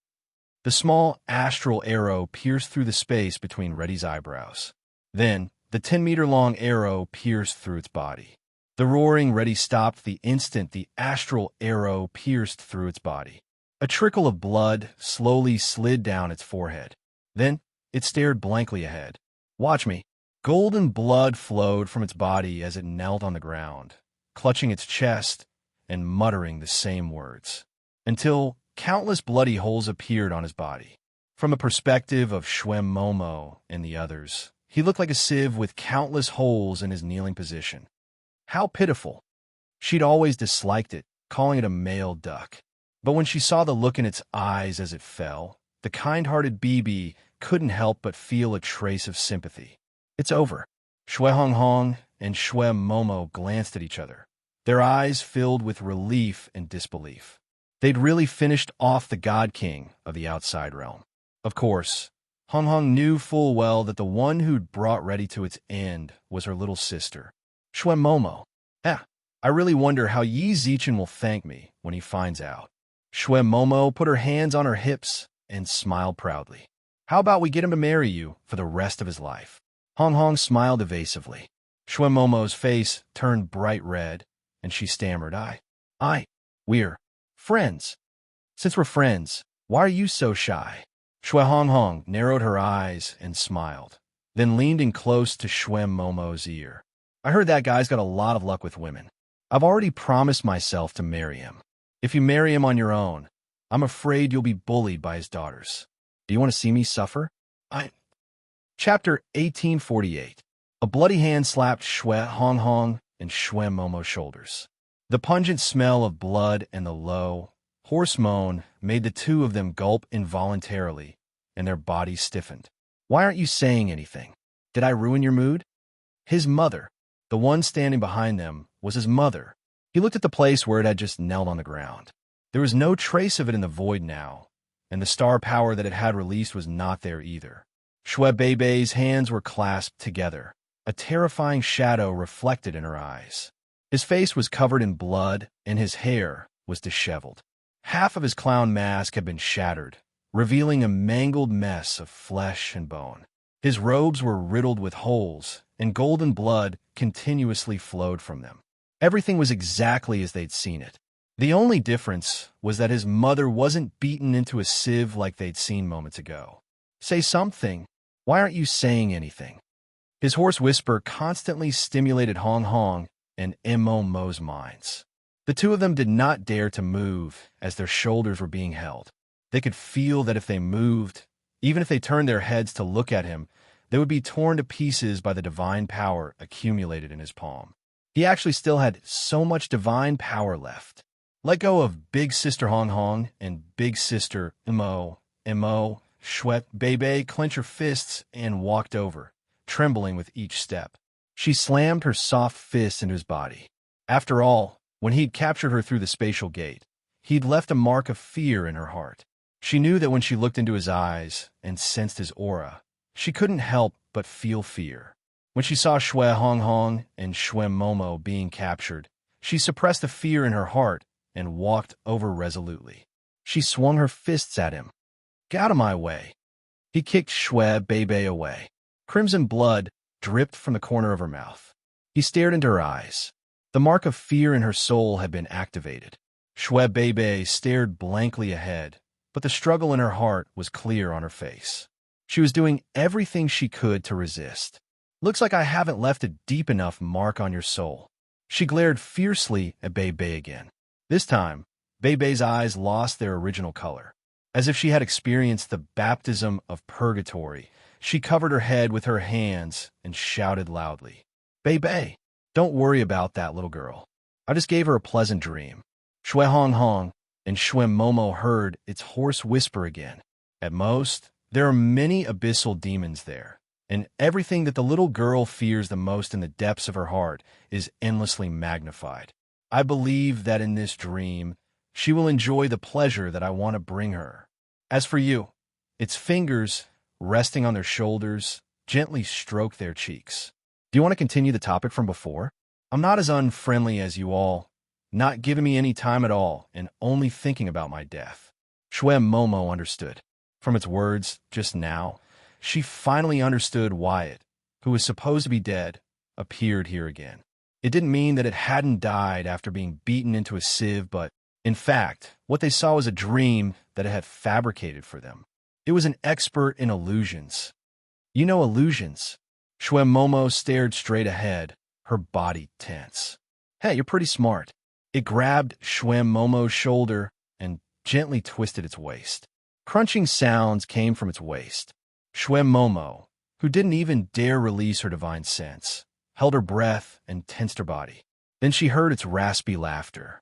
The small astral arrow pierced through the space between Reddy's eyebrows. Then, the 10-meter-long arrow pierced through its body. The roaring Reddy stopped the instant the astral arrow pierced through its body. A trickle of blood slowly slid down its forehead. Then, it stared blankly ahead. "Watch me." Golden blood flowed from its body as it knelt on the ground, clutching its chest and muttering the same words, until countless bloody holes appeared on his body. From a perspective of Shuem Momo and the others, he looked like a sieve with countless holes in his kneeling position. How pitiful. She'd always disliked it, calling it a male duck. But when she saw the look in its eyes as it fell, the kind-hearted BB couldn't help but feel a trace of sympathy. "It's over." Shui Hong Hong and Shui Momo glanced at each other, their eyes filled with relief and disbelief. They'd really finished off the God King of the outside realm. Of course, Hong Hong knew full well that the one who'd brought Reddy to its end was her little sister, Shui Momo. I really wonder how Yi Zichen will thank me when he finds out." Shui Momo put her hands on her hips and smiled proudly. "How about we get him to marry you for the rest of his life?" Hong Hong smiled evasively. Shui Momo's face turned bright red, and she stammered, We're friends. Since we're friends, why are you so shy?" Shui Hong Hong narrowed her eyes and smiled, then leaned in close to Shui Momo's ear. "I heard that guy's got a lot of luck with women. I've already promised myself to marry him. If you marry him on your own, I'm afraid you'll be bullied by his daughters. Do you want to see me suffer?" Chapter 1848. A bloody hand slapped Shui Hong Hong and Shui Momo's shoulders. The pungent smell of blood and the low, hoarse moan made the two of them gulp involuntarily, and their bodies stiffened. "Why aren't you saying anything? Did I ruin your mood?" His mother, the one standing behind them, was his mother. He looked at the place where it had just knelt on the ground. There was no trace of it in the void now, and the star power that it had released was not there either. Shui Bei's hands were clasped together, a terrifying shadow reflected in her eyes. His face was covered in blood, and his hair was disheveled. Half of his clown mask had been shattered, revealing a mangled mess of flesh and bone. His robes were riddled with holes, and golden blood continuously flowed from them. Everything was exactly as they'd seen it. The only difference was that his mother wasn't beaten into a sieve like they'd seen moments ago. "Say something. Why aren't you saying anything?" His hoarse whisper constantly stimulated Hong Hong and Mo's minds. The two of them did not dare to move as their shoulders were being held. They could feel that if they moved, even if they turned their heads to look at him, they would be torn to pieces by the divine power accumulated in his palm. He actually still had so much divine power left. Let go of Big Sister Hong Hong and Big Sister Mo, Shui Bei clenched her fists and walked over, trembling with each step. She slammed her soft fists into his body. After all, when he'd captured her through the spatial gate, he'd left a mark of fear in her heart. She knew that when she looked into his eyes and sensed his aura, she couldn't help but feel fear. When she saw Shui Hong Hong and Shui Momo being captured, she suppressed the fear in her heart and walked over resolutely. She swung her fists at him. "Get out of my way." He kicked Shue Bebe away. Crimson blood dripped from the corner of her mouth. He stared into her eyes. The mark of fear in her soul had been activated. Shue Bebe stared blankly ahead, but the struggle in her heart was clear on her face. She was doing everything she could to resist. "Looks like I haven't left a deep enough mark on your soul." She glared fiercely at Bebe again. This time, Bebe's eyes lost their original color. As if she had experienced the baptism of purgatory, she covered her head with her hands and shouted loudly, "Bebe, don't worry about that little girl. I just gave her a pleasant dream." Shui Hong Hong and Shui Momo heard its hoarse whisper again. "At most, there are many abyssal demons there, and everything that the little girl fears the most in the depths of her heart is endlessly magnified. I believe that in this dream, she will enjoy the pleasure that I want to bring her. As for you," its fingers, resting on their shoulders, gently stroked their cheeks. "Do you want to continue the topic from before? I'm not as unfriendly as you all, not giving me any time at all, and only thinking about my death." Shui Momo understood. From its words just now, she finally understood why it, who was supposed to be dead, appeared here again. It didn't mean that it hadn't died after being beaten into a sieve, but, in fact, what they saw was a dream that it had fabricated for them. It was an expert in illusions. "You know illusions?" Shui Momo stared straight ahead, her body tense. "Hey, you're pretty smart." It grabbed Shui Momo's shoulder and gently twisted its waist. Crunching sounds came from its waist. Shui Momo, who didn't even dare release her divine sense, held her breath and tensed her body. Then she heard its raspy laughter.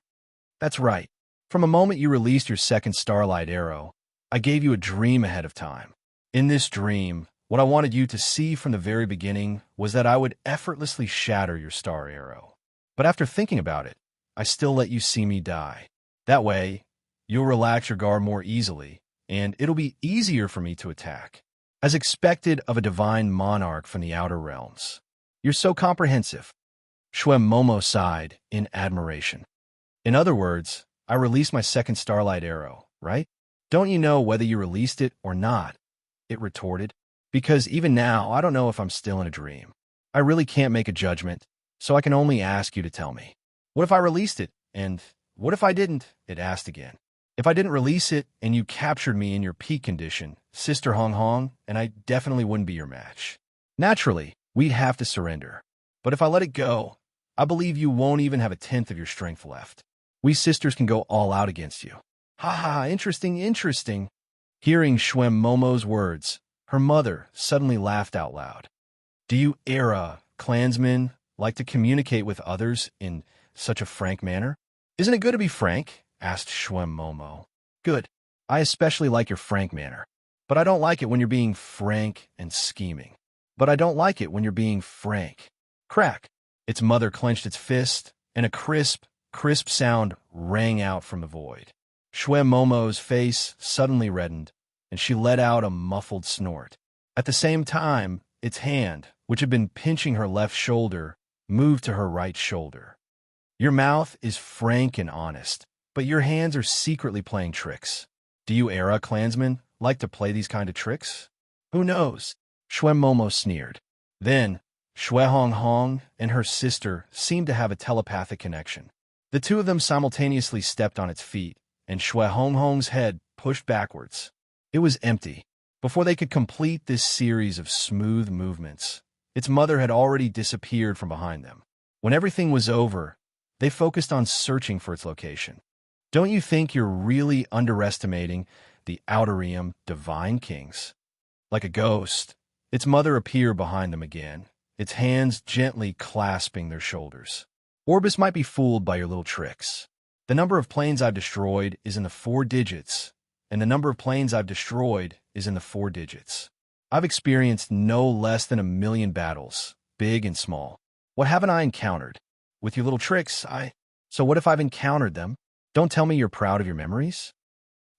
"That's right. From the moment you released your second starlight arrow, I gave you a dream ahead of time. In this dream, what I wanted you to see from the very beginning was that I would effortlessly shatter your star arrow. But after thinking about it, I still let you see me die. That way, you'll relax your guard more easily, and it'll be easier for me to attack. As expected of a divine monarch from the outer realms. You're so comprehensive." Shui Momo sighed in admiration. "In other words, I released my second starlight arrow, right? Don't you know whether you released it or not?" It retorted. "Because even now, I don't know if I'm still in a dream. I really can't make a judgment, so I can only ask you to tell me. What if I released it, and what if I didn't?" It asked again. "If I didn't release it and you captured me in your peak condition, Sister Hong Hong, and I definitely wouldn't be your match. Naturally, we'd have to surrender. But if I let it go, I believe you won't even have a tenth of your strength left. We sisters can go all out against you." "Ha ha, interesting, interesting." Hearing Shui Momo's words, her mother suddenly laughed out loud. "Do you clansmen like to communicate with others in such a frank manner?" "Isn't it good to be frank?" asked Shui Momo. "Good. I especially like your frank manner. But I don't like it when you're being frank and scheming. But I don't like it when you're being frank." Crack! Its mother clenched its fist, and a crisp sound rang out from the void. Shui Momo's face suddenly reddened, and she let out a muffled snort. At the same time, its hand, which had been pinching her left shoulder, moved to her right shoulder. "Your mouth is frank and honest, but your hands are secretly playing tricks. Do you clansmen like to play these kind of tricks?" "Who knows?" Shui Momo sneered. Then, Shui Hong Hong and her sister seemed to have a telepathic connection. The two of them simultaneously stepped on its feet, and Shui Hong Hong's head pushed backwards. It was empty. Before they could complete this series of smooth movements, its mother had already disappeared from behind them. When everything was over, they focused on searching for its location. "Don't you think you're really underestimating the Outerium divine kings?" Like a ghost, its mother appeared behind them again, its hands gently clasping their shoulders. "Orbis might be fooled by your little tricks. The number of planes I've destroyed is in the 4 digits, and the number of planes I've destroyed is in the 4 digits. I've experienced no less than 1,000,000 battles, big and small. What haven't I encountered? With your little tricks, So what if I've encountered them? Don't tell me you're proud of your memories?"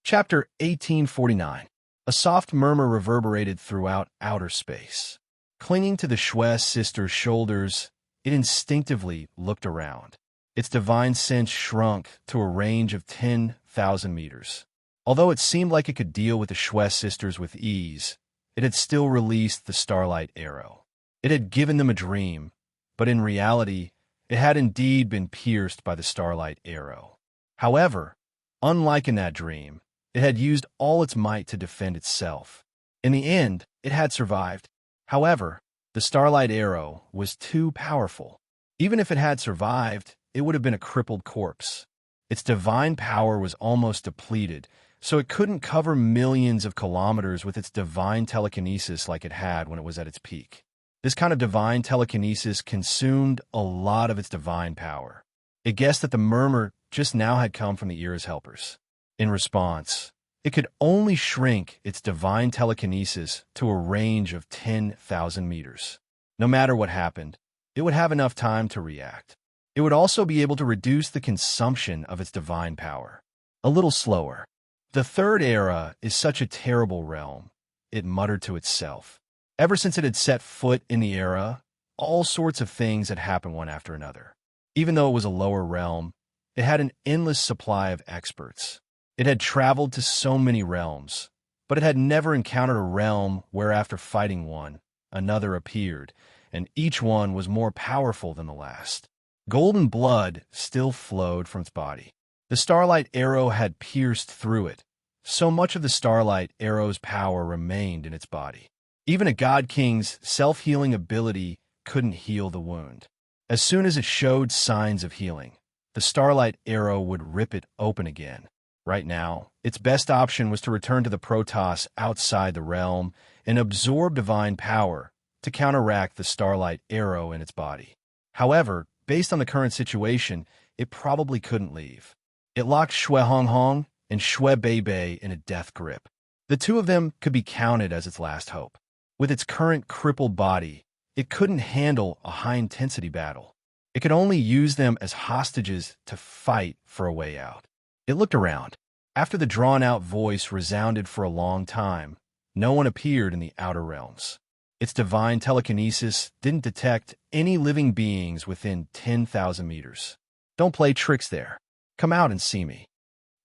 Chapter 1849. A soft murmur reverberated throughout outer space. Clinging to the Shui sister's shoulders, it instinctively looked around. Its divine sense shrunk to a range of 10,000 meters. Although it seemed like it could deal with the Shui sisters with ease, it had still released the starlight arrow. It had given them a dream, but in reality, it had indeed been pierced by the starlight arrow. However, unlike in that dream, it had used all its might to defend itself. In the end, it had survived. However, the starlight arrow was too powerful. Even if it had survived, it would have been a crippled corpse. Its divine power was almost depleted, so it couldn't cover millions of kilometers with its divine telekinesis like it had when it was at its peak. This kind of divine telekinesis consumed a lot of its divine power. It guessed that the murmur just now had come from the Era's helpers. In response, it could only shrink its divine telekinesis to a range of 10,000 meters. No matter what happened, it would have enough time to react. It would also be able to reduce the consumption of its divine power. A little slower. The third era is such a terrible realm, it muttered to itself. Ever since it had set foot in the era, all sorts of things had happened one after another. Even though it was a lower realm, it had an endless supply of experts. It had traveled to so many realms, but it had never encountered a realm where after fighting one, another appeared, and each one was more powerful than the last. Golden blood still flowed from its body. The starlight arrow had pierced through it. So much of the starlight arrow's power remained in its body. Even a god king's self-healing ability couldn't heal the wound. As soon as it showed signs of healing, the starlight arrow would rip it open again. Right now, its best option was to return to the Protoss outside the realm and absorb divine power to counteract the starlight arrow in its body. However, based on the current situation, it probably couldn't leave. It locked Shui Honghong and Shui Beibei in a death grip. The two of them could be counted as its last hope. With its current crippled body, it couldn't handle a high-intensity battle. It could only use them as hostages to fight for a way out. It looked around. After the drawn-out voice resounded for a long time, no one appeared in the outer realms. Its divine telekinesis didn't detect any living beings within 10,000 meters. Don't play tricks there. Come out and see me.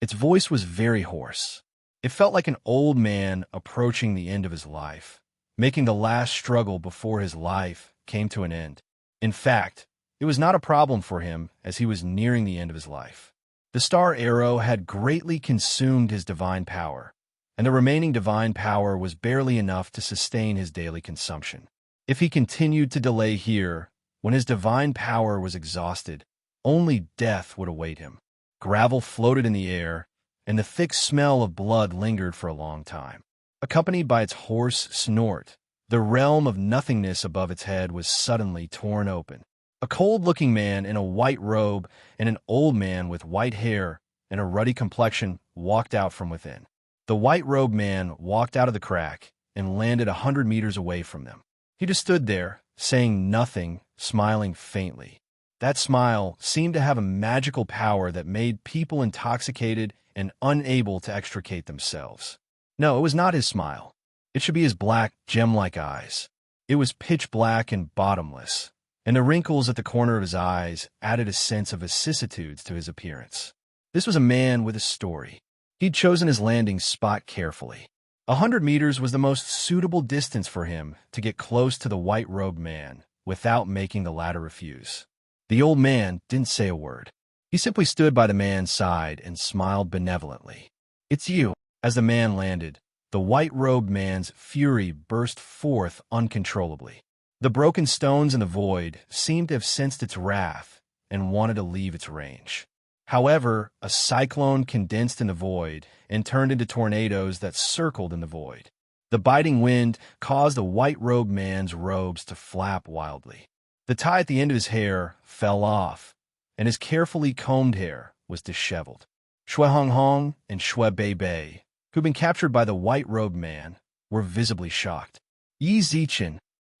Its voice was very hoarse. It felt like an old man approaching the end of his life, making the last struggle before his life came to an end. In fact, it was not a problem for him as he was nearing the end of his life. The star arrow had greatly consumed his divine power, and the remaining divine power was barely enough to sustain his daily consumption. If he continued to delay here, when his divine power was exhausted, only death would await him. Gravel floated in the air, and the thick smell of blood lingered for a long time. Accompanied by its hoarse snort, the realm of nothingness above its head was suddenly torn open. A cold-looking man in a white robe and an old man with white hair and a ruddy complexion walked out from within. The white-robed man walked out of the crack and landed 100 meters away from them. He just stood there, saying nothing, smiling faintly. That smile seemed to have a magical power that made people intoxicated and unable to extricate themselves. No, it was not his smile. It should be his black, gem-like eyes. It was pitch black and bottomless, and the wrinkles at the corner of his eyes added a sense of vicissitudes to his appearance. This was a man with a story. He'd chosen his landing spot carefully. 100 meters was the most suitable distance for him to get close to the white-robed man without making the latter refuse. The old man didn't say a word. He simply stood by the man's side and smiled benevolently. "It's you." As the man landed, the white-robed man's fury burst forth uncontrollably. The broken stones in the void seemed to have sensed its wrath and wanted to leave its range. However, a cyclone condensed in the void and turned into tornadoes that circled in the void. The biting wind caused the white-robed man's robes to flap wildly. The tie at the end of his hair fell off, and his carefully combed hair was disheveled. Shui Honghong and Shui Beibei, who'd been captured by the white-robed man, were visibly shocked. Yi Zichen,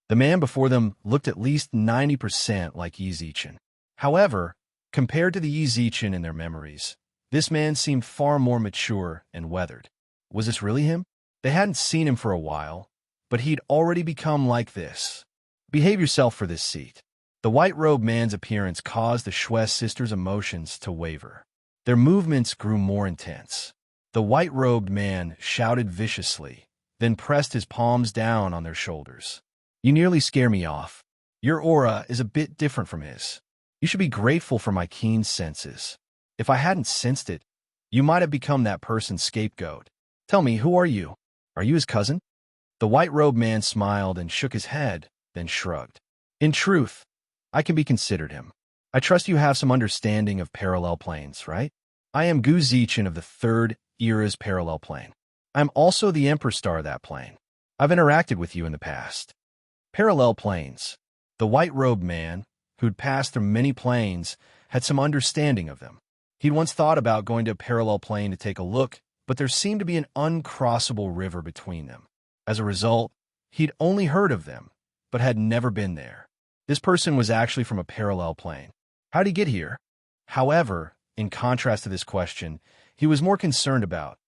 the man before them, looked at least 90% like Yi Zichen. However, compared to the Yi Zichen in their memories, this man seemed far more mature and weathered. Was this really him? They hadn't seen him for a while, but he'd already become like this. "Behave yourself for this seat." The white-robed man's appearance caused the Shuai sisters' emotions to waver. Their movements grew more intense. The white-robed man shouted viciously, then pressed his palms down on their shoulders. "You nearly scare me off. Your aura is a bit different from his. You should be grateful for my keen senses. If I hadn't sensed it, you might have become that person's scapegoat. Tell me, who are you? Are you his cousin?" The white-robed man smiled and shook his head, then shrugged. "In truth, I can be considered him. I trust you have some understanding of parallel planes, right? I am Gu Zichin of the Third Era's parallel plane. I'm also the Emperor Star of that plane. I've interacted with you in the past." Parallel planes. The white-robed man, who'd passed through many planes, had some understanding of them. He'd once thought about going to a parallel plane to take a look, but there seemed to be an uncrossable river between them. As a result, he'd only heard of them, but had never been there. This person was actually from a parallel plane. How'd he get here? However, in contrast to this question, he was more concerned about,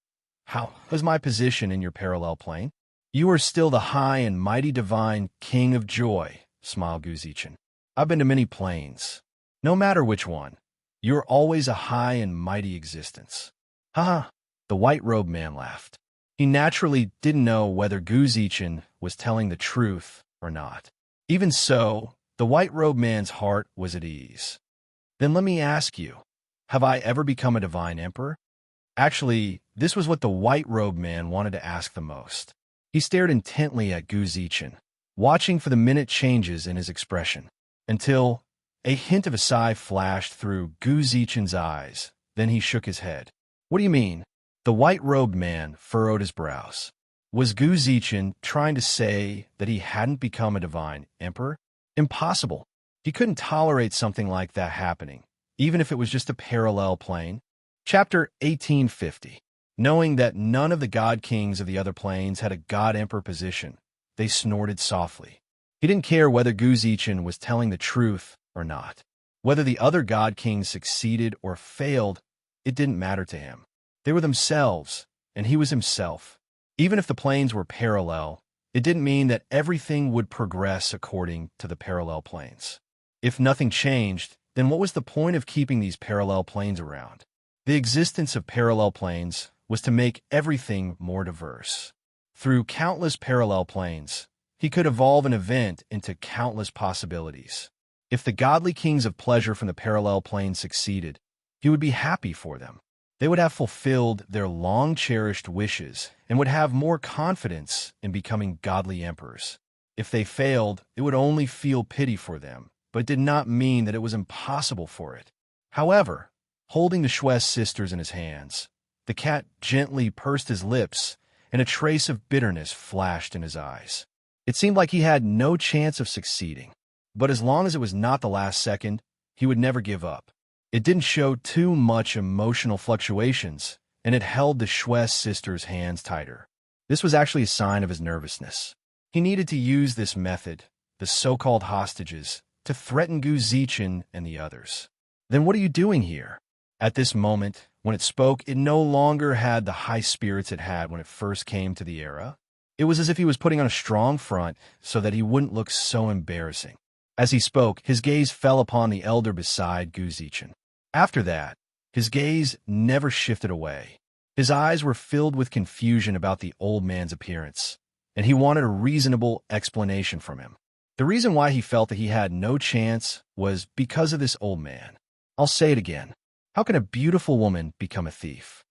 how was my position in your parallel plane? "You are still the high and mighty divine king of joy," smiled Gu Zichin. "I've been to many planes. No matter which one, you're always a high and mighty existence." Haha, the white-robed man laughed. He naturally didn't know whether Gu Zichin was telling the truth or not. Even so, the white-robed man's heart was at ease. "Then let me ask you, have I ever become a divine emperor?" Actually, this was what the white-robed man wanted to ask the most. He stared intently at Gu Zichin, watching for the minute changes in his expression, until a hint of a sigh flashed through Gu Zichin's eyes. Then he shook his head. "What do you mean?" The white-robed man furrowed his brows. Was Gu Zichin trying to say that he hadn't become a divine emperor? Impossible. He couldn't tolerate something like that happening, even if it was just a parallel plane. Chapter 1850. Knowing that none of the god kings of the other planes had a god emperor position, they snorted softly. He didn't care whether Gu Zichin was telling the truth or not. Whether the other god kings succeeded or failed, it didn't matter to him. They were themselves, and he was himself. Even if the planes were parallel, it didn't mean that everything would progress according to the parallel planes. If nothing changed, then what was the point of keeping these parallel planes around? The existence of parallel planes was to make everything more diverse. Through countless parallel planes, he could evolve an event into countless possibilities. If the godly kings of pleasure from the parallel plane succeeded, he would be happy for them. They would have fulfilled their long-cherished wishes and would have more confidence in becoming godly emperors. If they failed, it would only feel pity for them, but it did not mean that it was impossible for it. However, holding the Shuai sisters in his hands, the cat gently pursed his lips, and a trace of bitterness flashed in his eyes. It seemed like he had no chance of succeeding, but as long as it was not the last second, he would never give up. It didn't show too much emotional fluctuations, and it held the Shuai sisters' hands tighter. This was actually a sign of his nervousness. He needed to use this method, the so-called hostages, to threaten Gu Zichin and the others. "Then what are you doing here?" At this moment, when it spoke, it no longer had the high spirits it had when it first came to the era. It was as if he was putting on a strong front so that he wouldn't look so embarrassing. As he spoke, his gaze fell upon the elder beside Gu Zichin. After that, his gaze never shifted away. His eyes were filled with confusion about the old man's appearance, and he wanted a reasonable explanation from him. The reason why he felt that he had no chance was because of this old man. I'll say it again. How can a beautiful woman become a thief?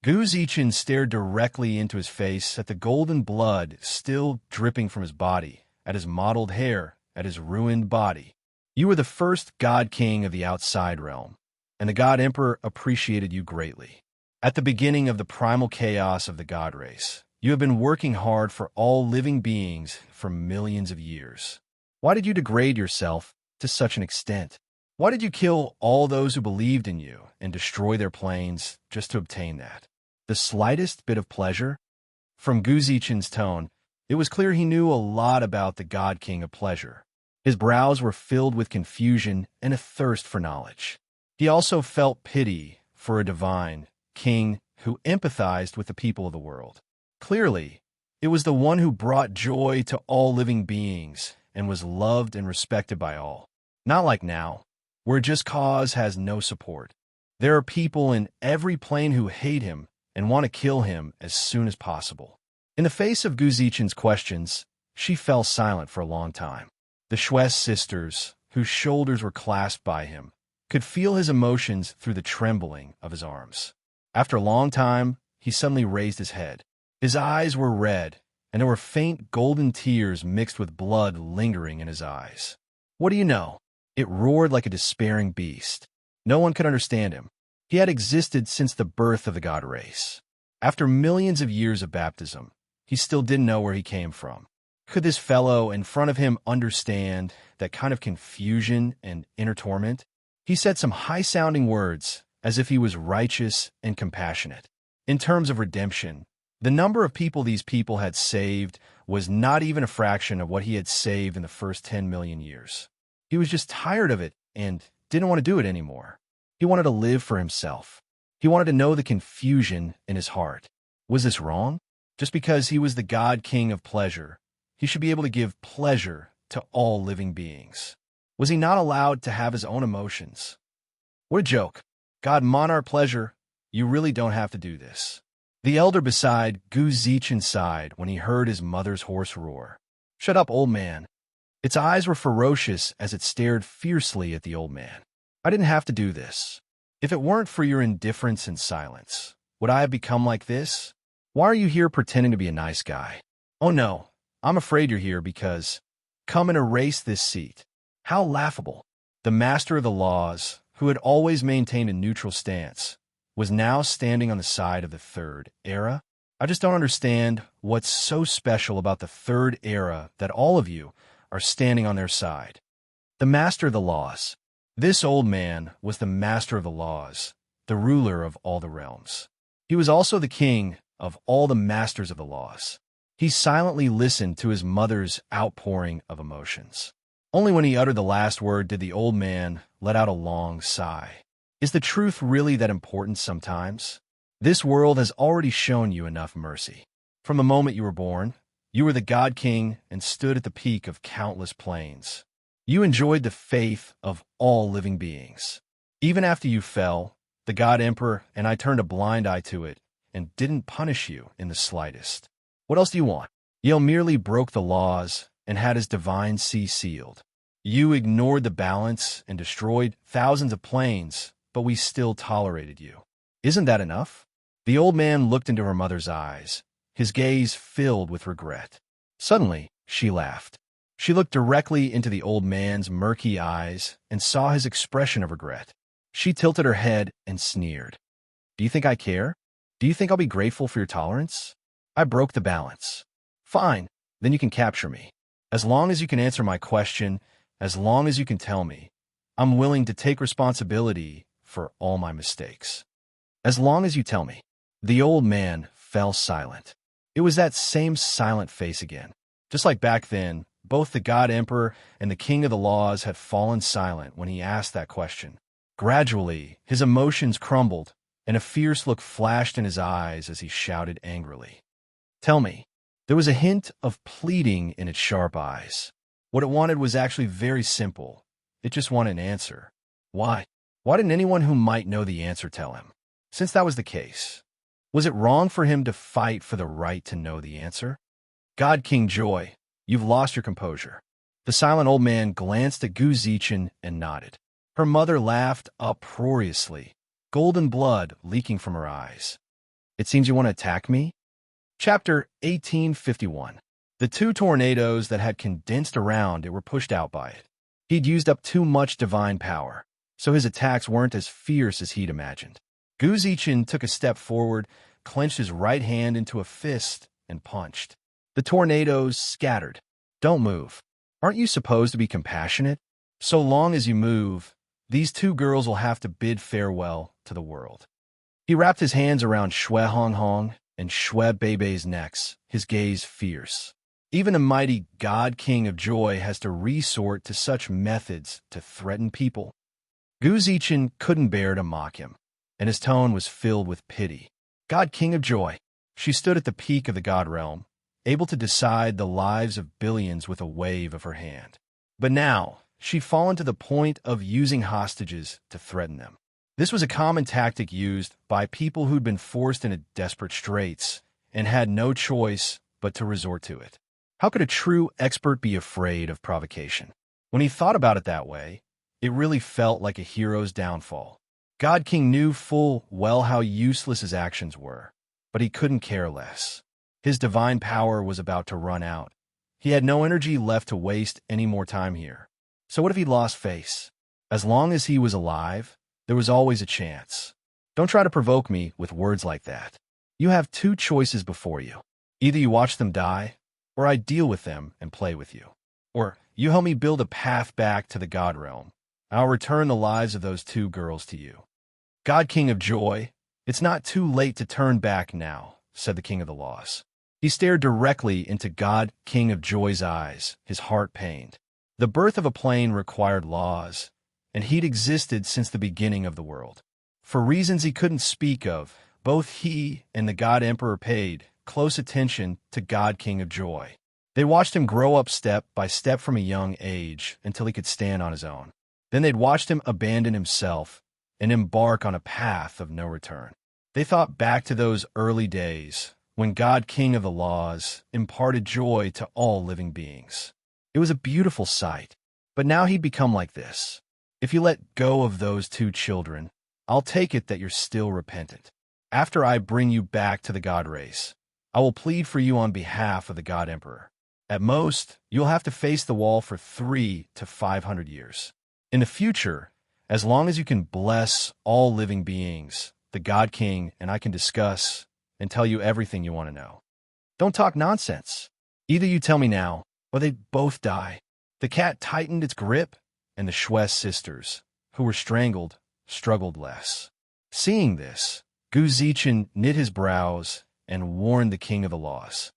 Gu Zichin stared directly into his face at the golden blood still dripping from his body, at his mottled hair, at his ruined body. "You were the first god king of the outside realm, and the god emperor appreciated you greatly. At the beginning of the primal chaos of the god race, you have been working hard for all living beings for millions of years. Why did you degrade yourself to such an extent? Why did you kill all those who believed in you and destroy their planes just to obtain that? The slightest bit of pleasure?" From Gu Zichin's tone, it was clear he knew a lot about the God King of Pleasure. His brows were filled with confusion and a thirst for knowledge. He also felt pity for a divine king who empathized with the people of the world. Clearly, it was the one who brought joy to all living beings and was loved and respected by all. Not like now, where just cause has no support. There are people in every plane who hate him and want to kill him as soon as possible. In the face of Guzichin's questions, she fell silent for a long time. The Schwest sisters, whose shoulders were clasped by him, could feel his emotions through the trembling of his arms. After a long time, he suddenly raised his head. His eyes were red, and there were faint golden tears mixed with blood lingering in his eyes. What do you know? It roared like a despairing beast. No one could understand him. He had existed since the birth of the god race. After millions of years of baptism, he still didn't know where he came from. Could this fellow in front of him understand that kind of confusion and inner torment? He said some high-sounding words, as if he was righteous and compassionate. In terms of redemption, the number of people these people had saved was not even a fraction of what he had saved in the first 10 million years. He was just tired of it and didn't want to do it anymore. He wanted to live for himself. He wanted to know the confusion in his heart. Was this wrong? Just because he was the God King of pleasure, he should be able to give pleasure to all living beings. Was he not allowed to have his own emotions? What a joke. God monarch pleasure, you really don't have to do this. The elder beside Guzichin sighed when he heard his mother's hoarse roar. Shut up, old man. Its eyes were ferocious as it stared fiercely at the old man. I didn't have to do this. If it weren't for your indifference and silence, would I have become like this? Why are you here pretending to be a nice guy? Oh no, I'm afraid you're here because... Come and erase this seat. How laughable. The master of the laws, who had always maintained a neutral stance, was now standing on the side of the third era? I just don't understand what's so special about the third era that all of you are standing on their side. The master of the laws. This old man was the master of the laws, the ruler of all the realms. He was also the king of all the masters of the laws. He silently listened to his mother's outpouring of emotions. Only when he uttered the last word did the old man let out a long sigh. Is the truth really that important sometimes? This world has already shown you enough mercy. From the moment you were born, you were the God King and stood at the peak of countless plains. You enjoyed the faith of all living beings. Even after you fell, the God Emperor and I turned a blind eye to it and didn't punish you in the slightest. What else do you want? Yale merely broke the laws and had his divine sea sealed. You ignored the balance and destroyed thousands of planes, but we still tolerated you. Isn't that enough? The old man looked into her mother's eyes, his gaze filled with regret. Suddenly, she laughed. She looked directly into the old man's murky eyes and saw his expression of regret. She tilted her head and sneered. Do you think I care? Do you think I'll be grateful for your tolerance? I broke the balance. Fine, then you can capture me. As long as you can answer my question, as long as you can tell me, I'm willing to take responsibility for all my mistakes. As long as you tell me. The old man fell silent. It was that same silent face again. Just like back then, both the God Emperor and the King of the Laws had fallen silent when he asked that question. Gradually, his emotions crumbled, and a fierce look flashed in his eyes as he shouted angrily. Tell me. There was a hint of pleading in its sharp eyes. What it wanted was actually very simple. It just wanted an answer. Why? Why didn't anyone who might know the answer tell him? Since that was the case, was it wrong for him to fight for the right to know the answer? God King Joy, you've lost your composure. The silent old man glanced at Guzichin and nodded. Her mother laughed uproariously, golden blood leaking from her eyes. It seems you want to attack me? Chapter 1851. The two tornadoes that had condensed around it were pushed out by it. He'd used up too much divine power, so his attacks weren't as fierce as he'd imagined. Guzichin took a step forward, clenched his right hand into a fist, and punched. The tornadoes scattered. Don't move. Aren't you supposed to be compassionate? So long as you move, these two girls will have to bid farewell to the world. He wrapped his hands around Shui Hong Hong and Shui Bei's necks, his gaze fierce. Even a mighty God King of Joy has to resort to such methods to threaten people. Guzichin couldn't bear to mock him, and his tone was filled with pity. God King of Joy. She stood at the peak of the God realm, able to decide the lives of billions with a wave of her hand. But now, she'd fallen to the point of using hostages to threaten them. This was a common tactic used by people who'd been forced into desperate straits and had no choice but to resort to it. How could a true expert be afraid of provocation? When he thought about it that way, it really felt like a hero's downfall. God King knew full well how useless his actions were, but he couldn't care less. His divine power was about to run out. He had no energy left to waste any more time here. So what if he lost face? As long as he was alive, there was always a chance. Don't try to provoke me with words like that. You have two choices before you. Either you watch them die, or I deal with them and play with you. Or you help me build a path back to the God realm. I'll return the lives of those two girls to you. God King of Joy, it's not too late to turn back now, said the King of the Laws. He stared directly into God King of Joy's eyes, his heart pained. The birth of a plane required laws, and he'd existed since the beginning of the world. For reasons he couldn't speak of, both he and the God Emperor paid close attention to God King of Joy. They watched him grow up step by step from a young age until he could stand on his own. Then they'd watched him abandon himself and embark on a path of no return. They thought back to those early days when God King of the Laws imparted joy to all living beings. It was a beautiful sight, but now he'd become like this. If you let go of those two children, I'll take it that you're still repentant. After I bring you back to the God race, I will plead for you on behalf of the God Emperor. At most, you'll have to face the wall for 300 to 500 years. In the future, as long as you can bless all living beings, the God King and I can discuss and tell you everything you want to know. Don't talk nonsense. Either you tell me now, or they both die. The cat tightened its grip, and the Shwe sisters, who were strangled, struggled less. Seeing this, Gu Zichen knit his brows and warned the King of the Laws.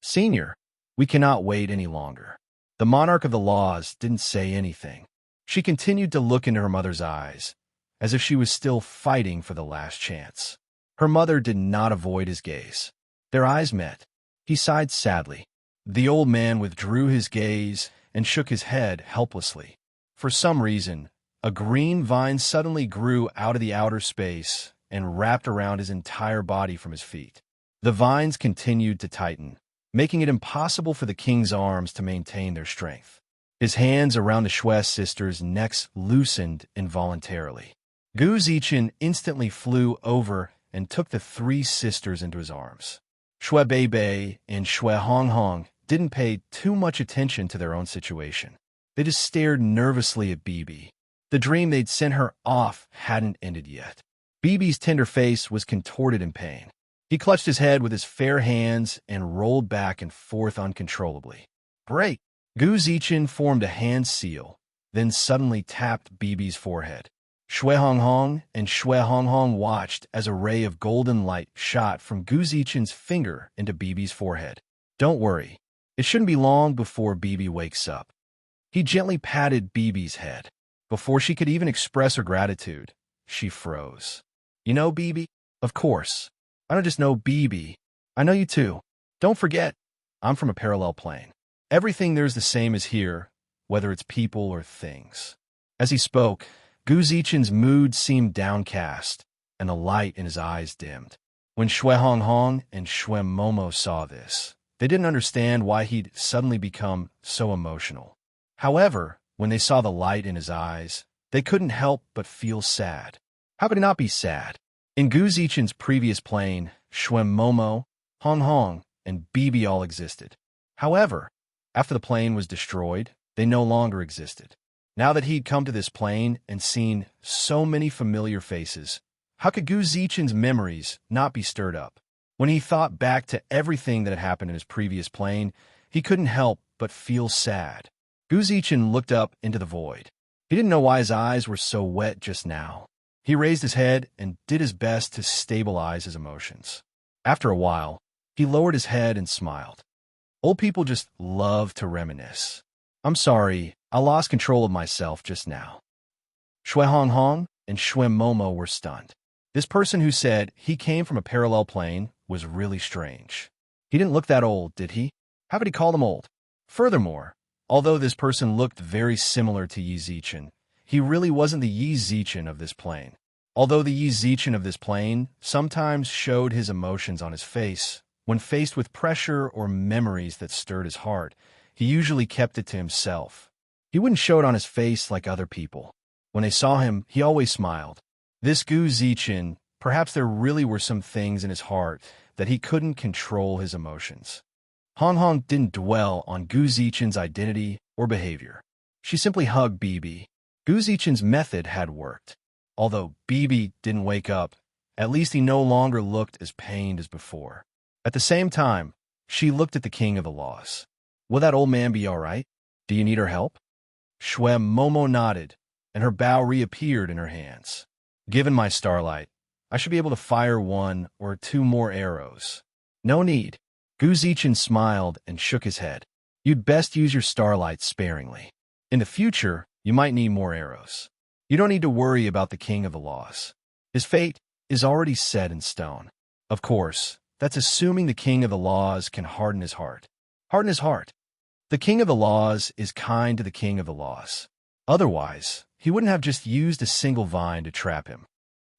Senior, we cannot wait any longer. The monarch of the laws didn't say anything. She continued to look into her mother's eyes, as if she was still fighting for the last chance. Her mother did not avoid his gaze. Their eyes met. He sighed sadly. The old man withdrew his gaze and shook his head helplessly. For some reason, a green vine suddenly grew out of the outer space and wrapped around his entire body from his feet. The vines continued to tighten, making it impossible for the king's arms to maintain their strength. His hands around the Shwe sisters' necks loosened involuntarily. Gu Zichen instantly flew over and took the three sisters into his arms. Shwe Bei and Shwe Hong didn't pay too much attention to their own situation. They just stared nervously at Bibi. The dream they'd sent her off hadn't ended yet. Bibi's tender face was contorted in pain. He clutched his head with his fair hands and rolled back and forth uncontrollably. Break! Gu Zichen formed a hand seal, then suddenly tapped Bibi's forehead. Shwe Hong and Shwe Hong watched as a ray of golden light shot from Gu Zichen's finger into Bibi's forehead. Don't worry. It shouldn't be long before Bibi wakes up. He gently patted Bibi's head. Before she could even express her gratitude, she froze. You know, Bibi? Of course. I don't just know Bibi. I know you too. Don't forget, I'm from a parallel plane. Everything there's the same as here, whether it's people or things. As he spoke, Gu Zichen's mood seemed downcast, and the light in his eyes dimmed. When Shwe Hong and Shwe Momo saw this, they didn't understand why he'd suddenly become so emotional. However, when they saw the light in his eyes, they couldn't help but feel sad. How could he not be sad? In Gu Zichen's previous plane, Shwe Momo, Hong, and Bibi all existed. However, after the plane was destroyed, they no longer existed. Now that he'd come to this plane and seen so many familiar faces, how could Gu Zichen's memories not be stirred up? When he thought back to everything that had happened in his previous plane, he couldn't help but feel sad. Gu Zichen looked up into the void. He didn't know why his eyes were so wet just now. He raised his head and did his best to stabilize his emotions. After a while, he lowered his head and smiled. Old people just love to reminisce. I'm sorry, I lost control of myself just now. Shwe Hong and Shwe Momo were stunned. This person who said he came from a parallel plane was really strange. He didn't look that old, did he? How could he call them old? Furthermore, Although this person looked very similar to Yi Zichen, he really wasn't the Yi Zichen of this plane. Although the Yi Zichen of this plane sometimes showed his emotions on his face, when faced with pressure or memories that stirred his heart, he usually kept it to himself. He wouldn't show it on his face like other people. When they saw him, he always smiled. This Gu Zichen, perhaps there really were some things in his heart that he couldn't control his emotions. Han Hong didn't dwell on Gu Zichen's identity or behavior. She simply hugged Bibi. Gu Zichen's method had worked. Although Bibi didn't wake up, at least he no longer looked as pained as before. At the same time, she looked at the king of the laws. Will that old man be all right? Do you need her help? Shui Momo nodded, and her bow reappeared in her hands. Given my starlight, I should be able to fire 1 or 2 more arrows. No need. Gu Zichen smiled and shook his head. You'd best use your starlight sparingly. In the future, you might need more arrows. You don't need to worry about the king of the laws. His fate is already set in stone. Of course, that's assuming the king of the laws can harden his heart. Harden his heart. The king of the laws is kind to the king of the laws. Otherwise, he wouldn't have just used a single vine to trap him.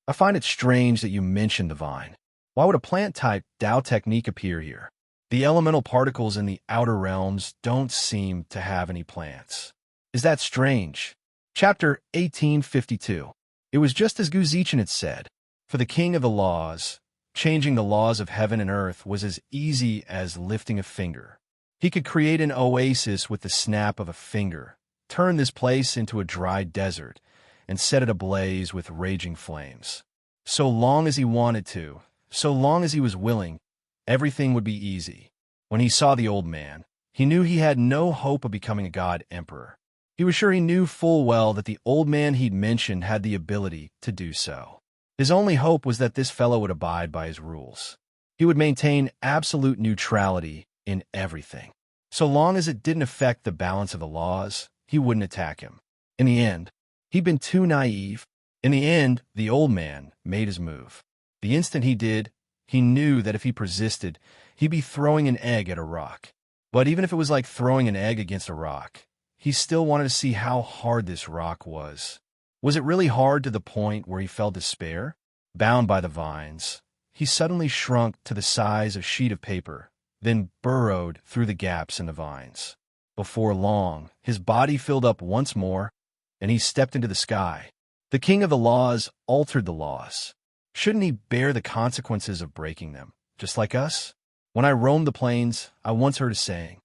I find it strange that you mentioned the vine. Why would a plant-type Dao technique appear here? The elemental particles in the outer realms don't seem to have any plants. Is that strange? Chapter 1852. It was just as Gu Zichen had said. For the king of the laws, changing the laws of heaven and earth was as easy as lifting a finger. He could create an oasis with the snap of a finger, turn this place into a dry desert, and set it ablaze with raging flames. So long as he wanted to, so long as he was willing, everything would be easy. When he saw the old man, he knew he had no hope of becoming a god emperor. He was sure he knew full well that the old man he'd mentioned had the ability to do so. His only hope was that this fellow would abide by his rules. He would maintain absolute neutrality in everything. So long as it didn't affect the balance of the laws, he wouldn't attack him. In the end, he'd been too naive. In the end, the old man made his move. The instant he did, he knew that if he persisted, he'd be throwing an egg at a rock. But even if it was like throwing an egg against a rock, he still wanted to see how hard this rock was. Was it really hard to the point where he felt despair? Bound by the vines, he suddenly shrunk to the size of a sheet of paper, then burrowed through the gaps in the vines. Before long, his body filled up once more, and he stepped into the sky. The king of the laws altered the laws. Shouldn't he bear the consequences of breaking them, just like us? When I roamed the plains, I once heard a saying,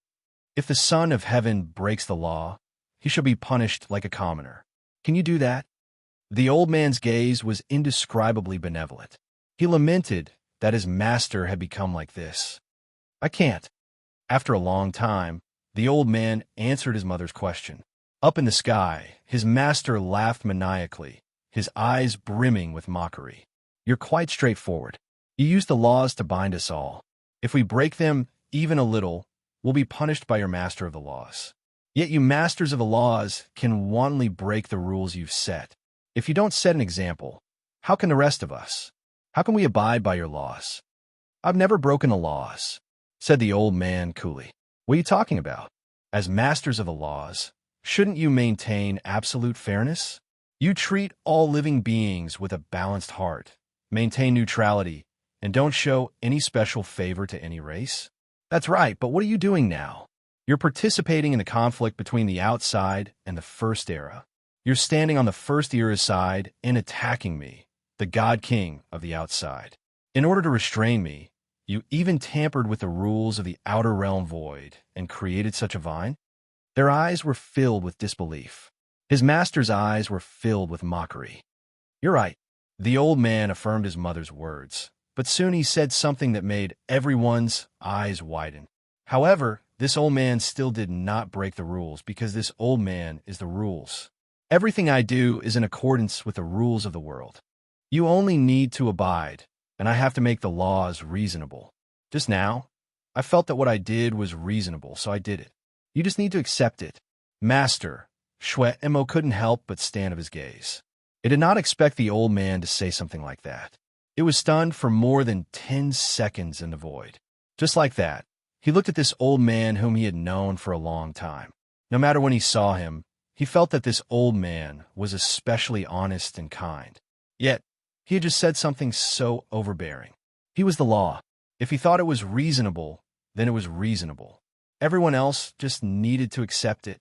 if the son of heaven breaks the law, he shall be punished like a commoner. Can you do that? The old man's gaze was indescribably benevolent. He lamented that his master had become like this. I can't. After a long time, the old man answered his mother's question. Up in the sky, his master laughed maniacally, his eyes brimming with mockery. You're quite straightforward. You use the laws to bind us all. If we break them even a little, we'll be punished by your master of the laws. Yet you masters of the laws can wantonly break the rules you've set. If you don't set an example, how can the rest of us? How can we abide by your laws? I've never broken the laws, said the old man coolly. What are you talking about? As masters of the laws, shouldn't you maintain absolute fairness? You treat all living beings with a balanced heart, maintain neutrality, and don't show any special favor to any race? That's right, but what are you doing now? You're participating in the conflict between the outside and the first era. You're standing on the first era's side and attacking me, the God King of the outside. In order to restrain me, you even tampered with the rules of the outer realm void and created such a vine? Their eyes were filled with disbelief. His master's eyes were filled with mockery. You're right. The old man affirmed his mother's words, but soon he said something that made everyone's eyes widen. However, this old man still did not break the rules because this old man is the rules. Everything I do is in accordance with the rules of the world. You only need to abide, and I have to make the laws reasonable. Just now, I felt that what I did was reasonable, so I did it. You just need to accept it. Master, Shui Mo couldn't help but stand of his gaze. It did not expect the old man to say something like that. It was stunned for more than 10 seconds in the void. Just like that, he looked at this old man whom he had known for a long time. No matter when he saw him, he felt that this old man was especially honest and kind. Yet, he had just said something so overbearing. He was the law. If he thought it was reasonable, then it was reasonable. Everyone else just needed to accept it.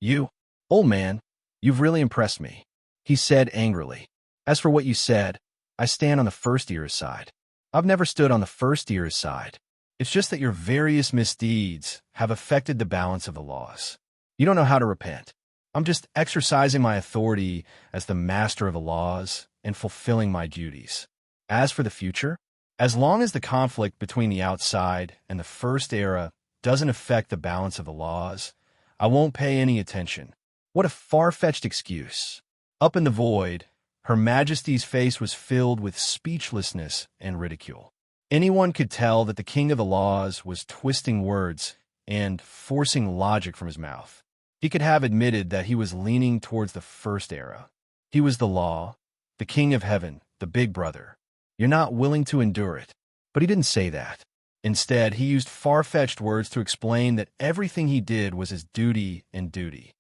You, old man, you've really impressed me, he said angrily. As for what you said, I stand on the first era's side. I've never stood on the first era's side. It's just that your various misdeeds have affected the balance of the laws. You don't know how to repent. I'm just exercising my authority as the master of the laws and fulfilling my duties. As for the future, as long as the conflict between the outside and the first era doesn't affect the balance of the laws, I won't pay any attention. What a far-fetched excuse. Up in the void, Her Majesty's face was filled with speechlessness and ridicule. Anyone could tell that the King of the Laws was twisting words and forcing logic from his mouth. He could have admitted that he was leaning towards the first era. He was the law, the King of Heaven, the Big Brother. You're not willing to endure it. But he didn't say that. Instead, he used far-fetched words to explain that everything he did was his duty and duty.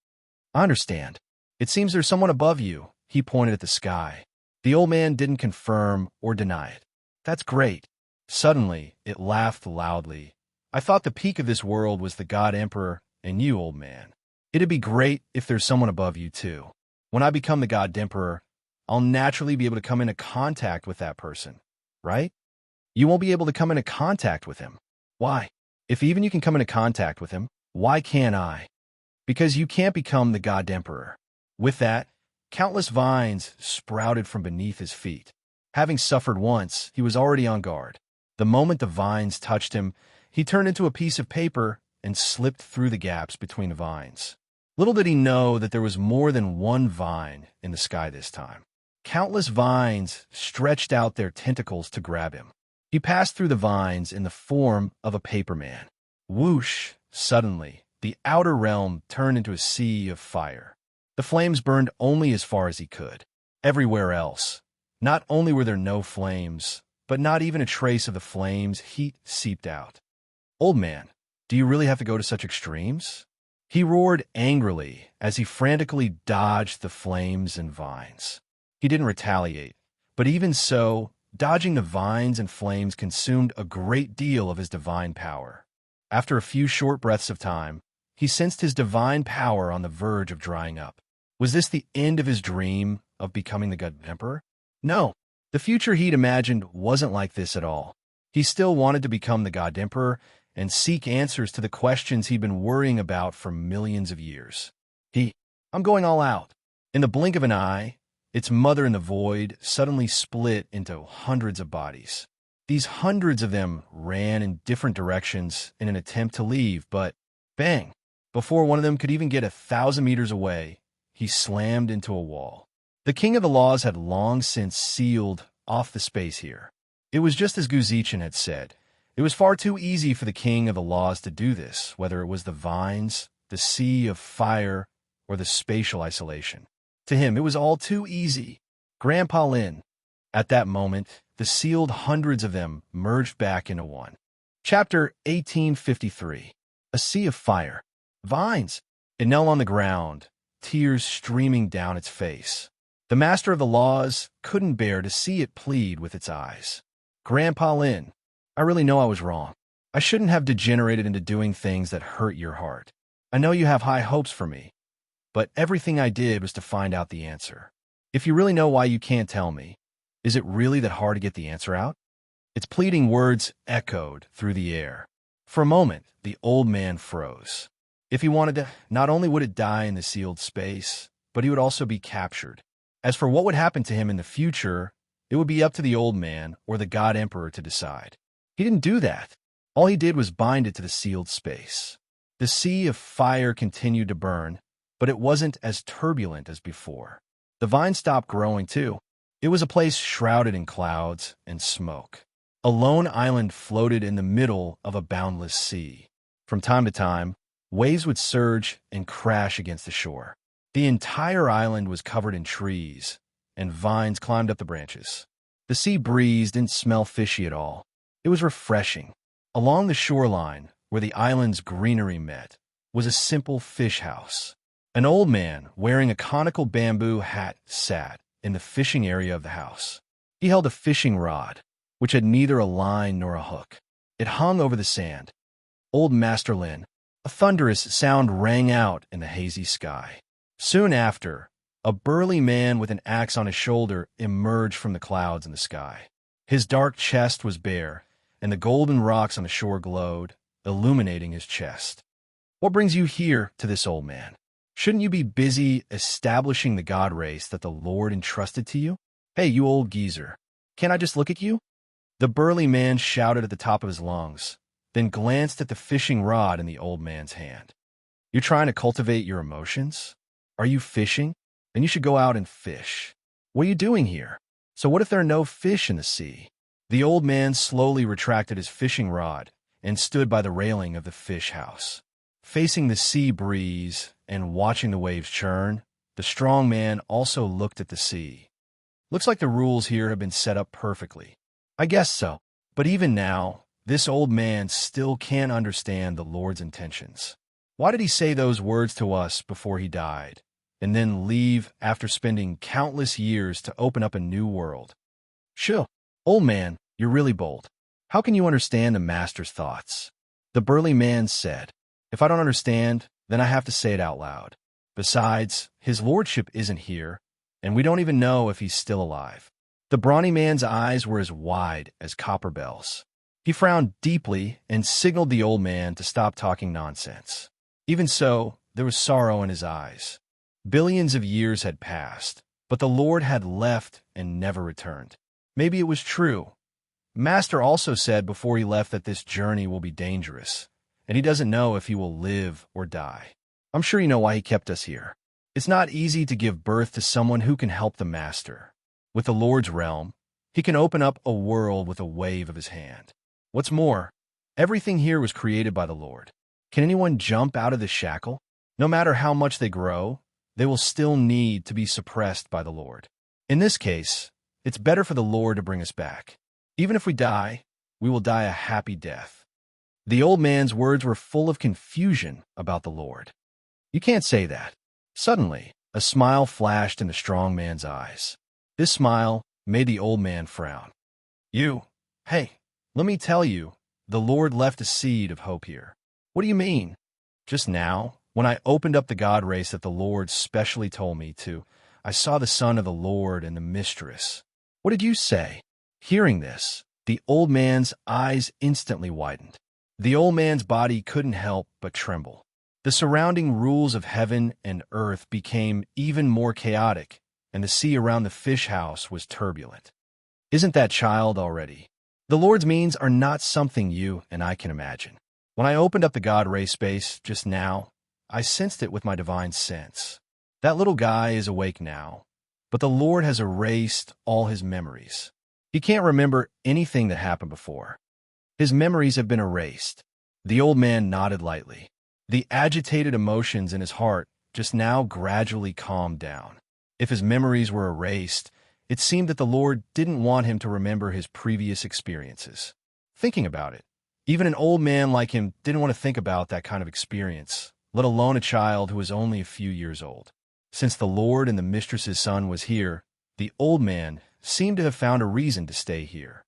I understand. It seems there's someone above you. He pointed at the sky. The old man didn't confirm or deny it. That's great. Suddenly, it laughed loudly. I thought the peak of this world was the God Emperor and you, old man. It'd be great if there's someone above you, too. When I become the God Emperor, I'll naturally be able to come into contact with that person, right? You won't be able to come into contact with him. Why? If even you can come into contact with him, why can't I? Because you can't become the God Emperor. With that, countless vines sprouted from beneath his feet. Having suffered once, he was already on guard. The moment the vines touched him, he turned into a piece of paper and slipped through the gaps between the vines. Little did he know that there was more than one vine in the sky this time. Countless vines stretched out their tentacles to grab him. He passed through the vines in the form of a paper man. Whoosh! Suddenly, the outer realm turned into a sea of fire. The flames burned only as far as he could. Everywhere else, not only were there no flames, but not even a trace of the flames' heat seeped out. Old man, do you really have to go to such extremes? He roared angrily as he frantically dodged the flames and vines. He didn't retaliate, but even so, dodging the vines and flames consumed a great deal of his divine power. After a few short breaths of time, he sensed his divine power on the verge of drying up. Was this the end of his dream of becoming the God Emperor? No, the future he'd imagined wasn't like this at all. He still wanted to become the God Emperor and seek answers to the questions he'd been worrying about for millions of years. I'm going all out. In the blink of an eye, its mother in the void suddenly split into hundreds of bodies. These hundreds of them ran in different directions in an attempt to leave, but bang! Before one of them could even get 1,000 meters away, he slammed into a wall. The King of the Laws had long since sealed off the space here. It was just as Guzichin had said. It was far too easy for the King of the Laws to do this, whether it was the vines, the sea of fire, or the spatial isolation. To him, it was all too easy. Grandpa Lin. At that moment, the sealed hundreds of them merged back into one. Chapter 1853. A Sea of Fire. Vines. It knelt on the ground, tears streaming down its face. The Master of the Laws couldn't bear to see it plead with its eyes. Grandpa Lin, I really know I was wrong. I shouldn't have degenerated into doing things that hurt your heart. I know you have high hopes for me, but everything I did was to find out the answer. If you really know why you can't tell me, is it really that hard to get the answer out? Its pleading words echoed through the air. For a moment, the old man froze. If he wanted to, not only would it die in the sealed space, but he would also be captured. As for what would happen to him in the future, it would be up to the old man or the God Emperor to decide. He didn't do that. All he did was bind it to the sealed space. The sea of fire continued to burn, but it wasn't as turbulent as before. The vine stopped growing, too. It was a place shrouded in clouds and smoke. A lone island floated in the middle of a boundless sea. From time to time, waves would surge and crash against the shore. The entire island was covered in trees, and vines climbed up the branches. The sea breeze didn't smell fishy at all. It was refreshing. Along the shoreline, where the island's greenery met, was a simple fish house. An old man wearing a conical bamboo hat sat in the fishing area of the house. He held a fishing rod, which had neither a line nor a hook. It hung over the sand. Old Master Lin, a thunderous sound rang out in the hazy sky. Soon after, a burly man with an axe on his shoulder emerged from the clouds in the sky. His dark chest was bare, and the golden rocks on the shore glowed, illuminating his chest. "What brings you here to this old man? Shouldn't you be busy establishing the god race that the Lord entrusted to you? Hey, you old geezer, can't I just look at you?" The burly man shouted at the top of his lungs, then glanced at the fishing rod in the old man's hand. "You're trying to cultivate your emotions? Are you fishing? Then you should go out and fish. What are you doing here? So what if there are no fish in the sea?" The old man slowly retracted his fishing rod and stood by the railing of the fish house. Facing the sea breeze and watching the waves churn, the strong man also looked at the sea. "Looks like the rules here have been set up perfectly." "I guess so. But even now, this old man still can't understand the Lord's intentions. Why did he say those words to us before he died, and then leave after spending countless years to open up a new world?" "Sure, old man, you're really bold. How can you understand the master's thoughts?" The burly man said, "If I don't understand, then I have to say it out loud. Besides, his lordship isn't here, and we don't even know if he's still alive." The brawny man's eyes were as wide as copper bells. He frowned deeply and signaled the old man to stop talking nonsense. Even so, there was sorrow in his eyes. Billions of years had passed, but the Lord had left and never returned. Maybe it was true. Master also said before he left that this journey will be dangerous, and he doesn't know if he will live or die. I'm sure you know why he kept us here. It's not easy to give birth to someone who can help the Master. With the Lord's realm, he can open up a world with a wave of his hand. What's more, everything here was created by the Lord. Can anyone jump out of this shackle? No matter how much they grow, they will still need to be suppressed by the Lord. In this case, it's better for the Lord to bring us back. Even if we die, we will die a happy death. The old man's words were full of confusion about the Lord. "You can't say that." Suddenly, a smile flashed in the strong man's eyes. This smile made the old man frown. Hey, let me tell you, the Lord left a seed of hope here." "What do you mean?" "Just now, when I opened up the God race that the Lord specially told me to, I saw the Son of the Lord and the Mistress." "What did you say?" Hearing this, the old man's eyes instantly widened. The old man's body couldn't help but tremble. The surrounding rules of heaven and earth became even more chaotic, and the sea around the fish house was turbulent. Isn't that child already? The Lord's means are not something you and I can imagine. When I opened up the God ray space just now, I sensed it with my divine sense. That little guy is awake now, but the Lord has erased all his memories. He can't remember anything that happened before. His memories have been erased. The old man nodded lightly. The agitated emotions in his heart just now gradually calmed down. If his memories were erased, it seemed that the Lord didn't want him to remember his previous experiences. Thinking about it, even an old man like him didn't want to think about that kind of experience, let alone a child who was only a few years old. Since the Lord and the mistress's son was here, the old man seemed to have found a reason to stay here.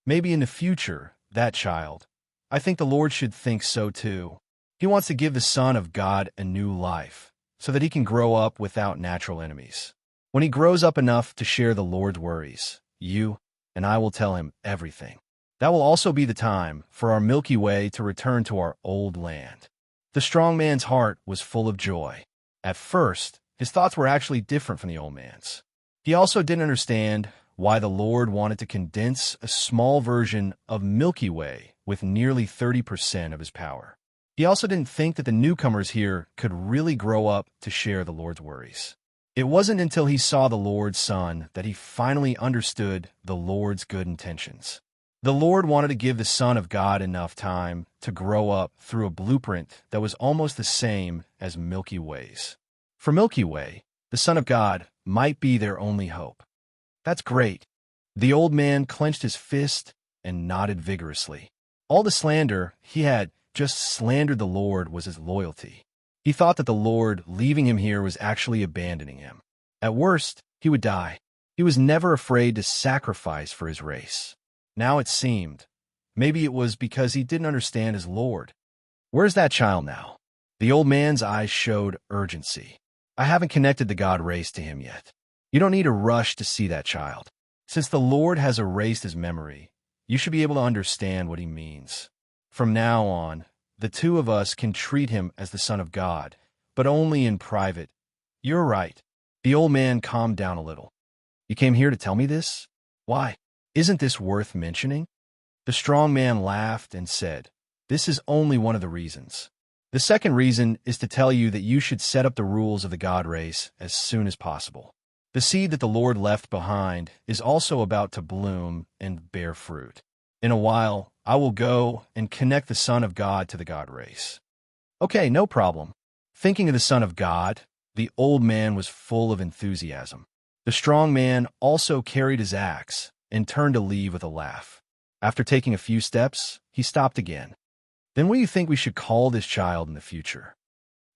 Maybe in the future, that child, I think the Lord should think so too. He wants to give the Son of God a new life, so that he can grow up without natural enemies. When he grows up enough to share the Lord's worries, you and I will tell him everything. That will also be the time for our Milky Way to return to our old land. The strong man's heart was full of joy. At first, his thoughts were actually different from the old man's. He also didn't understand why the Lord wanted to condense a small version of Milky Way with nearly 30% of his power. He also didn't think that the newcomers here could really grow up to share the Lord's worries. It wasn't until he saw the Lord's Son that he finally understood the Lord's good intentions. The Lord wanted to give the Son of God enough time to grow up through a blueprint that was almost the same as Milky Way's. For Milky Way, the Son of God might be their only hope. That's great. The old man clenched his fist and nodded vigorously. All the slander he had just slandered the Lord was his loyalty. He thought that the Lord leaving him here was actually abandoning him. At worst, he would die. He was never afraid to sacrifice for his race. Now it seemed, maybe it was because he didn't understand his Lord. Where's that child now? The old man's eyes showed urgency. I haven't connected the God race to him yet. You don't need to rush to see that child. Since the Lord has erased his memory, you should be able to understand what he means. From now on, the two of us can treat him as the Son of God, but only in private. You're right. The old man calmed down a little. You came here to tell me this? Why? Isn't this worth mentioning? The strong man laughed and said, This is only one of the reasons. The second reason is to tell you that you should set up the rules of the God race as soon as possible. The seed that the Lord left behind is also about to bloom and bear fruit. In a while, I will go and connect the Son of God to the God race. Okay, no problem. Thinking of the Son of God, the old man was full of enthusiasm. The strong man also carried his axe and turned to leave with a laugh. After taking a few steps, he stopped again. Then what do you think we should call this child in the future?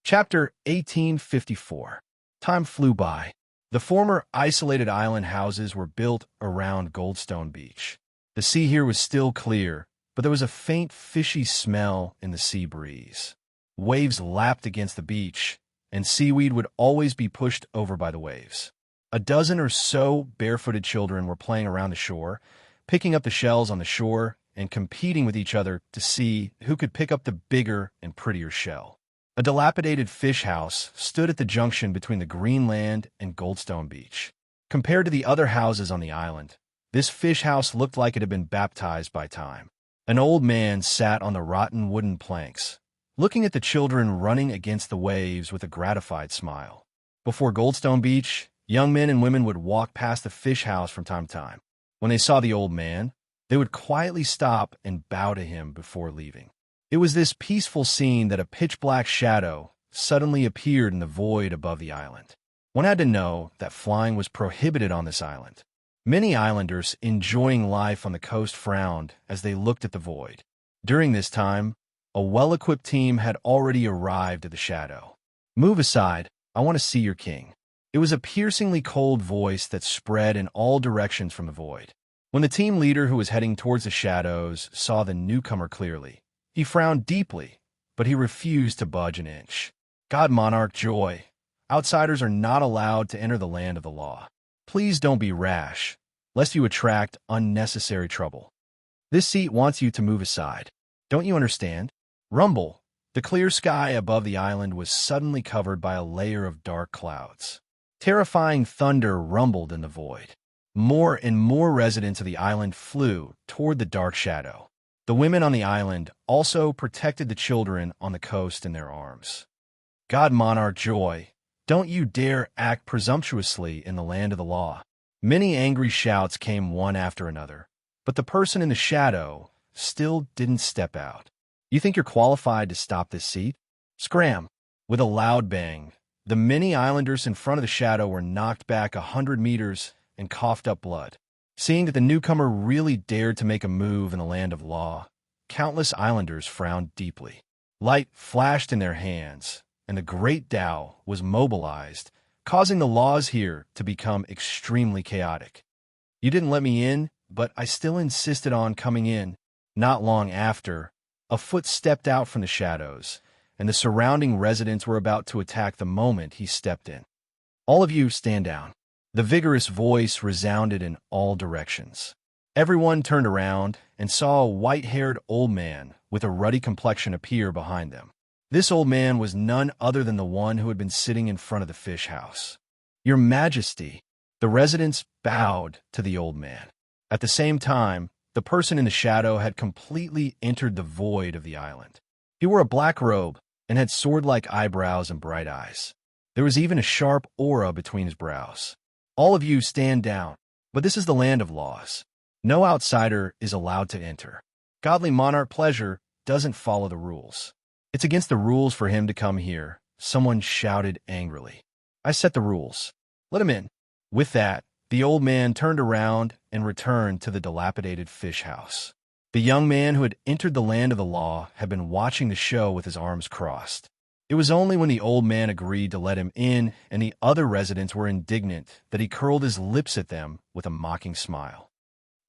Chapter 1854. Time flew by. The former isolated island houses were built around Goldstone Beach. The sea here was still clear, but there was a faint fishy smell in the sea breeze. Waves lapped against the beach, and seaweed would always be pushed over by the waves. A dozen or so barefooted children were playing around the shore, picking up the shells on the shore and competing with each other to see who could pick up the bigger and prettier shell. A dilapidated fish house stood at the junction between the green land and Goldstone Beach. Compared to the other houses on the island, this fish house looked like it had been baptized by time. An old man sat on the rotten wooden planks, looking at the children running against the waves with a gratified smile. Before Goldstone Beach, young men and women would walk past the fish house from time to time. When they saw the old man, they would quietly stop and bow to him before leaving. It was this peaceful scene that a pitch-black shadow suddenly appeared in the void above the island. One had to know that flying was prohibited on this island. Many islanders enjoying life on the coast frowned as they looked at the void. During this time, a well-equipped team had already arrived at the shadow. Move aside, I want to see your king. It was a piercingly cold voice that spread in all directions from the void. When the team leader who was heading towards the shadows saw the newcomer clearly, he frowned deeply, but he refused to budge an inch. God Monarch Joy, outsiders are not allowed to enter the land of the law. Please don't be rash, lest you attract unnecessary trouble. This seat wants you to move aside. Don't you understand? Rumble. The clear sky above the island was suddenly covered by a layer of dark clouds. Terrifying thunder rumbled in the void. More and more residents of the island flew toward the dark shadow. The women on the island also protected the children on the coast in their arms. God Monarch Joy, don't you dare act presumptuously in the land of the law. Many angry shouts came one after another, but the person in the shadow still didn't step out. You think you're qualified to stop this seat? Scram! With a loud bang, the many islanders in front of the shadow were knocked back 100 meters and coughed up blood. Seeing that the newcomer really dared to make a move in the land of law, countless islanders frowned deeply. Light flashed in their hands, and the great Tao was mobilized, causing the laws here to become extremely chaotic. You didn't let me in, but I still insisted on coming in. Not long after, a foot stepped out from the shadows, and the surrounding residents were about to attack the moment he stepped in. All of you stand down. The vigorous voice resounded in all directions. Everyone turned around and saw a white-haired old man with a ruddy complexion appear behind them. This old man was none other than the one who had been sitting in front of the fish house. Your Majesty, the residents bowed to the old man. At the same time, the person in the shadow had completely entered the void of the island. He wore a black robe and had sword-like eyebrows and bright eyes. There was even a sharp aura between his brows. All of you stand down, but this is the land of laws. No outsider is allowed to enter. Godly Monarch Pleasure doesn't follow the rules. It's against the rules for him to come here, someone shouted angrily. I set the rules. Let him in. With that, the old man turned around and returned to the dilapidated fish house. The young man who had entered the land of the law had been watching the show with his arms crossed. It It was only when the old man agreed to let him in and the other residents were indignant that he curled his lips at them with a mocking smile.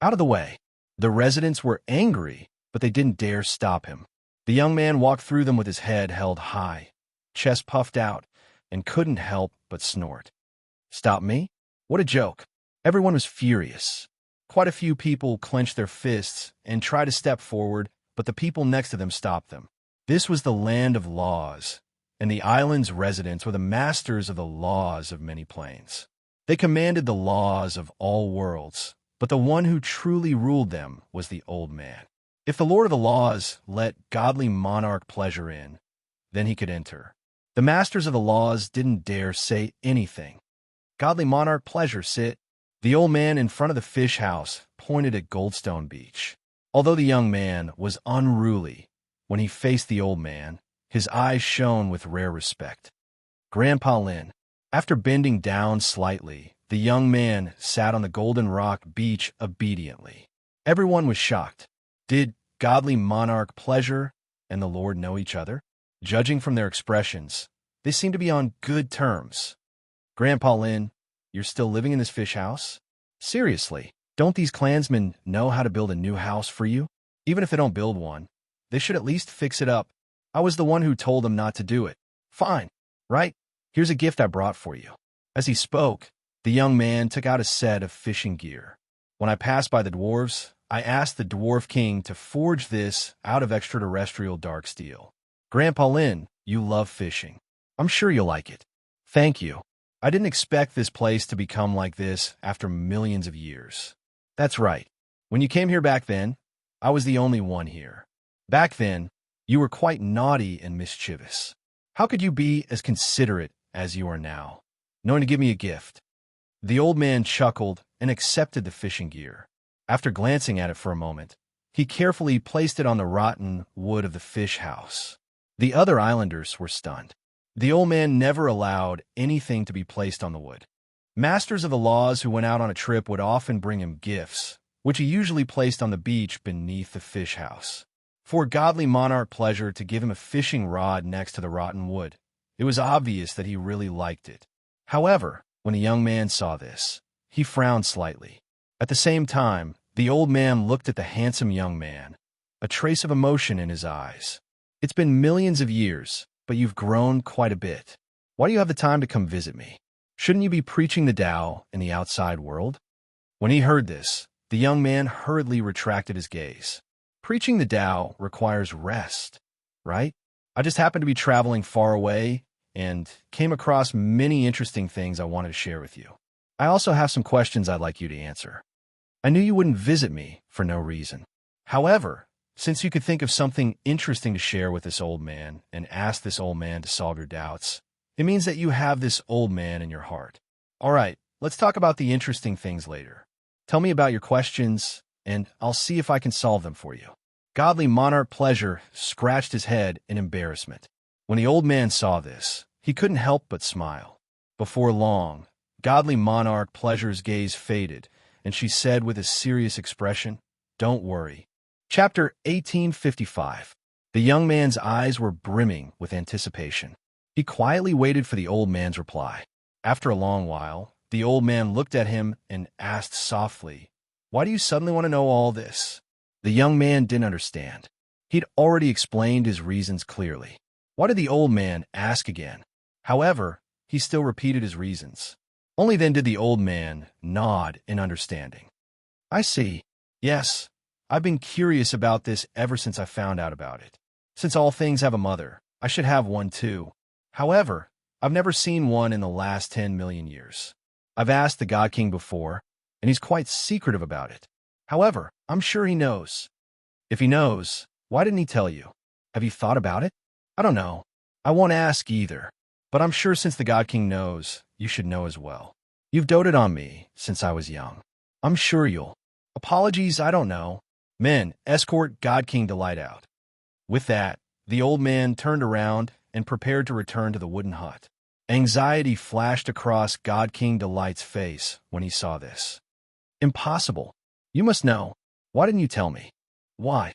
Out of the way. The residents were angry, but they didn't dare stop him. The young man walked through them with his head held high, chest puffed out, and couldn't help but snort. Stop me? What a joke. Everyone was furious. Quite a few people clenched their fists and tried to step forward, but the people next to them stopped them. This was the land of laws, and the island's residents were the masters of the laws of many planes. They commanded the laws of all worlds, but the one who truly ruled them was the old man. If the Lord of the Laws let godly monarch pleasure in, then he could enter. The masters of the laws didn't dare say anything. Godly monarch pleasure, sit. The old man in front of the fish house pointed at Goldstone Beach. Although the young man was unruly, when he faced the old man, his eyes shone with rare respect. Grandpa Lin. After bending down slightly, the young man sat on the golden rock beach obediently. Everyone was shocked. Did godly monarch pleasure and the Lord know each other? Judging from their expressions, they seemed to be on good terms. Grandpa Lin, you're still living in this fish house? Seriously, don't these clansmen know how to build a new house for you? Even if they don't build one, they should at least fix it up. I was the one who told them not to do it. Fine, right? Here's a gift I brought for you. As he spoke, the young man took out a set of fishing gear. When I passed by the dwarves, I asked the Dwarf King to forge this out of extraterrestrial dark steel. Grandpa Lin, you love fishing. I'm sure you'll like it. Thank you. I didn't expect this place to become like this after millions of years. That's right. When you came here back then, I was the only one here. Back then, you were quite naughty and mischievous. How could you be as considerate as you are now, knowing to give me a gift? The old man chuckled and accepted the fishing gear. After glancing at it for a moment, he carefully placed it on the rotten wood of the fish house. The other islanders were stunned. The old man never allowed anything to be placed on the wood. Masters of the laws who went out on a trip would often bring him gifts, which he usually placed on the beach beneath the fish house. For godly monarch pleasure to give him a fishing rod next to the rotten wood, it was obvious that he really liked it. However, when the young man saw this, he frowned slightly. At the same time, the old man looked at the handsome young man, a trace of emotion in his eyes. It's been millions of years, but you've grown quite a bit. Why do you have the time to come visit me? Shouldn't you be preaching the Tao in the outside world? When he heard this, the young man hurriedly retracted his gaze. Preaching the Tao requires rest, right? I just happened to be traveling far away and came across many interesting things I wanted to share with you. I also have some questions I'd like you to answer. I knew you wouldn't visit me for no reason. However, since you could think of something interesting to share with this old man and ask this old man to solve your doubts, it means that you have this old man in your heart. All right, let's talk about the interesting things later. Tell me about your questions, and I'll see if I can solve them for you. Godly monarch pleasure scratched his head in embarrassment. When the old man saw this, he couldn't help but smile. Before long, godly monarch pleasure's gaze faded, and she said with a serious expression, "Don't worry." Chapter 1855. The young man's eyes were brimming with anticipation. He quietly waited for the old man's reply. After a long while, the old man looked at him and asked softly, "Why do you suddenly want to know all this?" The young man didn't understand. He'd already explained his reasons clearly. Why did the old man ask again? However, he still repeated his reasons. Only then did the old man nod in understanding. I see. Yes, I've been curious about this ever since I found out about it. Since all things have a mother, I should have one too. However, I've never seen one in the last 10 million years. I've asked the God King before, and he's quite secretive about it. However, I'm sure he knows. If he knows, why didn't he tell you? Have you thought about it? I don't know. I won't ask either. But I'm sure since the God King knows, you should know as well. You've doted on me since I was young. I'm sure you'll. Apologies, I don't know. Men, escort God King Delight out. With that, the old man turned around and prepared to return to the wooden hut. Anxiety flashed across God King Delight's face when he saw this. Impossible. You must know. Why didn't you tell me? Why?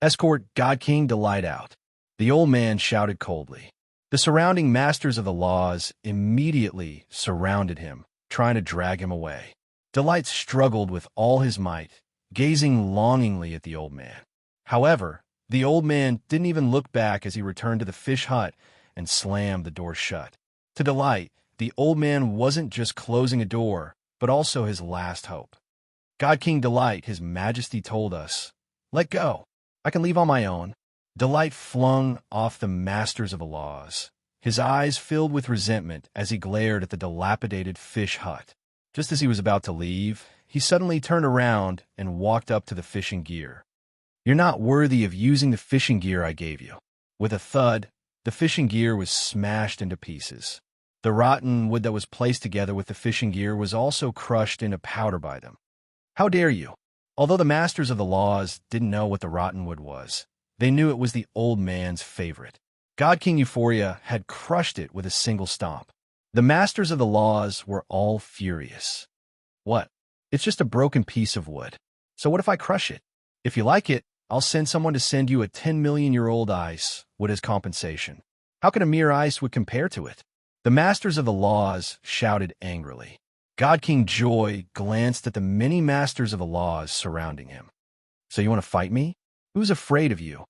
Escort God King Delight out. The old man shouted coldly. The surrounding masters of the laws immediately surrounded him, trying to drag him away. Delight struggled with all his might, gazing longingly at the old man. However, the old man didn't even look back as he returned to the fish hut and slammed the door shut. To Delight, the old man wasn't just closing a door, but also his last hope. God King Delight, His Majesty told us, "Let go. I can leave on my own." Delight flung off the masters of the laws. His eyes filled with resentment as he glared at the dilapidated fish hut. Just as he was about to leave, he suddenly turned around and walked up to the fishing gear. "You're not worthy of using the fishing gear I gave you." With a thud, the fishing gear was smashed into pieces. The rotten wood that was placed together with the fishing gear was also crushed into powder by them. "How dare you?" Although the masters of the laws didn't know what the rotten wood was, they knew it was the old man's favorite. God King Euphoria had crushed it with a single stomp. The masters of the laws were all furious. "What? It's just a broken piece of wood. So what if I crush it? If you like it, I'll send someone to send you a 10-million-year-old ice wood as compensation." How can a mere ice would compare to it? The masters of the laws shouted angrily. God King Joy glanced at the many masters of the laws surrounding him. "So you want to fight me? Who's afraid of you?"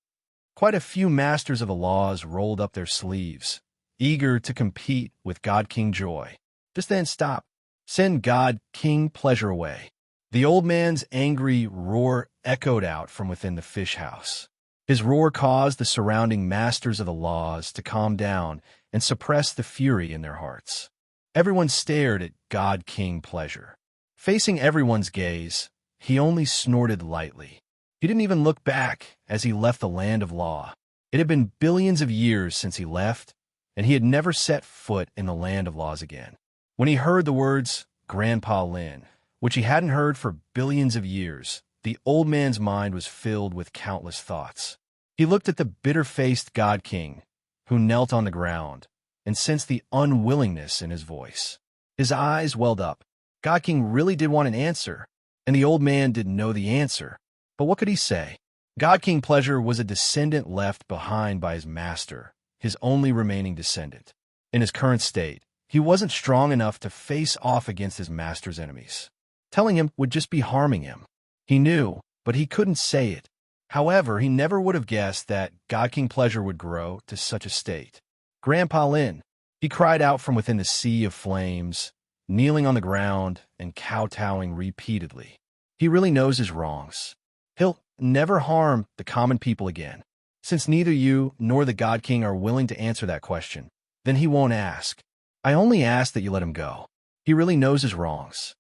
Quite a few masters of the laws rolled up their sleeves, eager to compete with God King Joy. Just then stop. Send God King Pleasure away. The old man's angry roar echoed out from within the fish house. His roar caused the surrounding masters of the laws to calm down and suppress the fury in their hearts. Everyone stared at God King Pleasure. Facing everyone's gaze, he only snorted lightly. He didn't even look back as he left the land of law. It had been billions of years since he left, and he had never set foot in the land of laws again. When he heard the words, Grandpa Lin, which he hadn't heard for billions of years, the old man's mind was filled with countless thoughts. He looked at the bitter-faced God King, who knelt on the ground, and sensed the unwillingness in his voice. His eyes welled up. God King really did want an answer, and the old man didn't know the answer. But what could he say? God King Pleasure was a descendant left behind by his master, his only remaining descendant. In his current state, he wasn't strong enough to face off against his master's enemies. Telling him would just be harming him. He knew, but he couldn't say it. However, he never would have guessed that God King Pleasure would grow to such a state. "Grandpa Lin," he cried out from within the sea of flames, kneeling on the ground and kowtowing repeatedly. He really knows his wrongs. He'll never harm the common people again. Since neither you nor the God King are willing to answer that question, then he won't ask. I only ask that you let him go. He really knows his wrongs.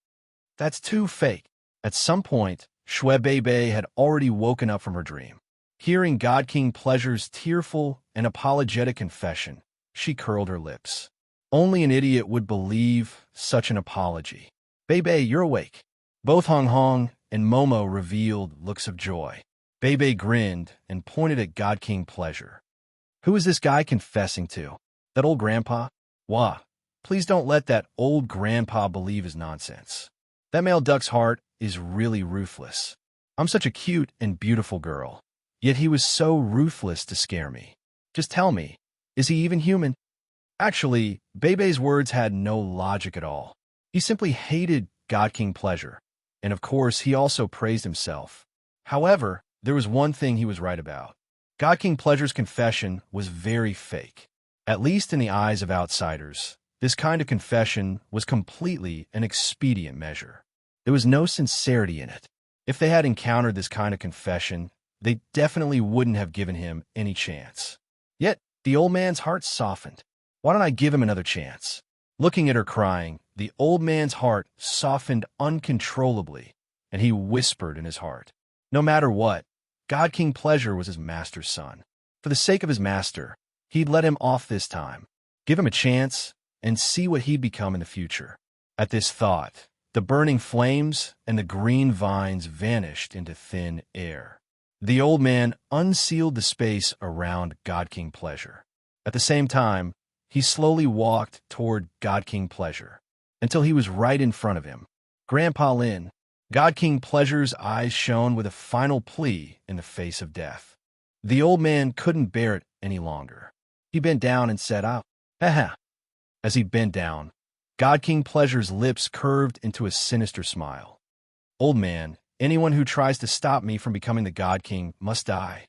That's too fake. At some point, Shue Bebe had already woken up from her dream. Hearing God King Pleasure's tearful and apologetic confession, she curled her lips. Only an idiot would believe such an apology. "Bebe, you're awake." Both Hong Hong and Momo revealed looks of joy. Bebe grinned and pointed at God King Pleasure. "Who is this guy confessing to? That old grandpa? Wah, please don't let that old grandpa believe his nonsense. That male duck's heart is really ruthless. I'm such a cute and beautiful girl, yet he was so ruthless to scare me. Just tell me, is he even human?" Actually, Bebe's words had no logic at all. He simply hated God King Pleasure, and of course he also praised himself. However, there was one thing he was right about. God King Pleasure's confession was very fake. At least in the eyes of outsiders, this kind of confession was completely an expedient measure. There was no sincerity in it. If they had encountered this kind of confession, they definitely wouldn't have given him any chance. Yet, the old man's heart softened. Why don't I give him another chance? Looking at her crying, the old man's heart softened uncontrollably, and he whispered in his heart. No matter what, God King Pleasure was his master's son. For the sake of his master, he'd let him off this time, give him a chance, and see what he'd become in the future. At this thought, the burning flames and the green vines vanished into thin air. The old man unsealed the space around God King Pleasure. At the same time, he slowly walked toward God King Pleasure, until he was right in front of him. "Grandpa Lin." God King Pleasure's eyes shone with a final plea in the face of death. The old man couldn't bear it any longer. He bent down and said, "Ah, haha." As he bent down, God King Pleasure's lips curved into a sinister smile. "Old man, anyone who tries to stop me from becoming the God King must die."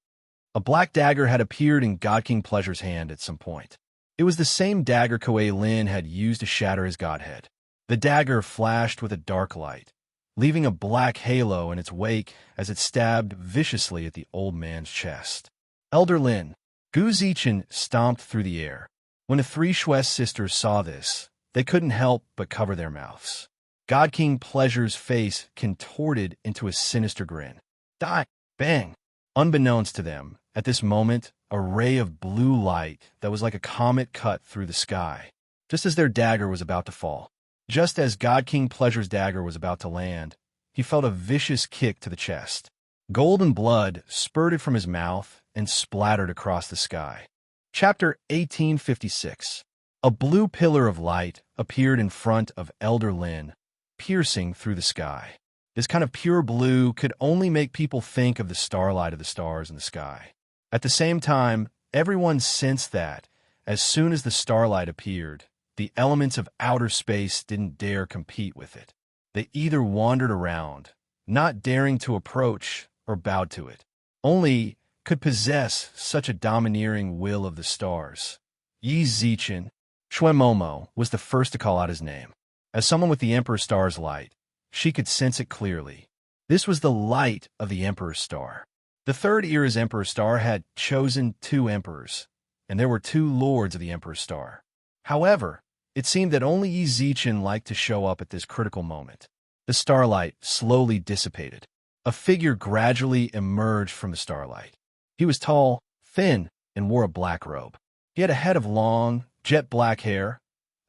A black dagger had appeared in God King Pleasure's hand at some point. It was the same dagger Kuei Lin had used to shatter his godhead. The dagger flashed with a dark light, leaving a black halo in its wake as it stabbed viciously at the old man's chest. "Elder Lin." Gu Zichen stomped through the air. When the three Shui sisters saw this, they couldn't help but cover their mouths. God King Pleasure's face contorted into a sinister grin. "Die!" Bang! Unbeknownst to them, at this moment, a ray of blue light that was like a comet cut through the sky, just as their dagger was about to fall. Just as God King Pleasure's dagger was about to land, he felt a vicious kick to the chest. Golden blood spurted from his mouth and splattered across the sky. Chapter 1856. A blue pillar of light appeared in front of Elder Lin, piercing through the sky. This kind of pure blue could only make people think of the starlight of the stars in the sky. At the same time, everyone sensed that, as soon as the starlight appeared, the elements of outer space didn't dare compete with it. They either wandered around, not daring to approach or bowed to it. Only could possess such a domineering will of the stars. Yi Zichen, Shui Momo, was the first to call out his name. As someone with the Emperor Star's light, she could sense it clearly. This was the light of the Emperor's Star. The Third Era's Emperor's Star had chosen 2 emperors, and there were 2 lords of the Emperor's Star. However, it seemed that only Yi Zichen liked to show up at this critical moment. The starlight slowly dissipated. A figure gradually emerged from the starlight. He was tall, thin, and wore a black robe. He had a head of long, jet black hair,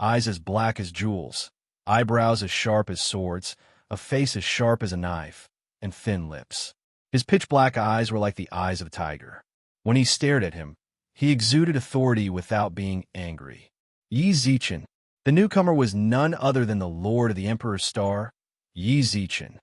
eyes as black as jewels, eyebrows as sharp as swords, a face as sharp as a knife, and thin lips. His pitch-black eyes were like the eyes of a tiger. When he stared at him, he exuded authority without being angry. Yi Zichen. The newcomer was none other than the Lord of the Emperor's Star, Yi Zichen.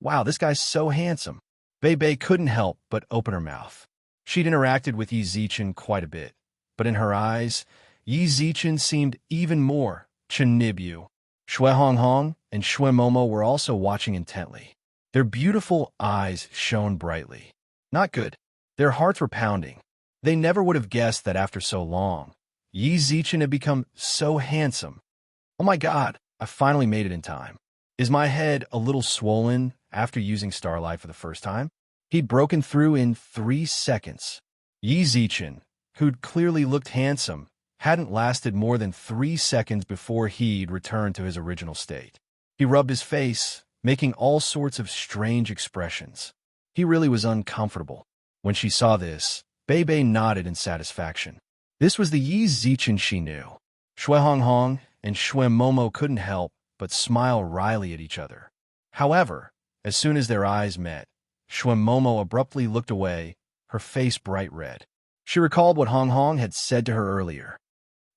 "Wow, this guy's so handsome." Bei Bei couldn't help but open her mouth. She'd interacted with Yi Zichen quite a bit, but in her eyes, Yi Zichen seemed even more Chenibyu. Shui Honghong and Shui Momo were also watching intently. Their beautiful eyes shone brightly. Not good. Their hearts were pounding. They never would have guessed that after so long, Yi Zichen had become so handsome. "Oh my God, I finally made it in time. Is my head a little swollen after using Starlight for the first time?" He'd broken through in 3 seconds. Yi Zichen, who'd clearly looked handsome, hadn't lasted more than 3 seconds before he'd returned to his original state. He rubbed his face, making all sorts of strange expressions. He really was uncomfortable. When she saw this, Bei Bei nodded in satisfaction. This was the Yi Zichen she knew. Shui Honghong and Shui Momo couldn't help but smile wryly at each other. However, as soon as their eyes met, Shui Momo abruptly looked away, her face bright red. She recalled what Honghong had said to her earlier.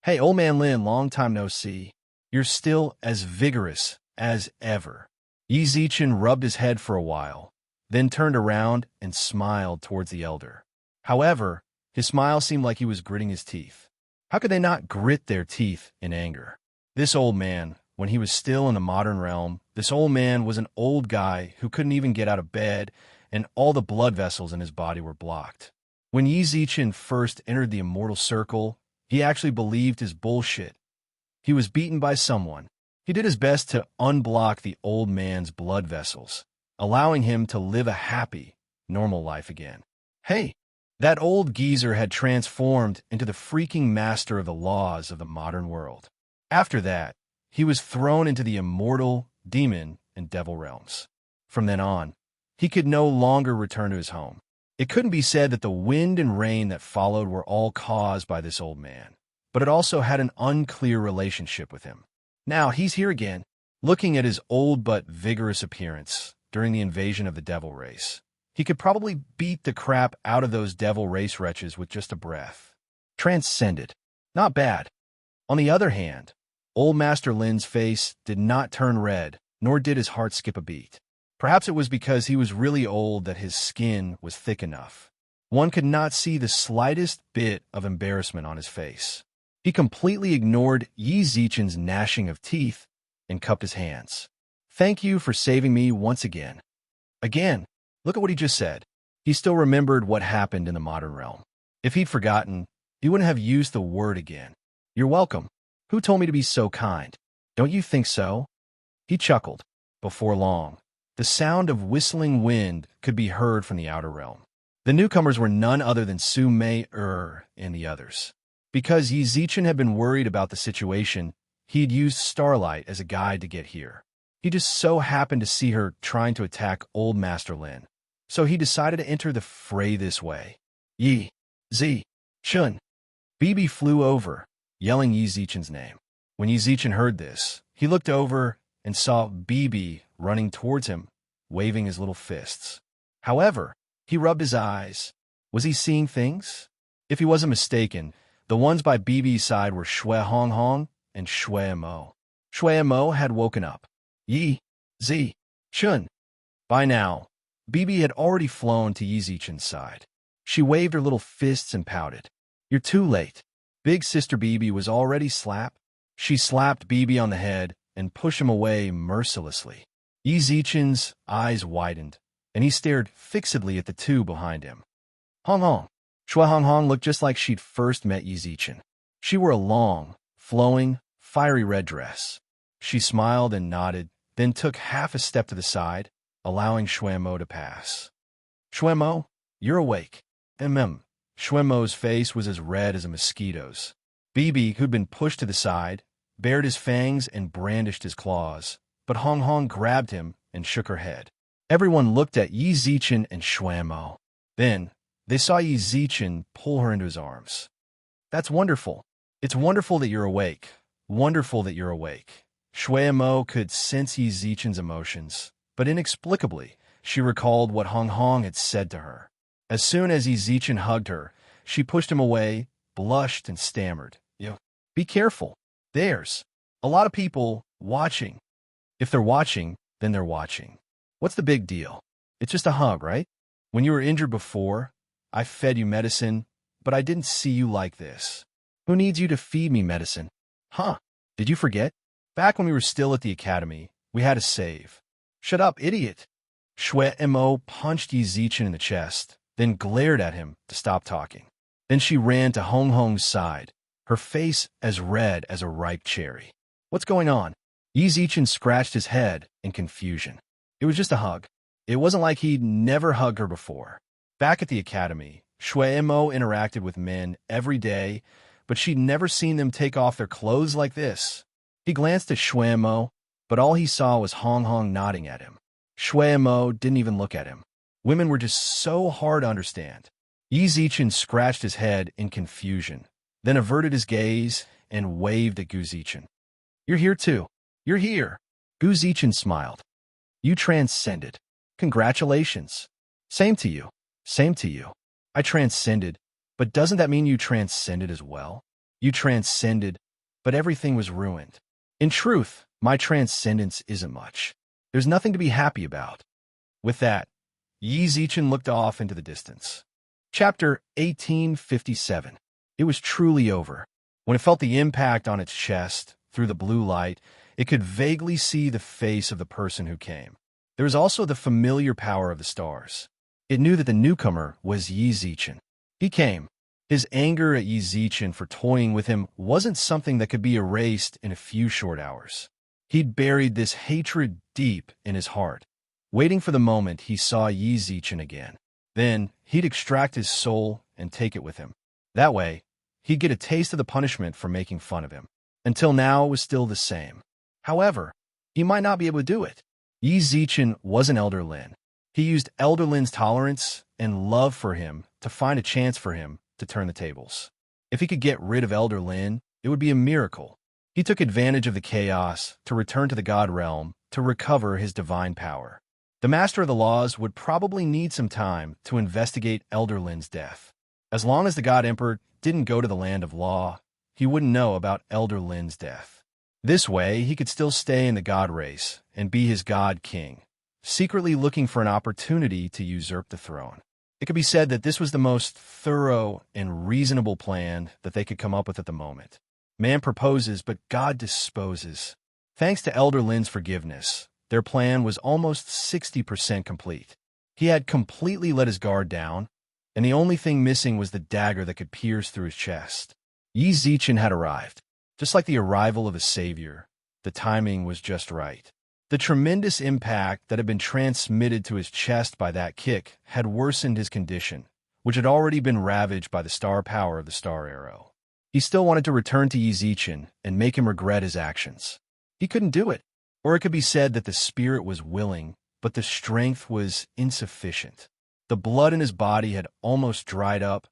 "Hey, old man Lin, long time no see. You're still as vigorous as ever." Yi Zichen rubbed his head for a while, then turned around and smiled towards the elder. However, his smile seemed like he was gritting his teeth. How could they not grit their teeth in anger? This old man, when he was still in the modern realm, this old man was an old guy who couldn't even get out of bed, and all the blood vessels in his body were blocked. When Yi Zichen first entered the immortal circle, he actually believed his bullshit. He was beaten by someone. He did his best to unblock the old man's blood vessels, allowing him to live a happy, normal life again. Hey, that old geezer had transformed into the freaking master of the laws of the modern world. After that, he was thrown into the immortal, demon, and devil realms. From then on, he could no longer return to his home. It couldn't be said that the wind and rain that followed were all caused by this old man, but it also had an unclear relationship with him. Now he's here again, looking at his old but vigorous appearance during the invasion of the devil race. He could probably beat the crap out of those devil race wretches with just a breath. Transcended. Not bad. On the other hand, old Master Lin's face did not turn red, nor did his heart skip a beat. Perhaps it was because he was really old that his skin was thick enough. One could not see the slightest bit of embarrassment on his face. He completely ignored Yi Zichen's gnashing of teeth and cupped his hands. "Thank you for saving me once again." Again, look at what he just said. He still remembered what happened in the modern realm. If he'd forgotten, he wouldn't have used the word again. "You're welcome. Who told me to be so kind? Don't you think so?" He chuckled. Before long, the sound of whistling wind could be heard from the outer realm. The newcomers were none other than Su Mei and the others. Because Yi Zichen had been worried about the situation, he had used Starlight as a guide to get here. He just so happened to see her trying to attack old Master Lin, so he decided to enter the fray this way. "Yi Zichen." Bibi flew over, yelling Yi Zichen's name. When Yi Zichen heard this, he looked over and saw Bibi running towards him, waving his little fists. However, he rubbed his eyes. Was he seeing things? If he wasn't mistaken, the ones by Bibi's side were Shui Honghong and Shui Mo. Shui Mo had woken up. Yi Zichen. By now, Bibi had already flown to Yi Zichen's side. She waved her little fists and pouted. "You're too late." Big Sister Bibi was already slapped. She slapped Bibi on the head and pushed him away mercilessly. Yi Zichen's eyes widened, and he stared fixedly at the two behind him. Hong Hong. Shui Hong Hong looked just like she'd first met Yi Zichen. She wore a long, flowing, fiery red dress. She smiled and nodded, then took half a step to the side, allowing Shui Mo to pass. "Shui Mo, you're awake." Shui Mo's face was as red as a mosquito's. Bibi, who'd been pushed to the side, bared his fangs and brandished his claws, but Hong Hong grabbed him and shook her head. Everyone looked at Yi Zichen and Shui Mo. Then, they saw Yi Zichen pull her into his arms. "That's wonderful. It's wonderful that you're awake. Wonderful that you're awake." Shui Mo could sense Yi Zichen's emotions, but inexplicably, she recalled what Hong Hong had said to her. As soon as Yi Zichen hugged her, she pushed him away, blushed, and stammered. Be careful. There's a lot of people watching." If they're watching, then they're watching. What's the big deal? It's just a hug, right? When you were injured before, I fed you medicine, but I didn't see you like this. Who needs you to feed me medicine? Huh? Did you forget? Back when we were still at the academy, we had a save. Shut up, idiot. Shui Mo punched Yi Zichen in the chest, then glared at him to stop talking. Then she ran to Hong Hong's side, her face as red as a ripe cherry. "What's going on?" Yi Zichen scratched his head in confusion. It was just a hug. It wasn't like he'd never hugged her before. Back at the academy, Shui Mo interacted with men every day, but she'd never seen them take off their clothes like this. He glanced at Shui Mo, but all he saw was Hong Hong nodding at him. Shui Mo didn't even look at him. Women were just so hard to understand. Yi Zichen scratched his head in confusion, then averted his gaze and waved at Gu Zichen. "You're here too. You're here." Gu Zichen smiled. "You transcended. Congratulations." "Same to you. Same to you." "I transcended, but doesn't that mean you transcended as well?" "You transcended, but everything was ruined." "In truth, my transcendence isn't much. There's nothing to be happy about." With that, Yi Zichen looked off into the distance. Chapter 1857. It was truly over. When it felt the impact on its chest, through the blue light, it could vaguely see the face of the person who came. There was also the familiar power of the stars. It knew that the newcomer was Yi Zichen. He came. His anger at Yi Zichen for toying with him wasn't something that could be erased in a few short hours. He'd buried this hatred deep in his heart, waiting for the moment he saw Yi Zichen again. Then he'd extract his soul and take it with him. That way, he'd get a taste of the punishment for making fun of him. Until now, it was still the same. However, he might not be able to do it. Yi Zichen wasn't Elder Lin. He used Elder Lin's tolerance and love for him to find a chance for him to turn the tables. If he could get rid of Elder Lin, it would be a miracle. He took advantage of the chaos to return to the God Realm to recover his divine power. The Master of the Laws would probably need some time to investigate Elder Lin's death. As long as the God Emperor didn't go to the Land of Law, he wouldn't know about Elder Lin's death. This way, he could still stay in the God race and be his God King, secretly looking for an opportunity to usurp the throne. It could be said that this was the most thorough and reasonable plan that they could come up with at the moment. Man proposes, but God disposes. Thanks to Elder Lin's forgiveness, their plan was almost 60% complete. He had completely let his guard down, and the only thing missing was the dagger that could pierce through his chest. Yi Zichen had arrived. Just like the arrival of a savior, the timing was just right. The tremendous impact that had been transmitted to his chest by that kick had worsened his condition, which had already been ravaged by the star power of the star arrow. He still wanted to return to Yi Zichen and make him regret his actions. He couldn't do it. Or it could be said that the spirit was willing, but the strength was insufficient. The blood in his body had almost dried up,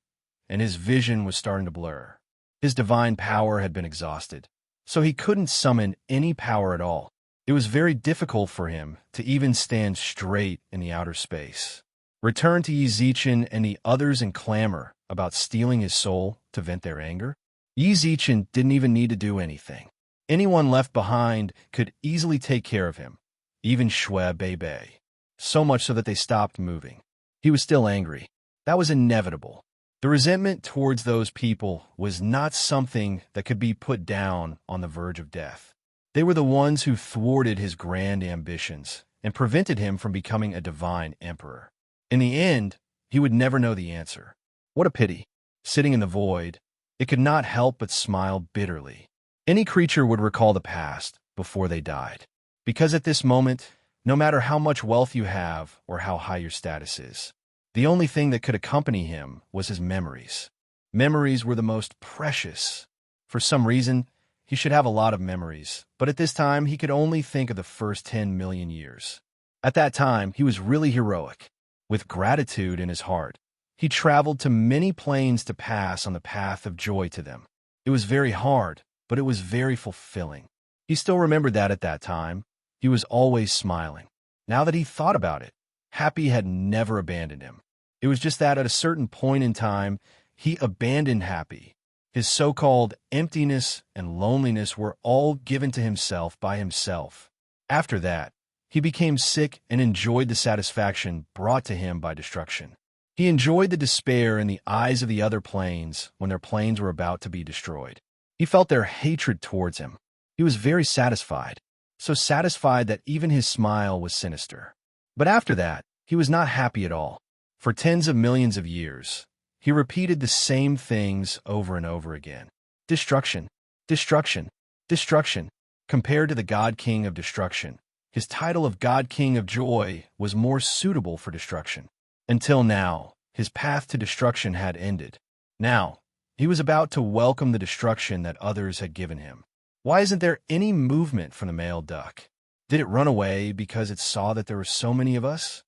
and his vision was starting to blur. His divine power had been exhausted, so he couldn't summon any power at all. It was very difficult for him to even stand straight in the outer space. Return to Yi Zichen and the others in clamor about stealing his soul to vent their anger? Yi Zichen didn't even need to do anything. Anyone left behind could easily take care of him, even Shui Bei. So much so that they stopped moving. He was still angry. That was inevitable. The resentment towards those people was not something that could be put down on the verge of death. They were the ones who thwarted his grand ambitions and prevented him from becoming a divine emperor. In the end, he would never know the answer. What a pity. Sitting in the void, it could not help but smile bitterly. Any creature would recall the past before they died. Because at this moment, no matter how much wealth you have or how high your status is, the only thing that could accompany him was his memories. Memories were the most precious. For some reason, he should have a lot of memories, but at this time he could only think of the first 10 million years. At that time, he was really heroic. With gratitude in his heart, he traveled to many planes to pass on the path of joy to them. It was very hard, but it was very fulfilling. He still remembered that at that time. He was always smiling. Now that he thought about it, Happy had never abandoned him. It was just that at a certain point in time, he abandoned Happy. His so-called emptiness and loneliness were all given to himself by himself. After that, he became sick and enjoyed the satisfaction brought to him by destruction. He enjoyed the despair in the eyes of the other planes when their planes were about to be destroyed. He felt their hatred towards him. He was very satisfied, so satisfied that even his smile was sinister. But after that, he was not happy at all. For tens of millions of years, he repeated the same things over and over again. Destruction, destruction, destruction. Compared to the God King of Destruction, his title of God King of Joy was more suitable for destruction. Until now, his path to destruction had ended. Now, he was about to welcome the destruction that others had given him. Why isn't there any movement from the male duck? Did it run away because it saw that there were so many of us?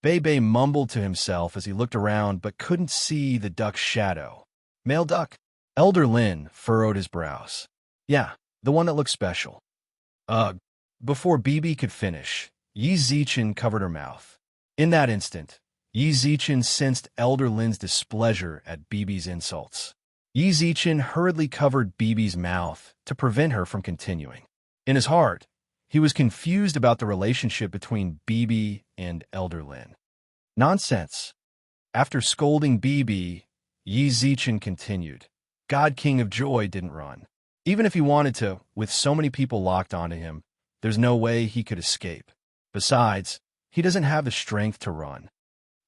Bei mumbled to himself as he looked around but couldn't see the duck's shadow. Male duck. Elder Lin furrowed his brows. Yeah, the one that looks special. Ugh. Before Bibi could finish, Yi Zichen covered her mouth. In that instant, Yi Zichen sensed Elder Lin's displeasure at Bibi's insults. Yi Zichen hurriedly covered Bibi's mouth to prevent her from continuing. In his heart, he was confused about the relationship between Bibi and Elder Lin. Nonsense. After scolding Bibi, Yi Zichen continued. God King of Joy didn't run. Even if he wanted to, with so many people locked onto him, there's no way he could escape. Besides, he doesn't have the strength to run.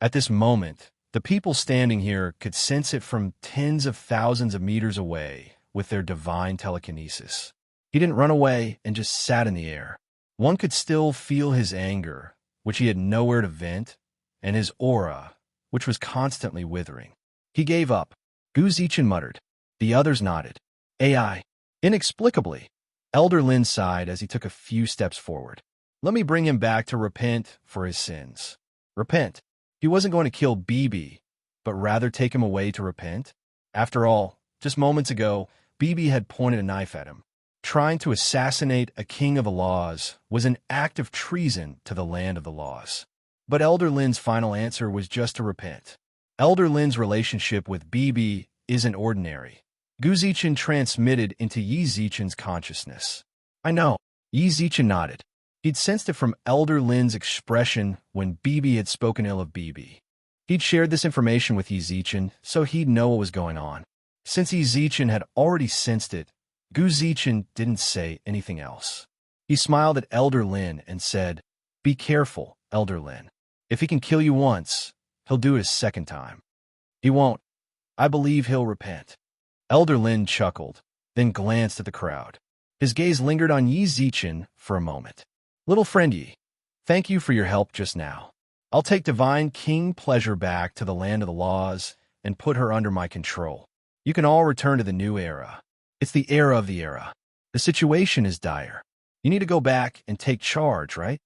At this moment, the people standing here could sense it from tens of thousands of meters away with their divine telekinesis. He didn't run away and just sat in the air. One could still feel his anger, which he had nowhere to vent, and his aura, which was constantly withering. He gave up. Gu Zichen muttered. The others nodded. AI. Inexplicably, Elder Lin sighed as he took a few steps forward. Let me bring him back to repent for his sins. Repent. He wasn't going to kill Bibi, but rather take him away to repent. After all, just moments ago, Bibi had pointed a knife at him. Trying to assassinate a king of the laws was an act of treason to the land of the laws. But Elder Lin's final answer was just to repent. Elder Lin's relationship with Bibi isn't ordinary. Gu Zichen transmitted into Yi Zichen's consciousness. I know. Yi Zichen nodded. He'd sensed it from Elder Lin's expression when Bibi had spoken ill of Bibi. He'd shared this information with Yizichin, so he'd know what was going on. Since Yizichin had already sensed it, Guzichin didn't say anything else. He smiled at Elder Lin and said, "Be careful, Elder Lin. If he can kill you once, he'll do it a second time. He won't. I believe he'll repent." Elder Lin chuckled, then glanced at the crowd. His gaze lingered on Yizichin for a moment. "Little friend Yi, thank you for your help just now. I'll take Divine King Pleasure back to the land of the laws and put her under my control. You can all return to the new era. It's the era of the era. The situation is dire. You need to go back and take charge, right?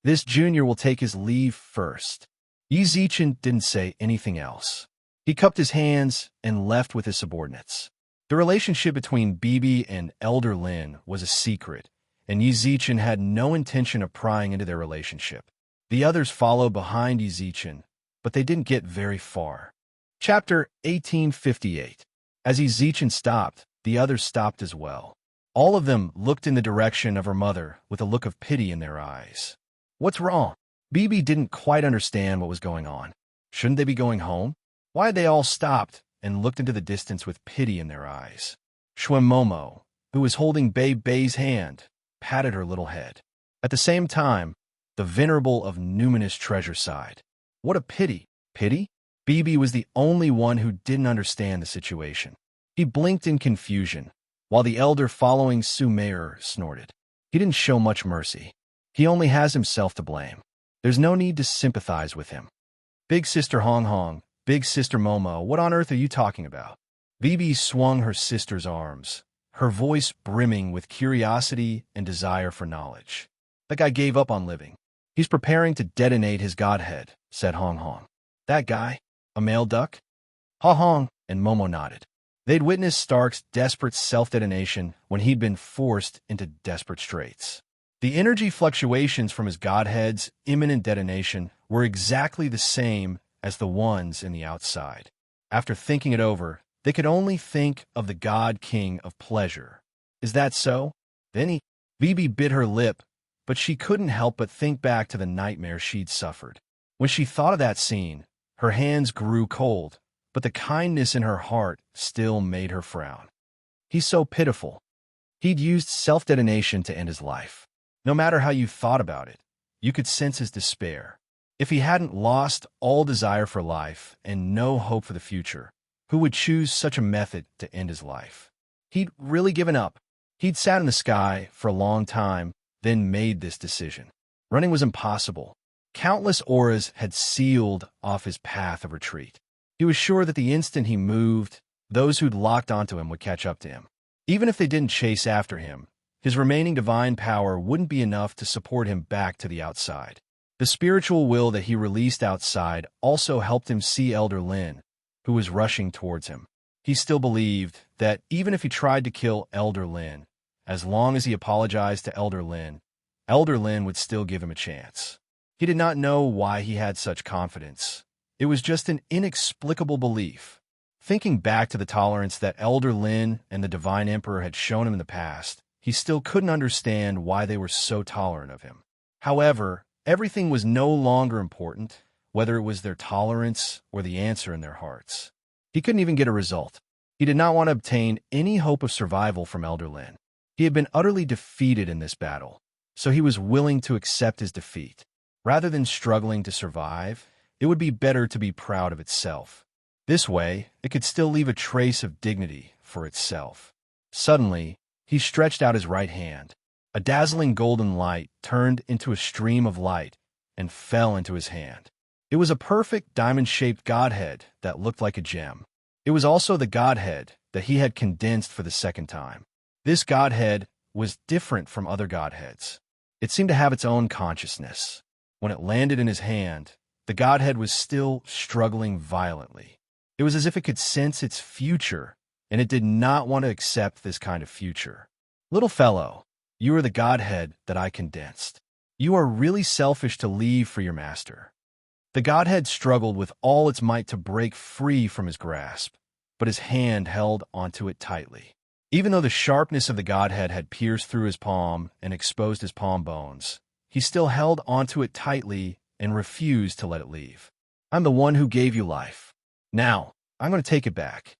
This junior will take his leave first." Yizichin didn't say anything else. He cupped his hands and left with his subordinates. The relationship between Bibi and Elder Lin was a secret, and Yizichin had no intention of prying into their relationship. The others followed behind Yizichin, but they didn't get very far. Chapter 1858. As Yizichin stopped, the others stopped as well. All of them looked in the direction of her mother with a look of pity in their eyes. "What's wrong?" Bibi didn't quite understand what was going on. Shouldn't they be going home? Why had they all stopped and looked into the distance with pity in their eyes? Shwem Momo, who was holding Bei's hand, patted her little head. At the same time, the venerable of numinous treasure sighed. What a pity. Pity? Bibi was the only one who didn't understand the situation. He blinked in confusion, while the elder following Sumer snorted. He didn't show much mercy. He only has himself to blame. There's no need to sympathize with him. Big Sister Hong Hong, Big Sister Momo, what on earth are you talking about? Bibi swung her sister's arms, her voice brimming with curiosity and desire for knowledge. That guy gave up on living. He's preparing to detonate his godhead, said Hong Hong. That guy? A male duck? Ha Hong and Momo nodded. They'd witnessed Stark's desperate self-detonation when he'd been forced into desperate straits. The energy fluctuations from his godhead's imminent detonation were exactly the same as the ones in the outside. After thinking it over, they could only think of the God King of pleasure. Is that so? Then Bibi bit her lip, but she couldn't help but think back to the nightmare she'd suffered. When she thought of that scene, her hands grew cold, but the kindness in her heart still made her frown. He's so pitiful. He'd used self-detonation to end his life. No matter how you thought about it, you could sense his despair. If he hadn't lost all desire for life and no hope for the future, who would choose such a method to end his life? He'd really given up. He'd sat in the sky for a long time, then made this decision. Running was impossible. Countless auras had sealed off his path of retreat. He was sure that the instant he moved, those who'd locked onto him would catch up to him. Even if they didn't chase after him, his remaining divine power wouldn't be enough to support him back to the outside. The spiritual will that he released outside also helped him see Elder Lin, who was rushing towards him. He still believed that even if he tried to kill Elder Lin, as long as he apologized to Elder Lin would still give him a chance. He did not know why he had such confidence. It was just an inexplicable belief. Thinking back to the tolerance that Elder Lin and the Divine Emperor had shown him in the past, he still couldn't understand why they were so tolerant of him. However, everything was no longer important, whether it was their tolerance or the answer in their hearts. He couldn't even get a result. He did not want to obtain any hope of survival from Elder Lin. He had been utterly defeated in this battle, so he was willing to accept his defeat. Rather than struggling to survive, it would be better to be proud of itself. This way, it could still leave a trace of dignity for itself. Suddenly, he stretched out his right hand. A dazzling golden light turned into a stream of light and fell into his hand. It was a perfect diamond-shaped godhead that looked like a gem. It was also the godhead that he had condensed for the second time. This godhead was different from other godheads. It seemed to have its own consciousness. When it landed in his hand, the godhead was still struggling violently. It was as if it could sense its future, and it did not want to accept this kind of future. Little fellow, you are the godhead that I condensed. You are really selfish to leave for your master. The godhead struggled with all its might to break free from his grasp, but his hand held onto it tightly. Even though the sharpness of the godhead had pierced through his palm and exposed his palm bones, he still held onto it tightly and refused to let it leave. I'm the one who gave you life. Now, I'm going to take it back.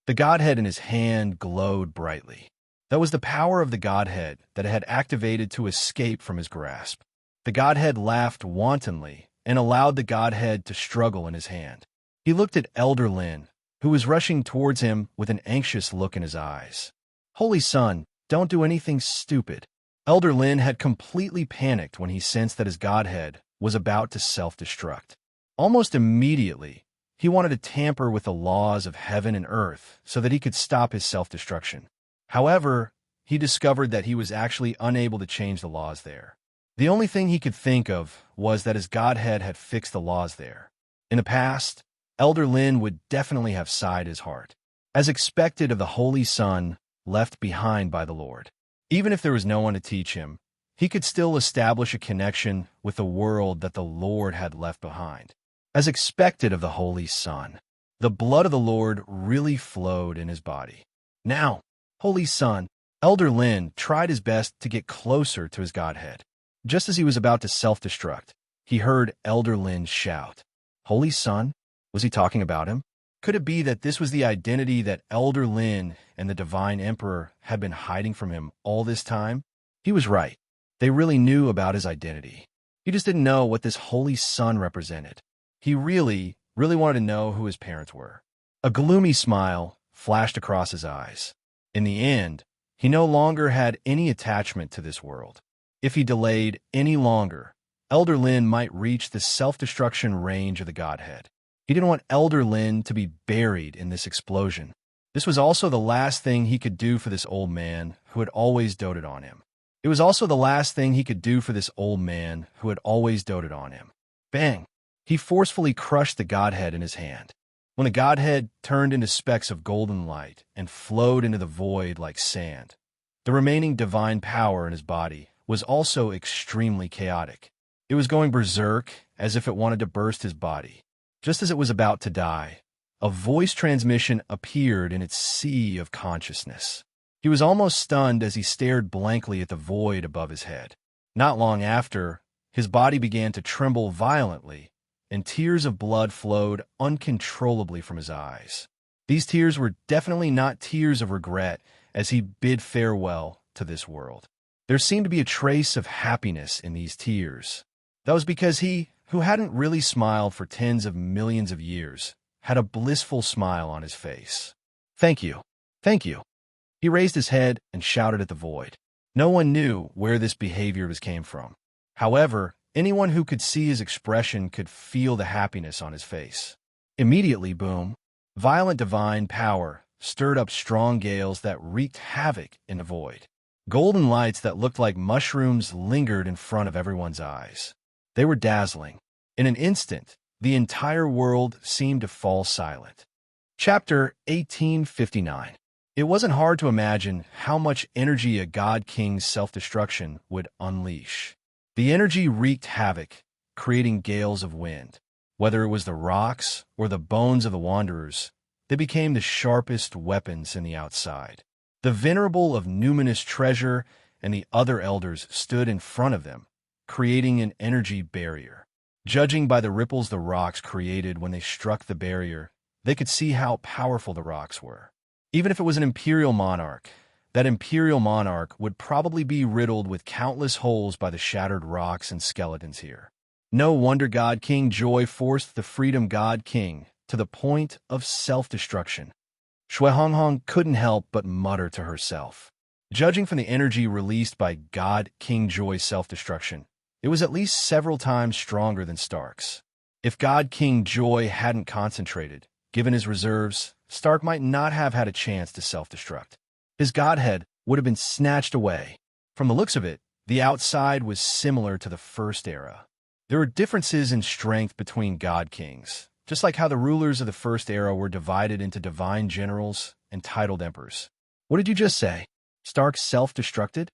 The Godhead in his hand glowed brightly. That was the power of the Godhead that had activated to escape from his grasp. The Godhead laughed wantonly and allowed the Godhead to struggle in his hand. He looked at Elder Lin, who was rushing towards him with an anxious look in his eyes. Holy Son, don't do anything stupid. Elder Lin had completely panicked when he sensed that his Godhead was about to self-destruct. Almost immediately, he wanted to tamper with the laws of heaven and earth so that he could stop his self-destruction. However, he discovered that he was actually unable to change the laws there. The only thing he could think of was that his Godhead had fixed the laws there. In the past, Elder Lin would definitely have sighed his heart, as expected of the Holy Son left behind by the Lord. Even if there was no one to teach him, he could still establish a connection with the world that the Lord had left behind. As expected of the Holy Son, the blood of the Lord really flowed in his body. Now, Holy Son, Elder Lin tried his best to get closer to his Godhead. Just as he was about to self-destruct, he heard Elder Lin shout, Holy Son? Was he talking about him? Could it be that this was the identity that Elder Lin and the Divine Emperor had been hiding from him all this time? He was right. They really knew about his identity. He just didn't know what this Holy Son represented. He really wanted to know who his parents were. A gloomy smile flashed across his eyes. In the end, he no longer had any attachment to this world. If he delayed any longer, Elder Lin might reach the self-destruction range of the Godhead. He didn't want Elder Lin to be buried in this explosion. This was also the last thing he could do for this old man who had always doted on him. It was also the last thing he could do for this old man who had always doted on him. Bang! He forcefully crushed the Godhead in his hand. When the Godhead turned into specks of golden light and flowed into the void like sand, the remaining divine power in his body was also extremely chaotic. It was going berserk as if it wanted to burst his body. Just as it was about to die, a voice transmission appeared in its sea of consciousness. He was almost stunned as he stared blankly at the void above his head. Not long after, his body began to tremble violently, and tears of blood flowed uncontrollably from his eyes. These tears were definitely not tears of regret as he bid farewell to this world. There seemed to be a trace of happiness in these tears. That was because he, who hadn't really smiled for tens of millions of years, had a blissful smile on his face. Thank you. Thank you. He raised his head and shouted at the void. No one knew where this behavior came from. However, anyone who could see his expression could feel the happiness on his face. Immediately, boom, violent divine power stirred up strong gales that wreaked havoc in the void. Golden lights that looked like mushrooms lingered in front of everyone's eyes. They were dazzling. In an instant, the entire world seemed to fall silent. Chapter 1859. It wasn't hard to imagine how much energy a God King's self-destruction would unleash. The energy wreaked havoc, creating gales of wind. Whether it was the rocks or the bones of the wanderers, they became the sharpest weapons in the outside. The venerable of numinous treasure and the other elders stood in front of them, creating an energy barrier. Judging by the ripples the rocks created when they struck the barrier, they could see how powerful the rocks were. Even if it was an imperial monarch, that imperial monarch would probably be riddled with countless holes by the shattered rocks and skeletons here. No wonder God King Joy forced the Freedom God King to the point of self-destruction. Shuehonghong couldn't help but mutter to herself. Judging from the energy released by God King Joy's self-destruction, it was at least several times stronger than Stark's. If God King Joy hadn't concentrated, given his reserves, Stark might not have had a chance to self-destruct. His godhead would have been snatched away. From the looks of it, the outside was similar to the First Era. There were differences in strength between God Kings, just like how the rulers of the First Era were divided into divine generals and titled emperors. What did you just say? Stark self-destructed?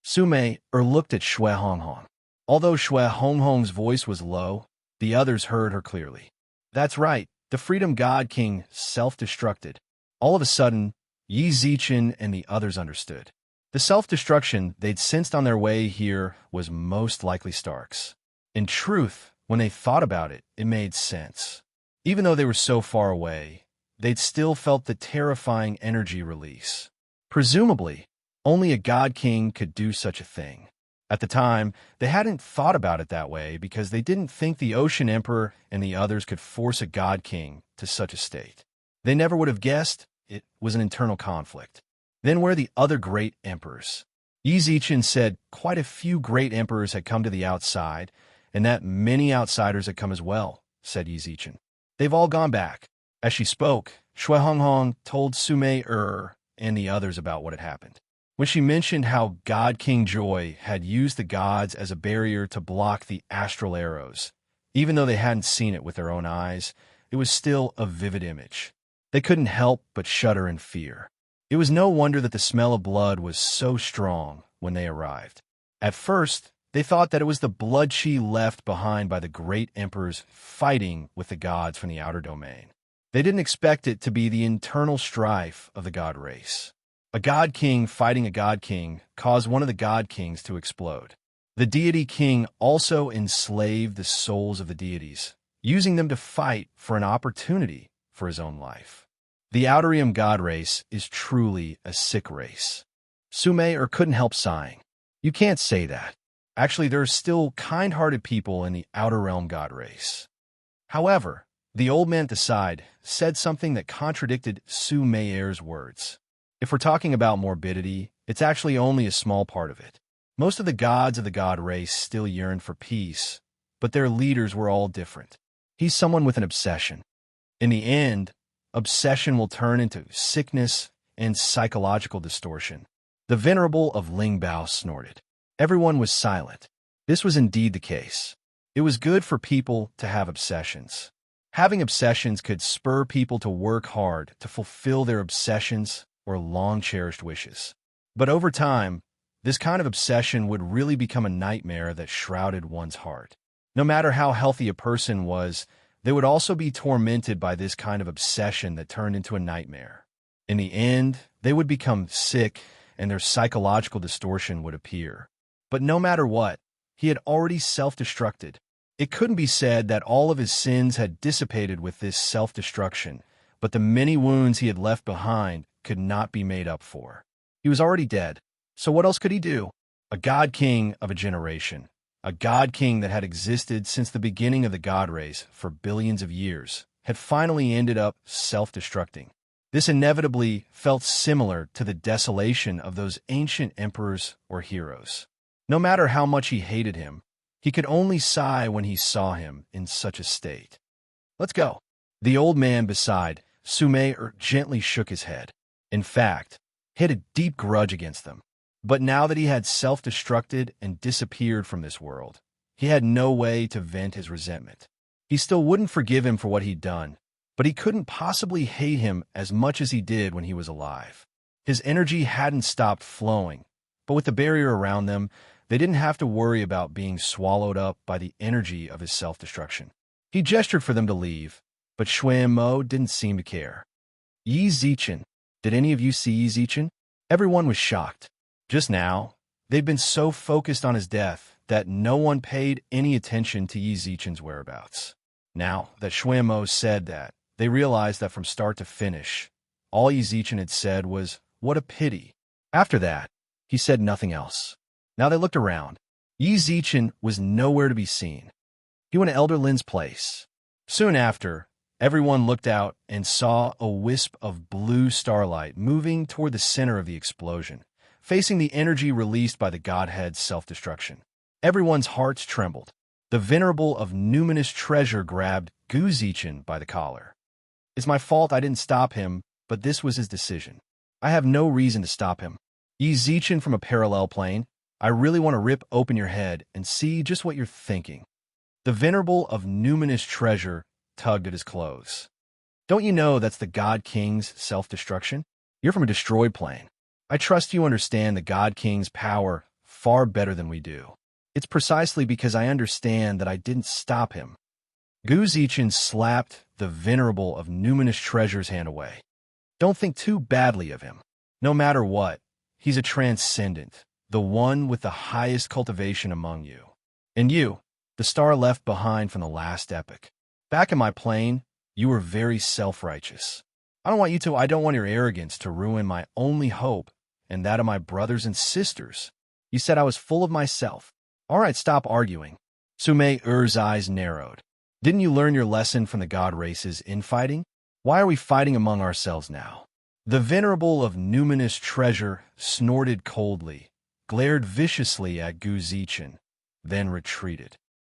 Sume looked at Shuehonghong. Although Shuehonghong's voice was low, the others heard her clearly. That's right, the Freedom God King self-destructed. All of a sudden, Yi Zichen and the others understood. The self-destruction they'd sensed on their way here was most likely Stark's. In truth, when they thought about it, it made sense. Even though they were so far away, they'd still felt the terrifying energy release. Presumably, only a god king could do such a thing. At the time, they hadn't thought about it that way because they didn't think the Ocean Emperor and the others could force a god king to such a state. They never would have guessed it was an internal conflict. Then where are the other great emperors? Yi Zichen said quite a few great emperors had come to the outside, and that many outsiders had come as well, said Yi Zichen. They've all gone back. As she spoke, Shui Honghong told Sumei and the others about what had happened. When she mentioned how God King Joy had used the gods as a barrier to block the astral arrows, even though they hadn't seen it with their own eyes, it was still a vivid image. They couldn't help but shudder in fear. It was no wonder that the smell of blood was so strong when they arrived. At first, they thought that it was the blood chi left behind by the great emperors fighting with the gods from the outer domain. They didn't expect it to be the internal strife of the god race. A god king fighting a god king caused one of the god kings to explode. The deity king also enslaved the souls of the deities, using them to fight for an opportunity for his own life. The Outerium god race is truly a sick race. Sumei couldn't help sighing. You can't say that. Actually, there are still kind-hearted people in the Outer Realm god race. However, the old man at the side said something that contradicted Sumei's words. If we're talking about morbidity, it's actually only a small part of it. Most of the gods of the god race still yearn for peace, but their leaders were all different. He's someone with an obsession. In the end, obsession will turn into sickness and psychological distortion. The Venerable of Lingbao snorted. Everyone was silent. This was indeed the case. It was good for people to have obsessions. Having obsessions could spur people to work hard to fulfill their obsessions or long-cherished wishes. But over time, this kind of obsession would really become a nightmare that shrouded one's heart. No matter how healthy a person was, they would also be tormented by this kind of obsession that turned into a nightmare. In the end, they would become sick and their psychological distortion would appear. But no matter what, he had already self-destructed. It couldn't be said that all of his sins had dissipated with this self-destruction, but the many wounds he had left behind could not be made up for. He was already dead, so what else could he do? A god king of a generation, a god king that had existed since the beginning of the god race for billions of years, had finally ended up self-destructing. This inevitably felt similar to the desolation of those ancient emperors or heroes. No matter how much he hated him, he could only sigh when he saw him in such a state. Let's go. The old man beside Sumei gently shook his head. In fact, he had a deep grudge against them. But now that he had self-destructed and disappeared from this world, he had no way to vent his resentment. He still wouldn't forgive him for what he'd done, but he couldn't possibly hate him as much as he did when he was alive. His energy hadn't stopped flowing, but with the barrier around them, they didn't have to worry about being swallowed up by the energy of his self-destruction. He gestured for them to leave, but Xuanmo didn't seem to care. Yi Zichen. Did any of you see Yi Zichen? Everyone was shocked. Just now, they'd been so focused on his death that no one paid any attention to Yi Zichen's whereabouts. Now that Xuanmo said that, they realized that from start to finish, all Yi Zichen had said was, "What a pity." After that, he said nothing else. Now they looked around. Yi Zichen was nowhere to be seen. He went to Elder Lin's place. Soon after, everyone looked out and saw a wisp of blue starlight moving toward the center of the explosion, facing the energy released by the Godhead's self-destruction. Everyone's hearts trembled. The Venerable of Numinous Treasure grabbed Gu Zichen by the collar. "It's my fault I didn't stop him, but this was his decision. I have no reason to stop him. Yi Zichen from a parallel plane, I really want to rip open your head and see just what you're thinking." The Venerable of Numinous Treasure tugged at his clothes. "Don't you know that's the God King's self-destruction? You're from a destroyed plane. I trust you understand the God King's power far better than we do. It's precisely because I understand that I didn't stop him." Gu Zichen slapped the Venerable of Numinous Treasure's hand away. "Don't think too badly of him. No matter what, he's a transcendent, the one with the highest cultivation among you. And you, the star left behind from the last epoch. Back in my plane, you were very self-righteous. I don't want your arrogance to ruin my only hope and that of my brothers and sisters. You said I was full of myself. All right, stop arguing. Sume-Ur's eyes narrowed. Didn't you learn your lesson from the god race's infighting? Why are we fighting among ourselves now? The venerable of numinous treasure snorted coldly, glared viciously at Gu Zichin, then retreated.